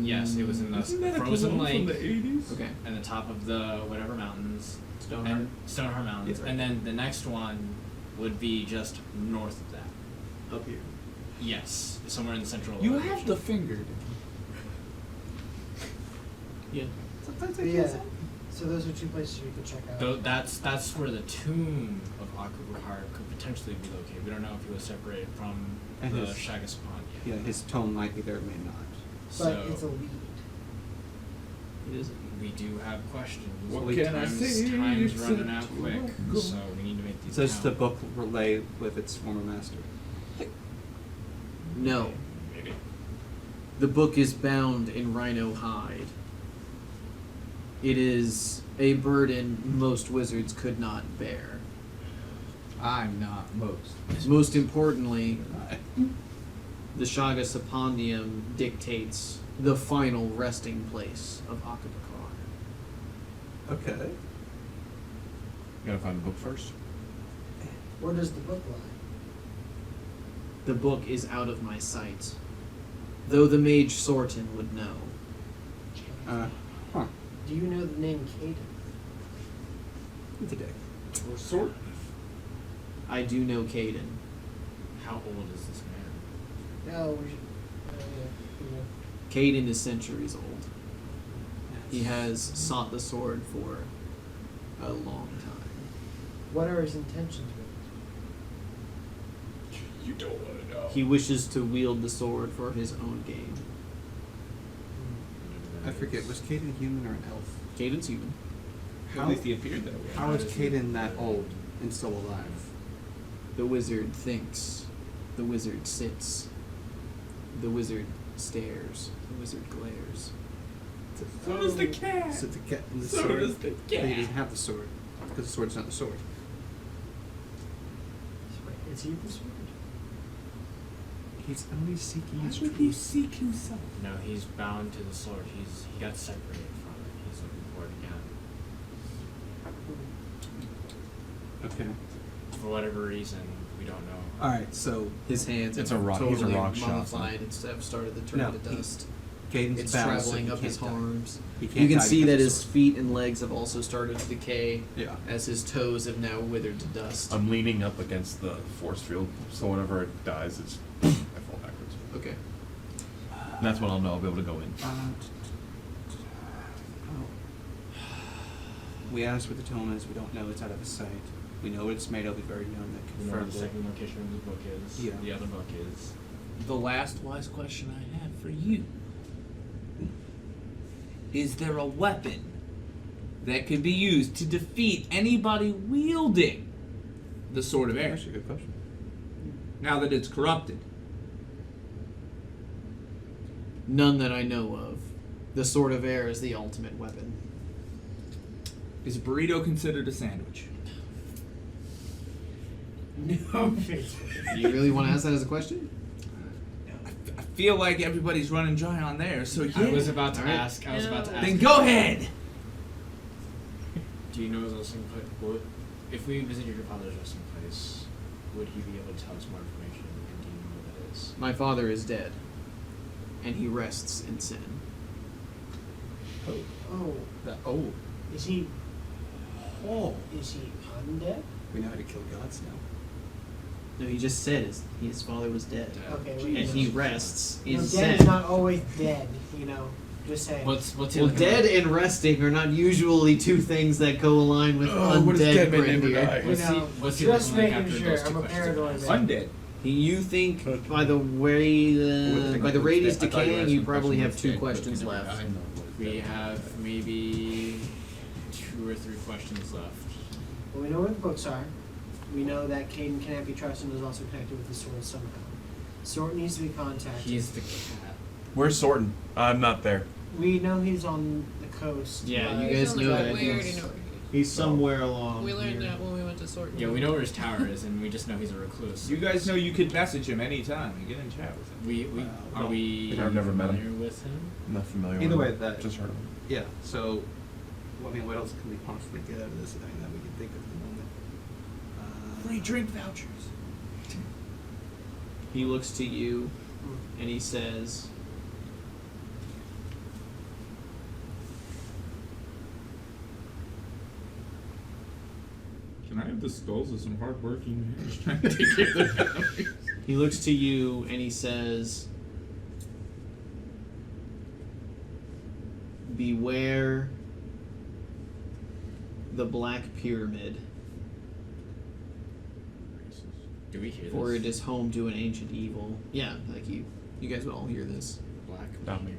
yes, Yes, it was in Isn't the that a frozen cologne from lake the 80s? Okay. and the top of the whatever mountains. Stoneheart. And Stoneheart Mountains. Yeah. And then the next one would be just north of that. Up here. Yes, somewhere in the central. You location. have the finger. Yeah. Sometimes But yeah. So those are 2 places you could check out. Though that's where the tomb of Akabakar could potentially be located. We don't know if he was separated from And the his- Shagas Pond yet. Yeah, his tome might be there, it may not. But So it's a lead. It is. we do have questions. What But can I time's say time's except running out you quick, won't go? so we need to make these. Does the count. book relay with its former master? No. Maybe. The book is bound in rhino hide. It is a burden most wizards could not bear. I'm not most. Most importantly, the Shaga Sapondium dictates the final resting place of Akabakar. Okay. You gotta find the book first. Where does the book lie? The book is out of my sight. Though the mage Sorton would know. Do you know the name Caden? Today. Or sort. I do know Caden. How old is this man? No, we should. Yeah. Caden is centuries old. He has sought the sword for a long time. What are his intentions with You don't want to know. He wishes to wield the sword for his own gain. I forget, was Caden human or an elf? Caden's human. At least he appeared that way. How is Caden that old and still alive? The wizard thinks. The wizard sits. The wizard stares. The wizard glares. So does the cat. So the cat and the So sword. does the He cat. doesn't have the sword because the sword's not the sword. it? Is he the sword? He's only seeking his Why would he seek himself? No, he's bound to the sword. He got separated from it. He's looking for it again. Okay. For whatever reason, we don't know. All right. So His hands It's have a rock- he's a totally rock shot, mummified and have started to turn No, to dust. Caden's It's bound, so traveling he up his can't die. arms. He can't You can die see because that of his the sword. feet and legs have also started to decay Yeah. as his toes have now withered to dust. I'm leaning up against the force field, so whenever it dies, it's I fall backwards. Okay. And that's when I'll know I'll be able to go in. We asked what the tome is. We don't know. It's out of his sight. We know what it's made of. We've already known that. We know where the Confirmed it. second location of the book is. Yeah. The other book is. The last wise question I have for you. Is there a weapon that could be used to defeat anybody wielding the Sword of Air? Actually, a good question. Now that it's corrupted. None that I know of. The Sword of Air is the ultimate weapon. Is a burrito considered a sandwich? No. Do you really want to ask that as a question? I feel like everybody's running dry on there, so yeah. I was about to Alright. ask. I was about to ask. Then go ahead! Do you know his resting place? If we visited your father's resting place, would he be able to tell us more information? And do you know what that is? My father is dead, and he rests in sin. Oh, Oh. is he? Oh. Is he undead? We know how to kill gods now. No, he just said his father was dead. Okay, well, And he rests You in know, sin. dead is not always dead. You know, just saying. What's Well, the dead and resting are not usually two things that go align with what does undead dead man never Grenadier. die? You What's he- know, what's he just looking like making after sure. those two I'm a questions paranoid are man. Undead. You think by the way by the rate he's I thought you were decaying, you asking probably questions have that's two dead, but questions you never left. died. We have maybe 2 or 3 questions left. Well, we know where the books are. We know that Caden cannot be trusted and is also connected with the sword somehow. Sword needs to be contacted. He's the cat. Where's Sorton? I'm not there. We know he's on the coast. Yeah, but- you guys know that. We already know. He's somewhere along. We learned here. that when we went to Sorton. Yeah, we know where his tower is, and we just know he's a recluse. You guys know you could message him anytime and get in chat with him. Are we I've never met him. familiar with him? I'm not familiar Either with way, him. that- Just heard of him. Yeah. So, well, I mean, what else can we possibly get out of this? I mean, that we can think of at the moment. Free drink vouchers. He looks to you and he says, Can I have the skulls of some hardworking men just trying to take care of their families? he looks to you and he says, beware the Black Pyramid, Do we hear for this? it is home to an ancient evil. Yeah, like you guys would all hear this. Black Not me.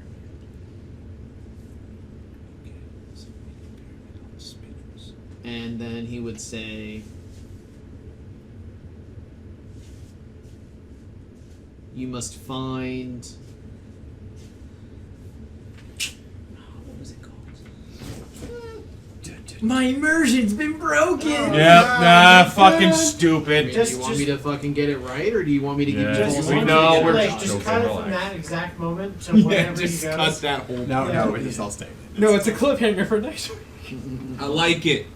And then he would say, you must find. What was it called? My immersion's been broken! Yep, nah, fucking stupid. Do you want me to fucking get it right, or do you want me to give you Yeah, false we information? know we're like, just just joking, cut it relax. from that exact moment. So Yeah, whenever just he goes, cut that whole No, Yeah. no, it's all staying. No, it's a cliffhanger for next week. I like it.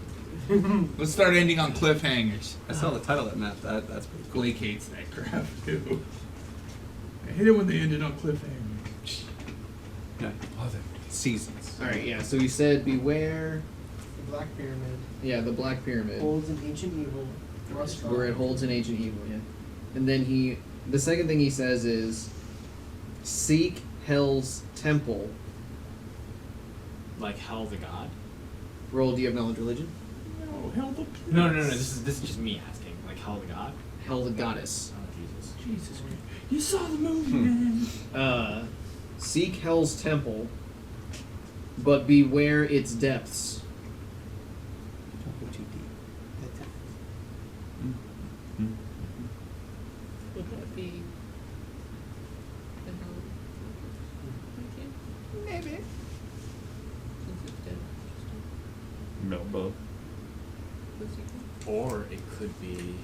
Let's start ending on cliffhangers. I saw the title of that map. That's pretty cool. Blake hates that crap too. I hate it when they ended on cliffhangers. Yeah. Seasons. All right, yeah. So he said, "Beware." The Black Pyramid Yeah, the Black Pyramid. holds an ancient evil. Thrust Where it holds an ancient evil. Yeah. And then the second thing he says is, "Seek Hell's temple." Like hell the god? Roll. Do you have knowledge religion? No, hell the No. This is just me asking. Like hell the god? Hell the goddess. Oh Jesus. Jesus, you saw the movie, man. Seek Hell's temple, but beware its depths. Don't go too deep. Would that be the hell? Okay. Maybe. Since it's dead. No, both. Or it could be.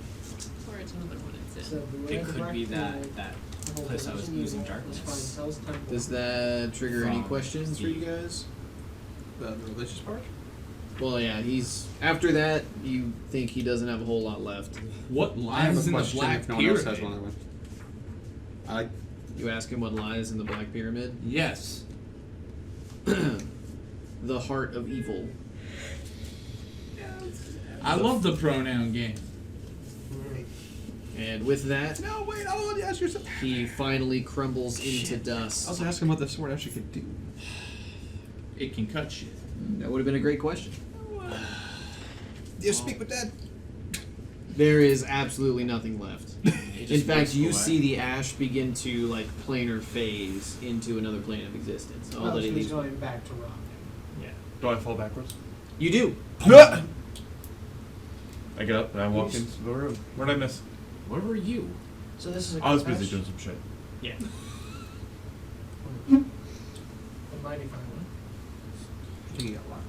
Or it's another one it's So in. beware It the could Black be Pyramid, that holds place I was ancient using evil, darkness. which finds Hell's temple. Does that trigger any From questions for you the- guys? The religious part? Well, yeah, he's after that. You think he doesn't have a whole lot left. What I have lies a in the question Black if no one else has Pyramid? one. I You ask him what lies in the Black Pyramid. Yes. The heart of evil. I love the pronoun game. And with that, No, wait, I want to ask you something. he finally crumbles into I dust. was asking what the sword actually could do. It can cut shit. That would have been a great question. Do you speak with Dad? There is absolutely nothing left. It In just fact, whips you away. see the ash begin to like planar phase into another plane of existence. All Oh, that so it he's leaves. going back to rock. Yeah. Do I fall backwards? You do. I get up and I walk into the room. Where'd I miss? Where were you? So this is a I was busy Kopesh? doing some shit. Yeah. A mighty fine one.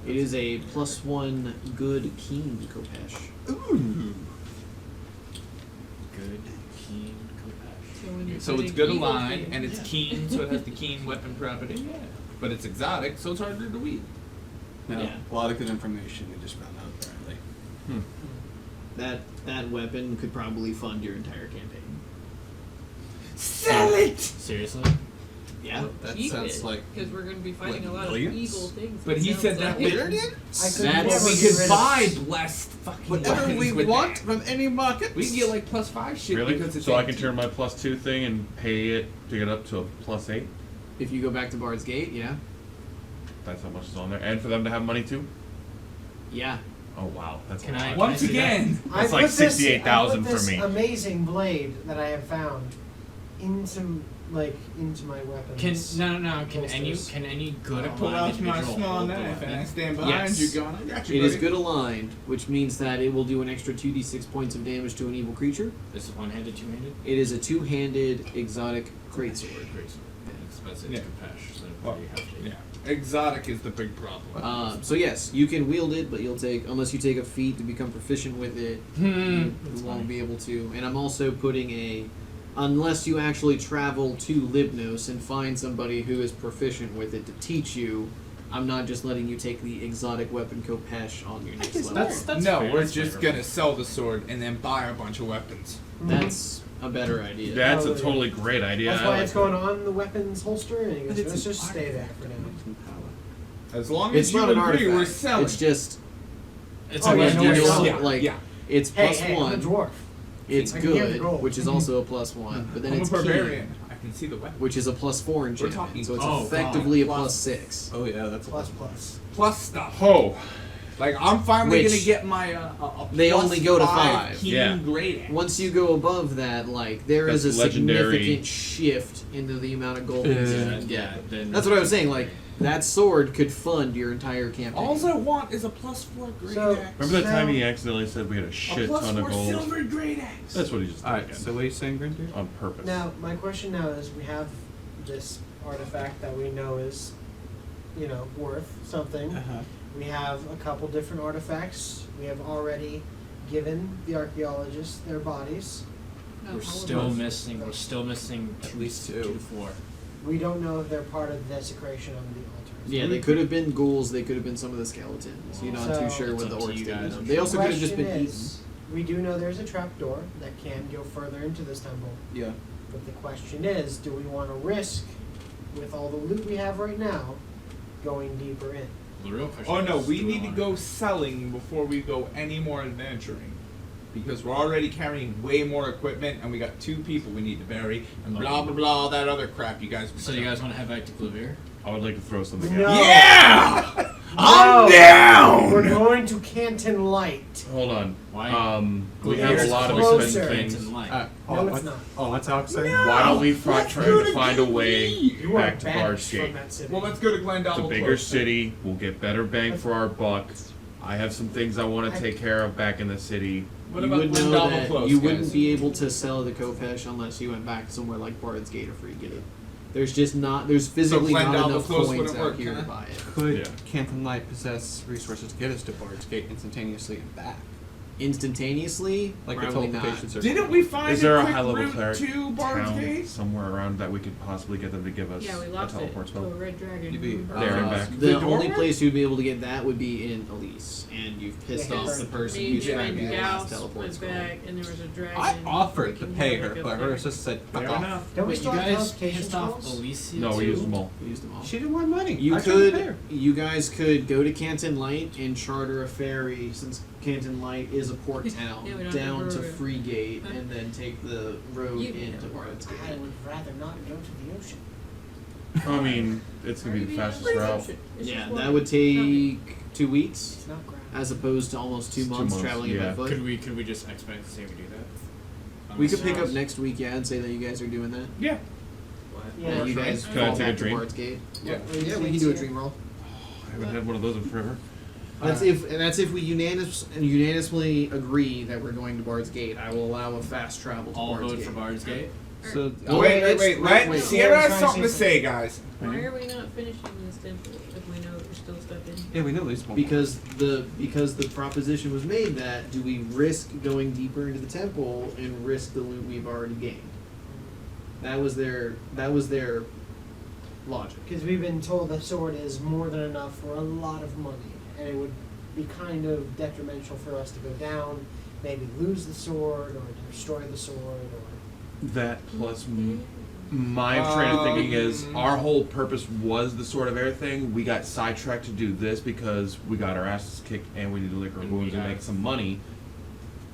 It is a +1 good keen Kopesh. Ooh. Good, keen, Kopesh. So, when you're So it's putting good evil aligned, things- and it's keen, so it has the keen weapon property. Yeah. But it's exotic, so it's harder to weed. No, Yeah. a lot of good information we just found out apparently. That weapon could probably fund your entire campaign. Sell it! Seriously? Yeah. That Keep sounds it, like because we're going to be fighting like a lot millions? of evil things. But he it said sounds that like. later. I could That's- never We get could rid buy of blessed fucking whatever weapons we with want that. from any market. We can get like +5 shit Really? because it's So I can empty. turn my +2 thing and pay it to get up to a +8? If you go back to Bard's Gate, yeah. That's how much is on there. And for them to have money too? Yeah. Oh wow, that's Can a I- lot. Once see that? again. That's I like put this- 68,000 I put for this me. amazing blade that I have found into my weapons. Can any good I pull out aligned my individual small hold the knife and I weapon? stand behind Yes. you going, I got you, It buddy. is good aligned, which means that it will do an extra 2d6 points of damage to an evil creature. This is one-handed, two-handed? It is a two-handed exotic greatsword. Great sword. It's expensive. Yeah. It's Kopesh, so Well, pretty hefty. yeah. Exotic is the big problem. So yes, you can wield it, but you'll take unless you take a feat to become proficient with it. You won't be able to. And I'm also putting unless you actually travel to Libnos and find somebody who is proficient with it to teach you. I'm not just letting you take the exotic weapon Kopesh on your next level. That's no, fair, we're that's just favorable. gonna sell the sword and then buy a bunch of weapons. That's a better idea. That's a Probably. totally great idea. That's I why like it's going on the weapons holster, and he goes, But it's let's an just stay there for now. As long as It's you not an agree, artifact. we're selling. It's just It's Oh, a yeah, legendary no, it's sword. yeah, like yeah. it's Hey, plus hey, I'm a one. dwarf. It's I can hear the good, gold. which is also a +1. But then I'm a it's barbarian. keen, I can see the weapon. which is a +4 We're enchantment. talking- So it's oh, effectively God. a +6. Oh yeah, that's Plus, plus. Plus stuff. Oh, Like I'm finally Which- gonna get my They plus only go to 5 5. keen Yeah. great axe. Once you go above that, like there is That's a legendary. significant shift into the amount of gold. Yeah. you Yeah, can get. then That's what I was saying. Like that sword could fund your entire campaign. All I want is a +4 great So- axe. remember that time Now- he accidentally said we had a a shit ton of +4 gold? silver great axe. That's what he just did Alright, again. so what are you saying, Grindeer? On purpose. Now, my question now is, we have this artifact that we know is, worth something. We have a couple different artifacts. We have already given the archaeologists their bodies. No, We're all of still us. missing. We're still missing At least two. 2 to 4. We don't know if they're part of the desecration of the altars. Yeah, they could have been ghouls. They could have been some of the skeletons. You're not too So, sure what it's the up to orcs you did to guys. them. They also could have just been Question eaten. is, we do know there's a trapdoor that can go further into this temple. Yeah. But the question is, do we want to risk, with all the loot we have right now, going deeper in? The real question Oh no, is, we do need to wanna- go selling before we go any more adventuring. Because we're already carrying way more equipment and we got 2 people we need to bury and blah blah blah that other crap you guys were So you guys want to head back to Clovier? I would like to throw something No. out. Yeah! No. I'm down! We're going to Canton Light. Hold on. Why? We have a Closer's lot of closer. expensive things. Canton Light. No, it's not. Oh, that's Oxide? Why don't we try Let's to go to find a way You are back to banished Bard's from Gate? that city. Well, let's go to Glendale. It's a bigger city. We'll get better bang for our buck. I have some things I want to take care of back in the city. What You about would know Glendale that Close, you guys? wouldn't be able to sell the Kopesh unless you went back somewhere like Bard's Gate or Free Gate. There's just not. There's physically not Glendale enough Close coins wouldn't out work, here huh? to buy it. Could Yeah. Canton Light possess resources to get us to Bard's Gate instantaneously and back? Instantaneously, Like the probably teleportation not. circle. Didn't we find Is there a quick high-level route cleric to Bard's town Gate? somewhere around that we could possibly get them to give us Yeah, we a lost it teleport to a spell? red dragon. You'd be- remember? There and back. The The only door? place you'd be able to get that would be in Elise, and you've pissed Yeah, off the because person Me who's and trying to get the last Gauss teleport went scroll. back, and there was a dragon. I offered to We can pay go her, back but up her there. just said, Fair fuck off. enough. Don't we Wait, still you have guys teleportation pissed off scrolls? Alicia No, we too? used them all. We used them all. She didn't want money. You I couldn't pay could, her. you guys could go to Canton Light and charter a ferry, since Canton Light is a port town, Yeah, we don't down have to a road. Free Gate, and then take the road You- into Bard's I Gate. would rather not go to the ocean. I mean, it's gonna be the fastest route. Yeah, that would take 2 weeks, It's not ground. as opposed to almost 2 It's 2 months months, traveling yeah. by foot. Could we just expect to say we do that? We could pick up next week, yeah, and say that you guys are doing that. Yeah. Yeah, That you guys Can I fall take a back to dream? Bard's Gate. Yeah. Yeah, we can do a dream roll. I haven't had one of those in forever. That's if we unanimously agree that we're going to Bard's Gate. I will allow a fast travel to All Bard's vote Gate. for Bard's Gate. So, Oh, Wait. wait. Let Sierra has something to say, guys. Why are we not finishing this temple if we know there's still stuff in here? yeah, we know these won't. Because the proposition was made that do we risk going deeper into the temple and risk the loot we've already gained? That was their logic. Because we've been told the sword is more than enough for a lot of money, and it would be kind of detrimental for us to go down, maybe lose the sword, or destroy the sword, or... That plus my train of thinking is our whole purpose was the Sword of Air thing. We got sidetracked to do this because we got our asses kicked and we need to lick our wounds and make some money.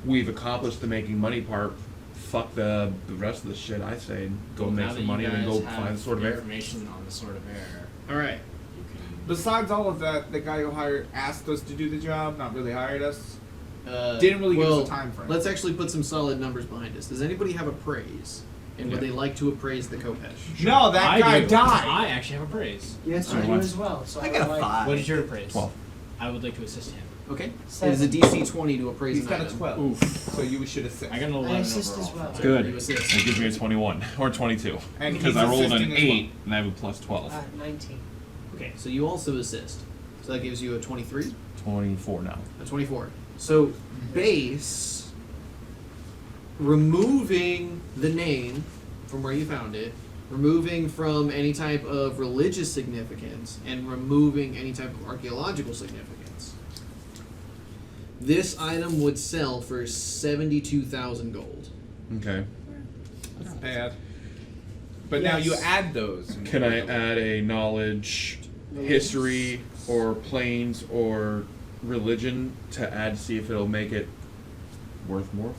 We've accomplished the making money part. Fuck the rest of the shit. I say go Well, make now some that money you and then guys go have find the Sword of Air. information on the Sword of Air. All right. You can. Besides all of that, the guy who asked us to do the job, not really hired us. Didn't Didn't really give us a time frame. Let's actually put some solid numbers behind us. Does anybody have a praise? And would Yeah. they like to appraise the Kopesh? No, that guy do. died. I actually have a praise. Yes, Alright, I do what? as well, so I I got a would like... 5. What is your praise? 12. I would like to assist him. Okay. It is 7. a DC 20 to appraise He's an got a item. 12. Oof. So you should assist. I got an I 11 assist overall. as well. for Good. You assist. That gives me a 21 or 22 And because he's I rolled an assisting as well. 8 and I have a plus 12. 19. Okay, so you also assist. So that gives you a 23, 24 now. a 24. So base, removing the name from where you found it, removing from any type of religious significance, and removing any type of archaeological significance. This item would sell for 72,000 gold. Okay. That's bad. But now you Yes. add those. and Can you I make them. add a knowledge, history, or planes, or religion to add to see if it'll make it worth more?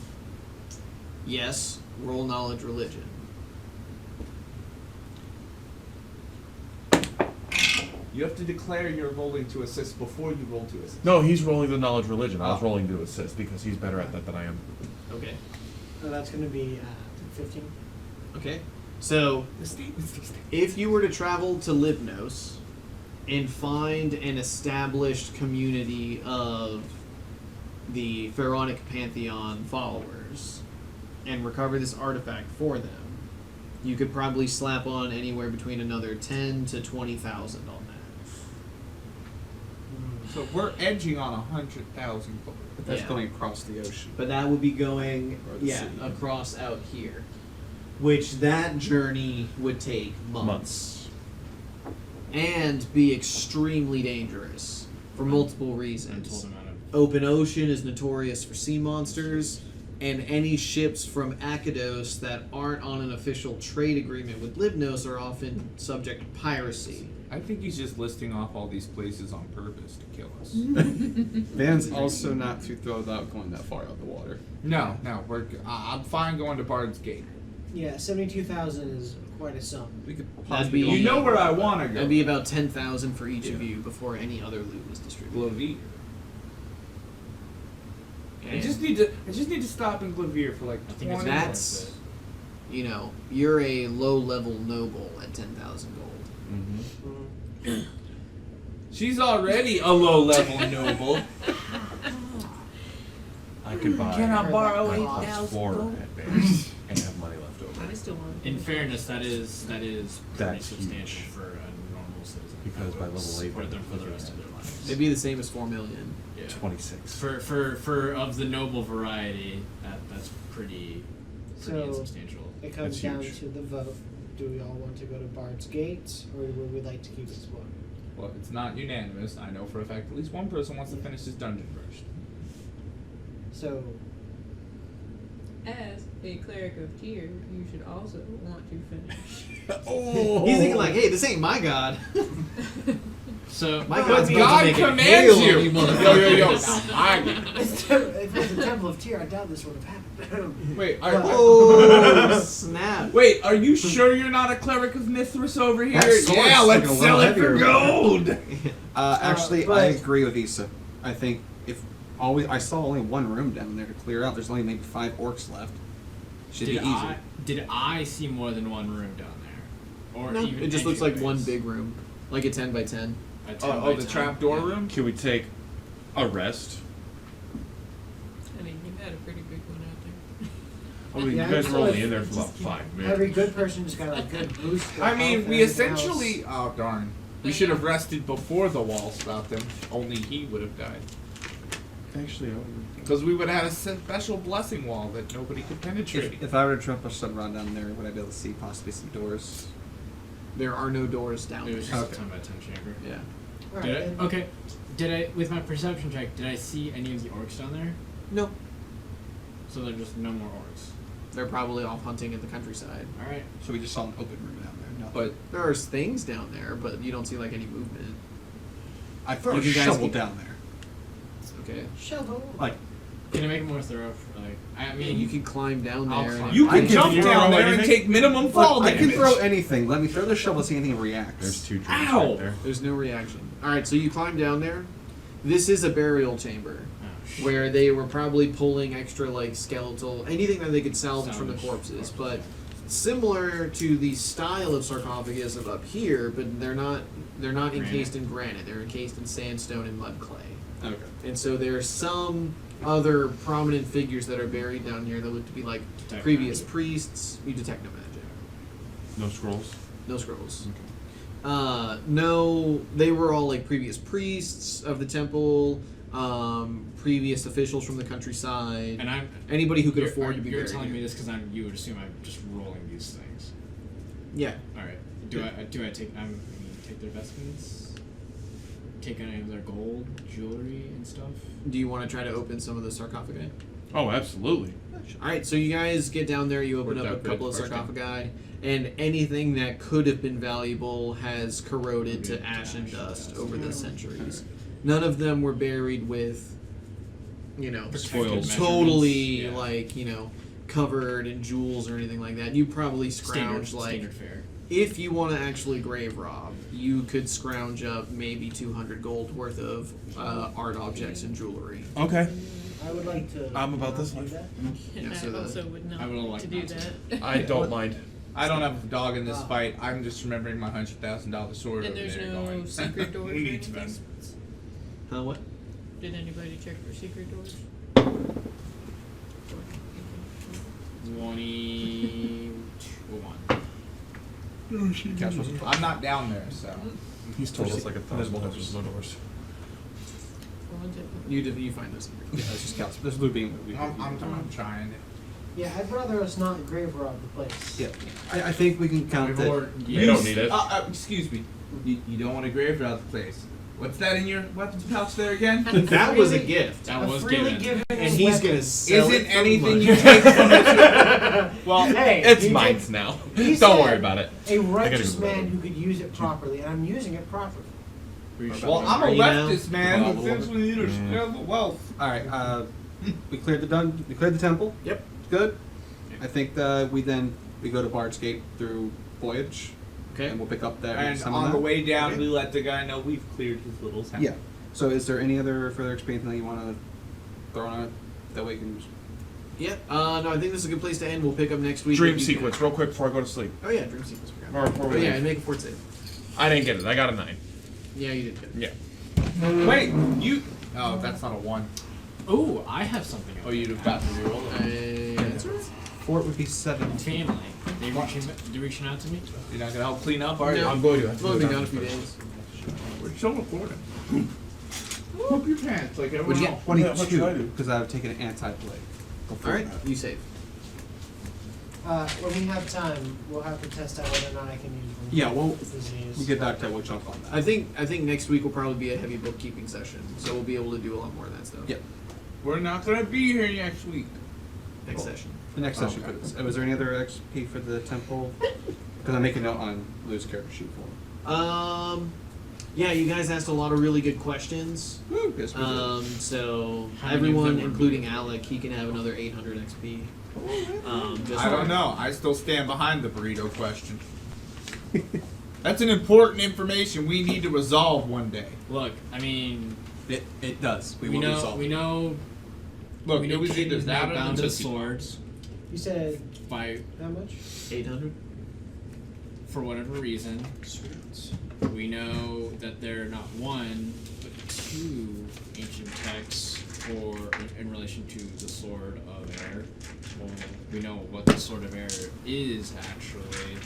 Yes, roll knowledge religion. You have to declare you're rolling to assist before you roll to assist. No, he's rolling the knowledge religion. I was Oh. rolling to assist because he's better at that than I am. Okay. So that's going to be 15. Okay. So, if you were to travel to Livnos and find an established community of the Pharaonic Pantheon followers and recover this artifact for them, you could probably slap on anywhere between another 10 to 20,000 on that. So we're edging on 100,000 gold. But that's Yeah. going across the ocean. But that would be going, Or the yeah, city. across out here. which that journey would take months. And be extremely dangerous for multiple reasons. Untold amount of Open ocean is notorious for sea monsters, and any ships from Akados that aren't on an official trade agreement with Livnos are often subject to piracy. I think he's just listing off all these places on purpose to kill us. Van's also not too thrilled about going that far out the water. No, I'm fine going to Bard's Gate. Yeah, 72,000 is quite a sum. We could That'd be- you know where I want to go. That'd be about 10,000 for each of you before any other loot was distributed. Glavir. I just need to stop in Glavir for like I think 20 That's, you know, you're a low-level noble at 10,000 gold. She's already a low-level noble. I could buy. Can I borrow my 8,000 +4 gold? at base and have money left over. I still want. In fairness, that is pretty That's substantial huge. for a normal citizen. Because by level 8, support them for the rest of their lives. It'd be the same as 4 million. Yeah. 26. For of the noble variety, that's pretty So- insubstantial. It comes That's down huge. to the vote. Do we all want to go to Bard's Gate, or would we like to keep exploring? Well, it's not unanimous. I know for a fact at least one person wants to finish this dungeon first. So, As a cleric of tier, you should also want to finish. Oh, He's thinking like, hey, this ain't my god. So My But god's about God to make it commands hail you. on you, Yo, motherfuckers. now my God. if it was the Temple of Tyr, I doubt this would have happened. Wait, Oh, snap. wait, are you sure you're not a cleric of Mithras over here? That sword's Yeah, like let's a sell little it for heavier. gold. Actually, but- I agree with Issa. I think if I saw only one room down there to clear out. There's only maybe 5 orcs left. Should be easy. Did I see more than one room down there? Or No, even it just looks like one entryways? big room. Like a 10 by 10. A 10 by Oh, the 10? trapdoor Yeah. room? Can we take a rest? I mean, you had a pretty big one out there. I mean, Yeah, you guys so were only if- in there for about 5 minutes. Every good person just got a good boost. I mean, off we everything essentially. Oh, darn. We should have rested before the wall stopped him. Only he would have died. Actually, Because we would have had a special blessing wall that nobody could penetrate. If I were to trip a sub run down there, would I be able to see possibly some doors? There are no doors down It there. was just Okay. a 10 by 10 chamber. Yeah. else. All Did right, I, and- okay. Did I, with my perception check, did I see any of the orcs down there? No. So there's just no more orcs. They're probably off hunting in the countryside. Alright. So we just saw an open room down there. No. But There are things down there, but you don't see like any movement. I throw You a guys shovel can- down there. Okay. Shovel. Like, Can I make it more thorough? Like, I I mean, mean, you can climb down I'll there. climb. you I can can jump throw down there and anything. take minimum fall I damage. can throw anything. Let me throw the shovel, see anything reacts. there's 2 trees Ow! right there. There's no reaction. Alright, so you climb down there. This is a burial chamber. oh, shit. Where they were probably pulling extra like skeletal anything that they could salvage from the Salvage corpses, corpses, but similar to the style of sarcophagus of up here, but they're not encased in granite. They're encased in sandstone and mud clay. Okay. And so there are some other prominent figures that are buried down here that look to be like Detect previous magic. priests. You detect no magic. No scrolls. No scrolls. Okay. No, they were all like previous priests of the temple, previous officials from the countryside. And I'm Anybody who could you're- afford to be You're buried telling here. me this because you would assume I'm just rolling these things. Yeah. All right. Do I take take their vestments? Take any of their gold, jewelry, and stuff? Do you want to try to open some of the sarcophagi? Oh, absolutely. All right, so you guys get down there. You open Worked up a out good couple of first time. sarcophagi, and anything that could have been valuable has corroded to Corroded to ash and ash and dust dust. over the centuries. None of them were buried with, Spoils. totally Yeah. covered in jewels or anything like that. You probably scrounge Standard fare. if you want to actually grave rob, you could scrounge up maybe 200 gold worth of art objects and jewelry. Okay. I would like to. I'm about not this do life. that. And Yeah, I so the- also would not I would like like to do not to. that. I don't mind. I don't have a dog in this fight. I'm just remembering my $100,000 sword And over there's there no going. secret doors or Who needs anything? vestments? Huh? What? Did anybody check for secret doors? 21. I'm not down there, so. He's told us like 1,000 times there's no doors. Or was it- You find those. Yeah, it's just counts. There's loot being. I'm trying it. Yeah, I'd rather us not grave rob the place. Yeah. I think we can count that. They don't need it. Excuse me. You don't want to grave rob the place. What's that in your weapons pouch there again? That was a gift. That A was freely given. And he's gonna sell Isn't it for anything money. you take from it? Well, Hey, It's you mine did- now. he Don't said worry about it. A righteous go grab man it. who could use it properly, and I'm using it properly. Well, I'm a Are you now? leftist, man. Well, Who thinks we need to share the wealth? All right. We cleared we cleared the temple. Yep. Good. I think that we go to Bard's Gate through Voyage. Okay. And we'll pick up that. And some of on the that. way down, Okay. we let the guy know we've cleared his little town. Yeah. So, is there any other further expansion that you want to throw on it? That way, we can. Yeah. No, I think this is a good place to end. We'll pick up next week. Dream You sequence, can- real quick before I go to sleep. Oh yeah, dream sequence. Or before we Oh yeah, leave. and make a fort save. I didn't get it. I got a 9. Yeah, you did good. Yeah. Wait, you. Oh, that's not a 1. Oh, I have something. Oh, you'd have got to reroll it. That's right. Fort would be 7. Family. They reaching out to me? You're not gonna help clean up, are you? No. I'm going to. It's only been gone a few days. We're so recording. Poop your pants like everyone What'd you else. get? 22, because I've taken an anti-blade. All right, you save. When we have time, we'll have to test out whether or not I can use them. Yeah, well, Disease. we'll get back to it. We'll jump on that. I think next week will probably be a heavy bookkeeping session, so we'll be able to do a lot more of that stuff. Yeah. We're not gonna be here next week. Next session. The next session for this. Was there any other XP for the temple? Because I'm making a note on Lou's character sheet for. Yeah, you guys asked a lot of really good questions. Woo, yes, we did. So How many of everyone, them were including Alec, he can have another 800 XP. Just I don't know. I still stand behind the burrito question. That's an important information we need to resolve one day. Look, I mean, It does. we know. Look, we it know was King either is that now or bound the to Tootsie Pop. swords You said by how much? 800. for whatever reason. We know that there are not one, but 2 ancient texts in relation to the Sword of Air. Well, we know what the Sword of Air is actually,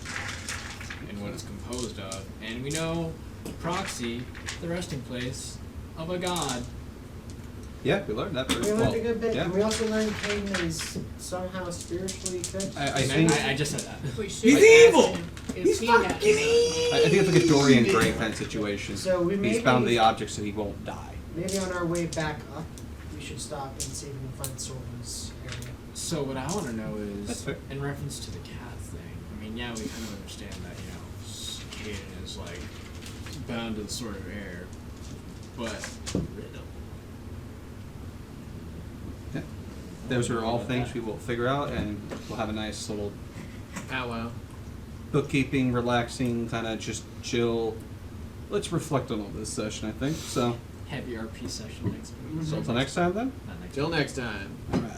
and what it's composed of, and we know proxy, the resting place of a god. Yeah, we learned that We pretty learned well. a good bit. Yeah. And we also learned King is somehow spiritually fixed. I think I just said that. We should He's ask evil! him if He's he has fucking evil! I think it's like a Dorian Gray kind of situation. So we He's maybe- found the object so he won't die. Maybe on our way back up, we should stop and see if we can find Sorden's area. So what I want to know That's is, fair. in reference to the cat thing. I mean, yeah, we kind of understand that Caden is like bound to the Sword of Air, but Yeah. Those are all things we will figure out, and we'll have a nice little Powwow. bookkeeping, relaxing, kind of just chill. Let's reflect on all this session, I think. So, heavy RP session next week. so until next time then. Not next Till next time. All right.